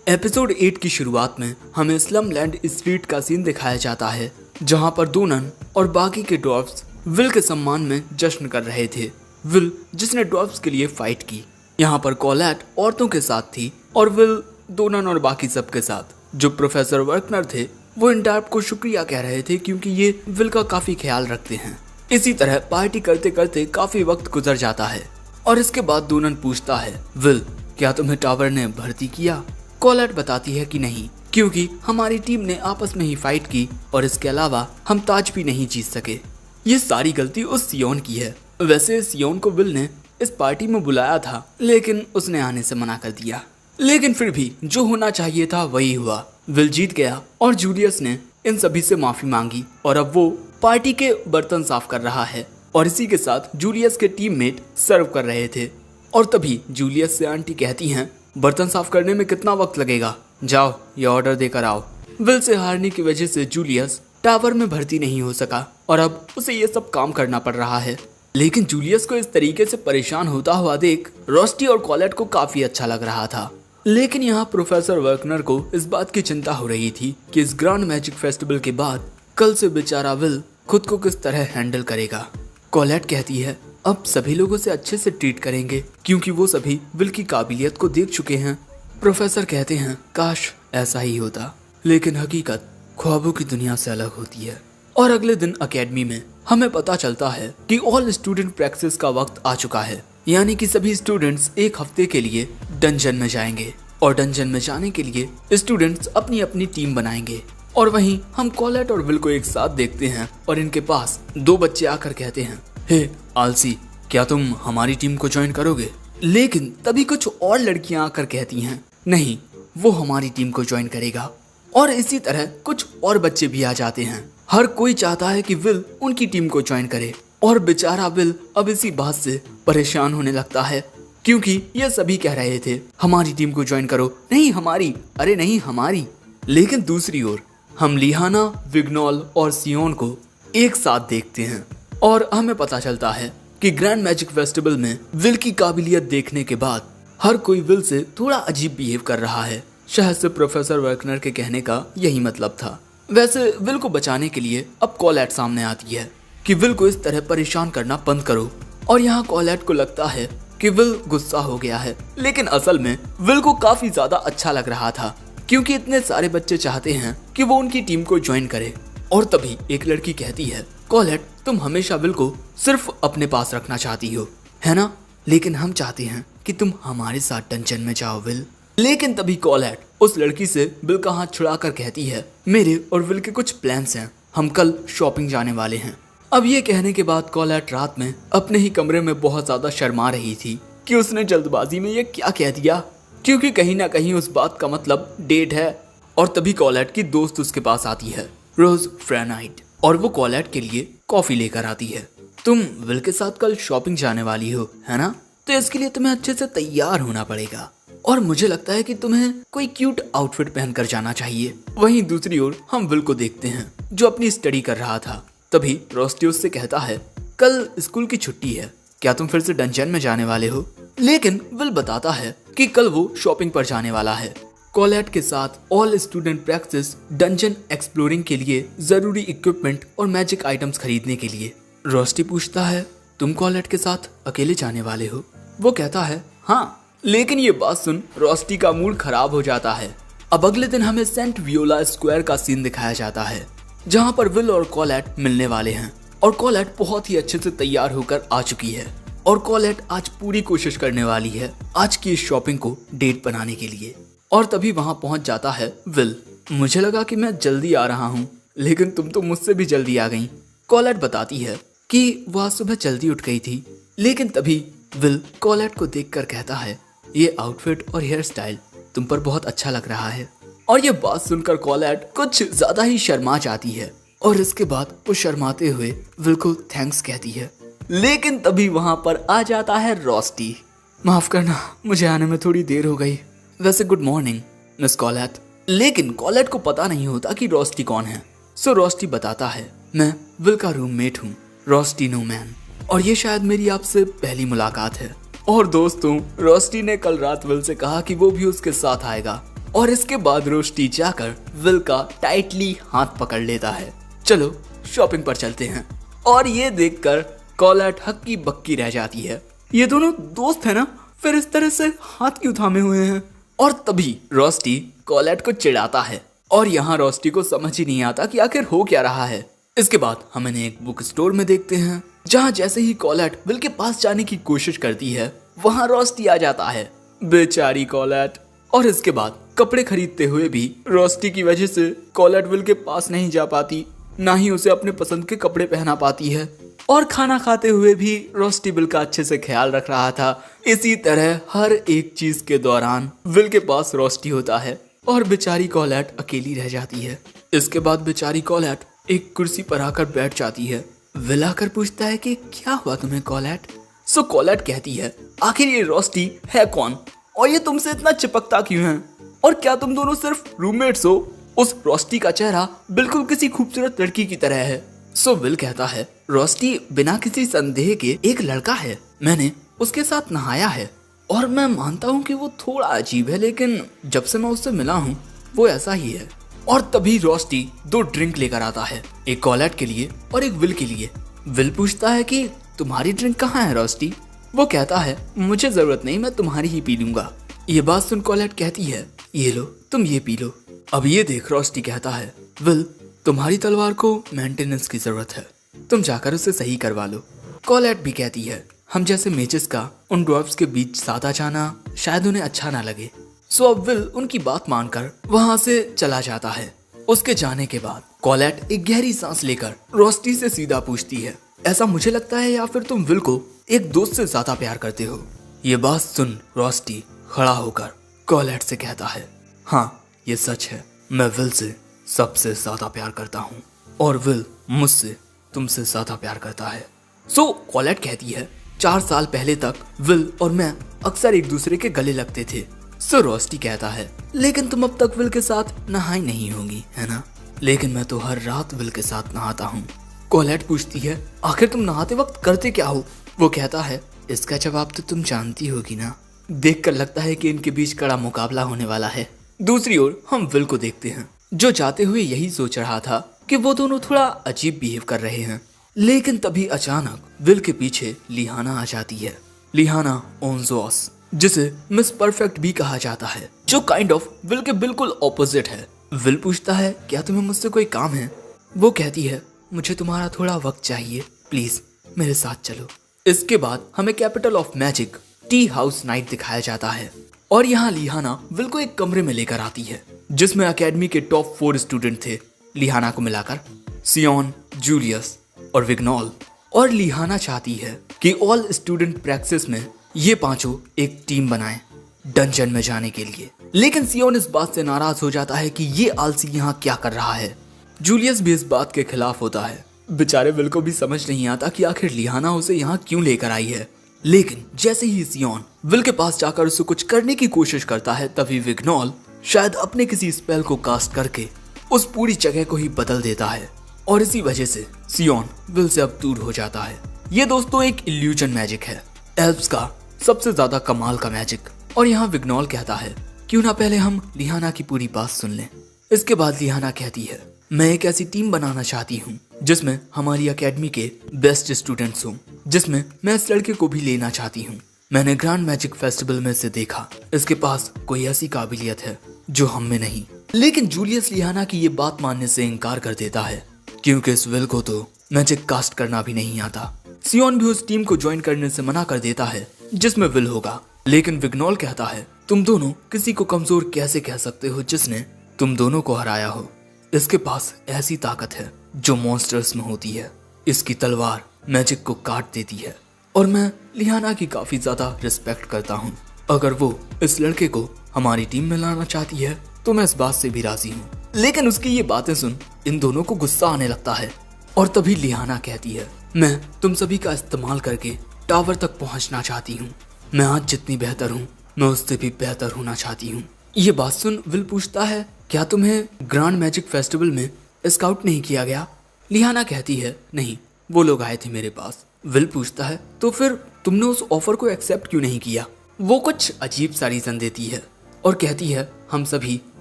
एपिसोड 8 की शुरुआत में हमें स्लमलैंड स्ट्रीट का सीन दिखाया जाता है, जहां पर डोनन और बाकी के ड्वार्फ्स विल के सम्मान में जश्न कर रहे थे। विल जिसने ड्वार्फ्स के लिए फाइट की। यहाँ पर कोलैट औरतों के साथ थी और विल डोनन और बाकी सब के साथ। जो प्रोफेसर वर्कनर थे वो इन टाइप को शुक्रिया कह रहे थे क्योंकि ये विल का काफी ख्याल रखते हैं। इसी तरह पार्टी करते करते काफी वक्त गुजर जाता है और इसके बाद डोनन पूछता है, विल क्या तुम्हें टावर ने भर्ती किया? कोलैट बताती है कि नहीं, क्योंकि हमारी टीम ने आपस में ही फाइट की और इसके अलावा हम ताज भी नहीं जीत सके। ये सारी गलती उस सियोन की है। वैसे सियोन को विल ने इस पार्टी में बुलाया था, लेकिन उसने आने से मना कर दिया। लेकिन फिर भी जो होना चाहिए था वही हुआ। विल जीत गया और जूलियस ने इन सभी से माफी मांगी और अब वो पार्टी के बर्तन साफ कर रहा है और इसी के साथ जूलियस के टीममेट सर्व कर रहे थे। और तभी जूलियस से आंटी कहती हैं, बर्तन साफ करने में कितना वक्त लगेगा, जाओ ये ऑर्डर देकर आओ। विल से हारने की वजह से जूलियस टावर में भर्ती नहीं हो सका और अब उसे ये सब काम करना पड़ रहा है। लेकिन जूलियस को इस तरीके से परेशान होता हुआ देख रोस्टी और कॉलेट को काफी अच्छा लग रहा था। लेकिन यहाँ प्रोफेसर वर्कनर को इस बात की चिंता हो रही थी कि इस ग्रैंड मैजिक फेस्टिवल के बाद कल से बेचारा विल खुद को किस तरह हैंडल करेगा। कॉलेट कहती है, अब सभी लोगों से अच्छे से ट्रीट करेंगे क्योंकि वो सभी विल की काबिलियत को देख चुके हैं। प्रोफेसर कहते हैं, काश ऐसा ही होता, लेकिन हकीकत ख्वाबों की दुनिया से अलग होती है। और अगले दिन एकेडमी में हमें पता चलता है कि ऑल स्टूडेंट प्रैक्टिस का वक्त आ चुका है, यानी कि सभी स्टूडेंट्स एक हफ्ते के लिए डंजन में जाएंगे और डंजन में जाने के लिए स्टूडेंट्स अपनी अपनी टीम बनाएंगे। और वहीं हम कॉलेट और विल को एक साथ देखते हैं और इनके पास दो बच्चे आकर कहते हैं, हे आलसी, क्या तुम हमारी टीम को ज्वाइन करोगे? लेकिन तभी कुछ और लड़कियां आकर कहती हैं, नहीं, वो हमारी टीम को ज्वाइन करेगा। और इसी तरह कुछ और बच्चे भी आ जाते हैं। हर कोई चाहता है कि विल उनकी टीम को ज्वाइन करे और बेचारा विल अब इसी बात से परेशान होने लगता है क्योंकि ये सभी कह रहे थे, हमारी टीम को ज्वाइन करो, नहीं हमारी, अरे नहीं हमारी। लेकिन दूसरी ओर हम लिहाना, विग्नॉल और सियोन को एक साथ देखते हैं और हमें पता चलता है कि ग्रैंड मैजिक फेस्टिवल में विल की काबिलियत देखने के बाद हर कोई विल से थोड़ा अजीब बिहेव कर रहा है। शायद से प्रोफेसर वर्कनर के कहने का यही मतलब था। वैसे विल को बचाने के लिए अब कॉलेट सामने आती है कि विल को इस तरह परेशान करना बंद करो। और यहाँ कॉलेट को लगता है कि विल गुस्सा हो गया है, लेकिन असल में विल को काफी ज्यादा अच्छा लग रहा था क्योंकि इतने सारे बच्चे चाहते हैं कि वो उनकी टीम को ज्वाइन करे। और तभी एक लड़की कहती है, कॉलेट, तुम हमेशा विल को सिर्फ अपने पास रखना चाहती हो, है ना? लेकिन हम चाहते हैं कि तुम हमारे साथ डंजन में जाओ विल। लेकिन तभी कॉलेट उस लड़की से विल का हाथ छुड़ा कर कहती है, मेरे और विल के कुछ प्लान्स हैं, हम कल शॉपिंग जाने वाले हैं। अब ये कहने के बाद कॉलेट रात में अपने ही कमरे में बहुत ज्यादा शर्मा रही थी कि उसने जल्दबाजी में ये क्या कह दिया, क्योंकि कहीं ना कहीं उस बात का मतलब डेट है। और तभी कॉलेट की दोस्त उसके पास आती है, रोज फ्रेनाइट, और वो कॉलेट के लिए कॉफी लेकर आती है। तुम विल के साथ कल शॉपिंग जाने वाली हो, है ना? तो इसके लिए तुम्हें अच्छे से तैयार होना पड़ेगा और मुझे लगता है कि तुम्हें कोई क्यूट आउटफिट पहनकर जाना चाहिए। वहीं दूसरी ओर हम विल को देखते हैं जो अपनी स्टडी कर रहा था। तभी रोस्टी उससे कहता है, कल स्कूल की छुट्टी है, क्या तुम फिर से डंजन में जाने वाले हो? लेकिन विल बताता है कि कल वो शॉपिंग पर जाने वाला है, कॉलेट के साथ all student practice dungeon exploring के लिए जरूरी इक्विपमेंट और मैजिक आइटम्स खरीदने के लिए। रोस्टी पूछता है, तुम कॉलेट के साथ अकेले जाने वाले हो? वो कहता है, हाँ। लेकिन ये बात सुन रोस्टी का मूड खराब हो जाता है। अब अगले दिन हमें सेंट वियोला स्क्वायर का सीन दिखाया जाता है जहाँ पर विल और कॉलेट मिलने वाले हैं और कॉलेट बहुत ही अच्छे से तैयार होकर आ चुकी है और कॉलेट आज पूरी कोशिश करने वाली है आज की इस शॉपिंग को डेट बनाने के लिए। और तभी वहां पहुंच जाता है विल। मुझे लगा कि मैं जल्दी आ रहा हूँ, लेकिन तुम तो मुझसे भी जल्दी आ गई। कॉलेट बताती है कि वह आज सुबह जल्दी उठ गई थी। लेकिन तभी विल कॉलेट को देखकर कहता है, ये आउटफिट और हेयर स्टाइल तुम पर बहुत अच्छा लग रहा है। और ये बात सुनकर कॉलेट कुछ ज्यादा ही शर्मा जाती है और इसके बाद वो शर्माते हुए विल को थैंक्स कहती है। लेकिन तभी वहां पर आ जाता है रोस्टी। माफ करना, मुझे आने में थोड़ी देर हो गई। वैसे गुड मॉर्निंग मिस कॉलेट। लेकिन कॉलेट को पता नहीं होता कि रोस्टी कौन है। सो रोस्टी बताता है, मैं विल का रूममेट हूँ, रोस्टी नोमैन, और ये शायद मेरी आपसे पहली मुलाकात है। और दोस्तों, रोस्टी ने कल रात विल से कहा कि वो भी उसके साथ आएगा और इसके बाद रोस्टी जाकर विल का टाइटली हाथ पकड़ लेता है। चलो शॉपिंग पर चलते हैं। और ये देखकर कॉलेट हक्की बक्की रह जाती है, ये दोनों दोस्त है ना, फिर इस तरह से हाथ क्यों थामे हुए हैं? और तभी रोस्टी कॉलेट को चिढ़ाता है और यहाँ रोस्टी को समझ ही नहीं आता कि आखिर हो क्या रहा है। इसके बाद हम इन्हें एक बुक स्टोर में देखते हैं जहाँ जैसे ही कॉलेट विल के पास जाने की कोशिश करती है वहाँ रोस्टी आ जाता है, बेचारी कॉलेट। और इसके बाद कपड़े खरीदते हुए भी रोस्टी की वजह से कॉलेट विल के पास नहीं जा पाती, ना ही उसे अपने पसंद के कपड़े पहना पाती है। और खाना खाते हुए भी रोस्टी विल का अच्छे से ख्याल रख रहा था। इसी तरह हर एक चीज के दौरान विल के पास रोस्टी होता है और बेचारी कॉलेट अकेली रह जाती है। इसके बाद बेचारी कॉलेट एक कुर्सी पर आकर बैठ जाती है। विल आकर पूछता है कि क्या हुआ तुम्हें कॉलेट। सो कॉलेट कहती है आखिर ये रोस्टी है कौन और ये तुमसे इतना चिपकता क्यों है और क्या तुम दोनों सिर्फ रूममेट्स हो। उस रोस्टी का चेहरा बिल्कुल किसी खूबसूरत लड़की की तरह है। सो विल कहता है रोस्टी बिना किसी संदेह के एक लड़का है, मैंने उसके साथ नहाया है और मैं मानता हूँ कि वो थोड़ा अजीब है, लेकिन जब से मैं उससे मिला हूँ वो ऐसा ही है। और तभी रोस्टी 2 ड्रिंक लेकर आता है, एक कॉलेट के लिए और एक विल के लिए। विल पूछता है कि तुम्हारी ड्रिंक कहाँ है रोस्टी। वो कहता है मुझे जरूरत नहीं, मैं तुम्हारी ही पी लूंगा। ये बात सुन कॉलेट कहती है ये लो तुम ये पी लो। अब ये देख रोस्टी कहता है विल तुम्हारी तलवार को मेंटेनेंस की जरूरत है, तुम जाकर उसे सही करवा लो। कॉलेट भी कहती है हम जैसे मेचेस का उन ड्वार्फ्स के बीच साथ आ जाना शायद उन्हें अच्छा ना लगे। सो अब विल उनकी बात मानकर वहाँ से चला जाता है। उसके जाने के बाद कॉलेट एक गहरी सांस लेकर रोस्टी से सीधा पूछती है ऐसा मुझे लगता है या फिर तुम विल को एक दोस्त से ज्यादा प्यार करते हो। ये बात सुन रोस्टी खड़ा होकर कॉलेट से कहता है हाँ ये सच है, मैं विल से सबसे ज्यादा प्यार करता हूँ और विल मुझसे तुमसे ज्यादा प्यार करता है। सो कॉलेट कहती है 4 साल पहले तक विल और मैं अक्सर एक दूसरे के गले लगते थे। सो रोस्टी कहता है लेकिन तुम अब तक विल के साथ नहाई नहीं होगी है ना। लेकिन मैं तो हर रात विल के साथ नहाता हूँ। कॉलेट पूछती है आखिर तुम नहाते वक्त करते क्या हो। वो कहता है इसका जवाब तो तुम जानती होगी ना। देखकर लगता है कि इनके बीच कड़ा मुकाबला होने वाला है। दूसरी ओर हम विल को देखते हैं जो जाते हुए यही सोच रहा था कि वो दोनों थोड़ा अजीब बिहेव कर रहे हैं। लेकिन तभी अचानक विल के पीछे लिहाना आ जाती है। लिहाना ओनजोस जिसे मिस परफेक्ट भी कहा जाता है, जो काइंड ऑफ विल के बिल्कुल ऑपोजिट है। विल पूछता है क्या तुम्हें मुझसे कोई काम है। वो कहती है मुझे तुम्हारा थोड़ा वक्त चाहिए, प्लीज मेरे साथ चलो। इसके बाद हमें capital of magic tea house night दिखाया जाता है और यहाँ लिहाना विल को एक कमरे में लेकर आती है जिसमें एकेडमी के टॉप 4 स्टूडेंट थे, लिहाना को मिलाकर सियोन, जूलियस और विग्नॉल। और लिहाना चाहती है कि ऑल स्टूडेंट प्रैक्टिस में ये पांचों एक टीम बनाएं डंजन में जाने के लिए। लेकिन सियोन इस बात से नाराज हो जाता है कि ये आलसी यहाँ क्या कर रहा है। जूलियस भी इस बात के खिलाफ होता है। बेचारे विल को भी समझ नहीं आता कि आखिर लिहाना उसे यहाँ क्यों लेकर आई है। लेकिन जैसे ही सियोन विल के पास जाकर उसे कुछ करने की कोशिश करता है तभी विग्नॉल शायद अपने किसी स्पेल को कास्ट करके उस पूरी जगह को ही बदल देता है और इसी वजह से सियोन विल से अब दूर हो जाता है। ये दोस्तों एक इल्यूजन मैजिक है, एल्फ्स का सबसे ज्यादा कमाल का मैजिक। और यहाँ विग्नॉल कहता है क्यों ना पहले हम लिहाना की पूरी बात सुन लें। इसके बाद लिहाना कहती है मैं एक ऐसी टीम बनाना चाहती हूँ जिसमें हमारी एकेडमी के बेस्ट स्टूडेंट्स हों, जिसमें मैं इस लड़के को भी लेना चाहती हूँ। मैंने ग्रैंड मैजिक फेस्टिवल में से देखा इसके पास कोई ऐसी काबिलियत है जो हम में नहीं। लेकिन जूलियस लिहाना की ये बात मानने से इनकार कर देता है क्योंकि इस विल को तो मैजिक कास्ट करना भी नहीं आता। सियोन भी उस टीम को ज्वाइन करने से मना कर देता है जिसमें विल होगा। लेकिन विग्नॉल कहता है तुम दोनों किसी को कमजोर कैसे कह सकते हो जिसने तुम दोनों को हराया हो। इसके पास ऐसी ताकत है जो मॉन्स्टर्स में होती है। इसकी तलवार मैजिक को काट देती है और मैं लिहाना की काफी ज्यादा रिस्पेक्ट करता हूँ। अगर वो इस लड़के को हमारी टीम में लाना चाहती है तो मैं इस बात से भी राजी हूँ। लेकिन उसकी ये बातें सुन इन दोनों को गुस्सा आने लगता है और तभी लिहाना कहती है मैं तुम सभी का इस्तेमाल करके टावर तक पहुंचना चाहती हूँ। मैं आज जितनी बेहतर हूँ मैं उससे भी बेहतर होना चाहती हूँ। ये बात सुन विल पूछता है क्या तुम्हें ग्रैंड मैजिक फेस्टिवल में स्काउट नहीं किया गया। लिहाना कहती है नहीं, वो लोग आए थे मेरे पास। विल पूछता है तो फिर तुमने उस ऑफर को एक्सेप्ट क्यों नहीं किया। वो कुछ अजीब सा रीजन देती है और कहती है हम सभी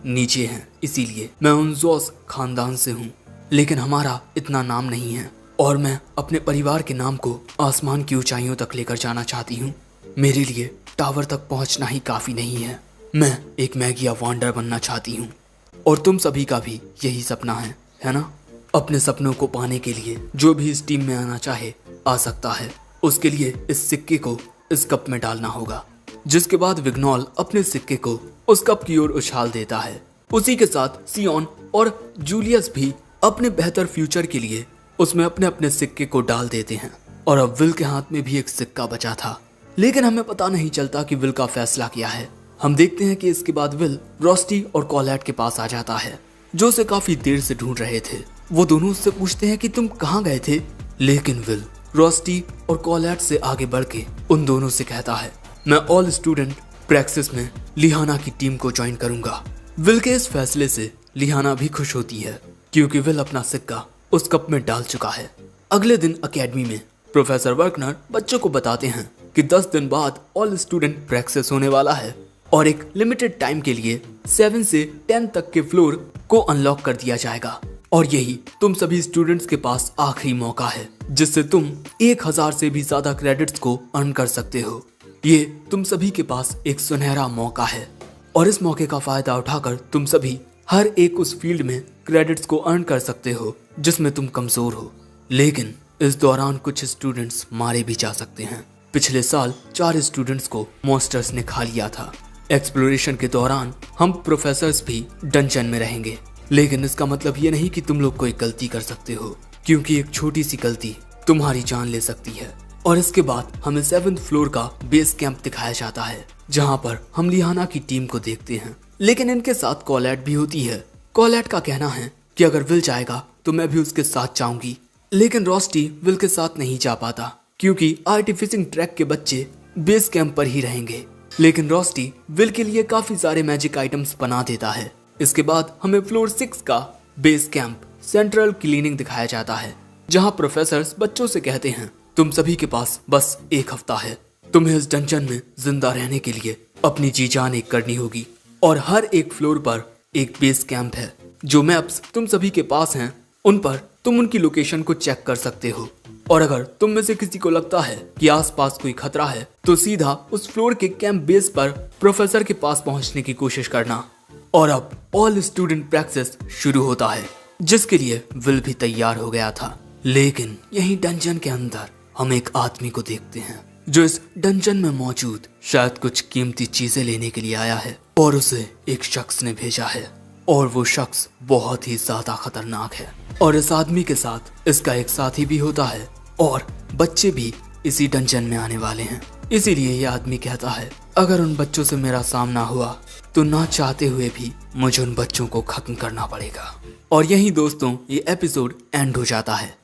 नीचे हैं, इसीलिए मैं ओनजोस खानदान से हूँ लेकिन हमारा इतना नाम नहीं है और मैं अपने परिवार के नाम को आसमान की ऊंचाइयों तक लेकर जाना चाहती हूँ। मेरे लिए टावर तक पहुँचना ही काफी नहीं है, मैं एक मैगिया वॉन्डर बनना चाहती हूँ और तुम सभी का भी यही सपना है ना। अपने सपनों को पाने के लिए जो भी इस टीम में आना चाहे आ सकता है। उसके लिए इस सिक्के को इस कप में डालना होगा। जिसके बाद विग्नॉल अपने सिक्के को उस कप की ओर उछाल देता है। उसी के साथ सियोन और जूलियस भी अपने बेहतर फ्यूचर के लिए उसमें अपने अपने सिक्के को डाल देते हैं और अब विल के हाथ में भी एक सिक्का बचा था। लेकिन हमें पता नहीं चलता कि विल का फैसला क्या है। हम देखते हैं कि इसके बाद विल रोस्टी और कॉलेट के पास आ जाता है जो उसे काफी देर से ढूंढ रहे थे। वो दोनों उससे पूछते हैं कि तुम कहाँ गए थे लेकिन विल रॉस्टी और कॉलेट से आगे बढ़ के उन दोनों से कहता है, मैं ऑल स्टूडेंट प्रैक्टिस में लिहाना की टीम को ज्वाइन करूंगा। विल के इस फैसले से लिहाना भी खुश होती है क्योंकि विल अपना सिक्का उस कप में डाल चुका है। अगले दिन अकेडमी में प्रोफेसर वर्कनर बच्चों को बताते हैं कि 10 दिन बाद ऑल स्टूडेंट प्रैक्टिस होने वाला है और एक लिमिटेड टाइम के लिए 7 से 10 तक के फ्लोर को अनलॉक कर दिया जाएगा और यही तुम सभी स्टूडेंट्स के पास आखिरी मौका है जिससे तुम 1000 से भी ज्यादा क्रेडिट्स को अर्न कर सकते हो। ये तुम सभी के पास एक सुनहरा मौका है और इस मौके का फायदा उठाकर तुम सभी हर एक उस फील्ड में क्रेडिट्स को अर्न कर सकते हो जिसमें तुम कमजोर हो। लेकिन इस दौरान कुछ स्टूडेंट्स मारे भी जा सकते हैं। पिछले साल 4 स्टूडेंट्स को मॉन्स्टर्स ने खा लिया था। एक्सप्लोरेशन के दौरान हम प्रोफेसर्स भी डंजन में रहेंगे, लेकिन इसका मतलब ये नहीं कि तुम लोग कोई गलती कर सकते हो, क्योंकि एक छोटी सी गलती तुम्हारी जान ले सकती है। और इसके बाद हमें 7th फ्लोर का बेस कैंप दिखाया जाता है जहाँ पर हम लिहाना की टीम को देखते हैं, लेकिन इनके साथ कॉलेट भी होती है। कॉलेट का कहना है कि अगर विल जाएगा तो मैं भी उसके साथ जाऊंगी, लेकिन रॉस्टी विल के साथ नहीं जा पाता क्योंकि आर्टिफिशिंग ट्रैक के बच्चे बेस कैंप पर ही रहेंगे। लेकिन रॉस्टी विल के लिए काफी सारे मैजिक आइटम्स बना देता है। इसके बाद हमें फ्लोर 6 का बेस कैंप सेंट्रल क्लीनिंग दिखाया जाता है जहां प्रोफेसर्स बच्चों से कहते हैं, तुम सभी के पास बस 1 हफ्ता है, तुम्हें इस डंजन में जिंदा रहने के लिए अपनी जी जान एक करनी होगी और हर एक फ्लोर पर एक बेस कैंप है। जो मैप्स तुम सभी के पास हैं उन पर तुम उनकी लोकेशन को चेक कर सकते हो और अगर तुम में से किसी को लगता है कि आसपास कोई खतरा है तो सीधा उस फ्लोर के कैंप बेस पर प्रोफेसर के पास पहुंचने की कोशिश करना। और अब ऑल स्टूडेंट प्रैक्टिस शुरू होता है जिसके लिए विल भी तैयार हो गया था। लेकिन यही डंजन के अंदर हम एक आदमी को देखते हैं जो इस डंजन में मौजूद शायद कुछ कीमती चीजें लेने के लिए आया है और उसे एक शख्स ने भेजा है और वो शख्स बहुत ही ज्यादा खतरनाक है और इस आदमी के साथ इसका एक साथी भी होता है और बच्चे भी इसी डंजन में आने वाले हैं। इसीलिए ये आदमी कहता है, अगर उन बच्चों से मेरा सामना हुआ तो ना चाहते हुए भी मुझे उन बच्चों को खत्म करना पड़ेगा। और यही दोस्तों ये एपिसोड एंड हो जाता है।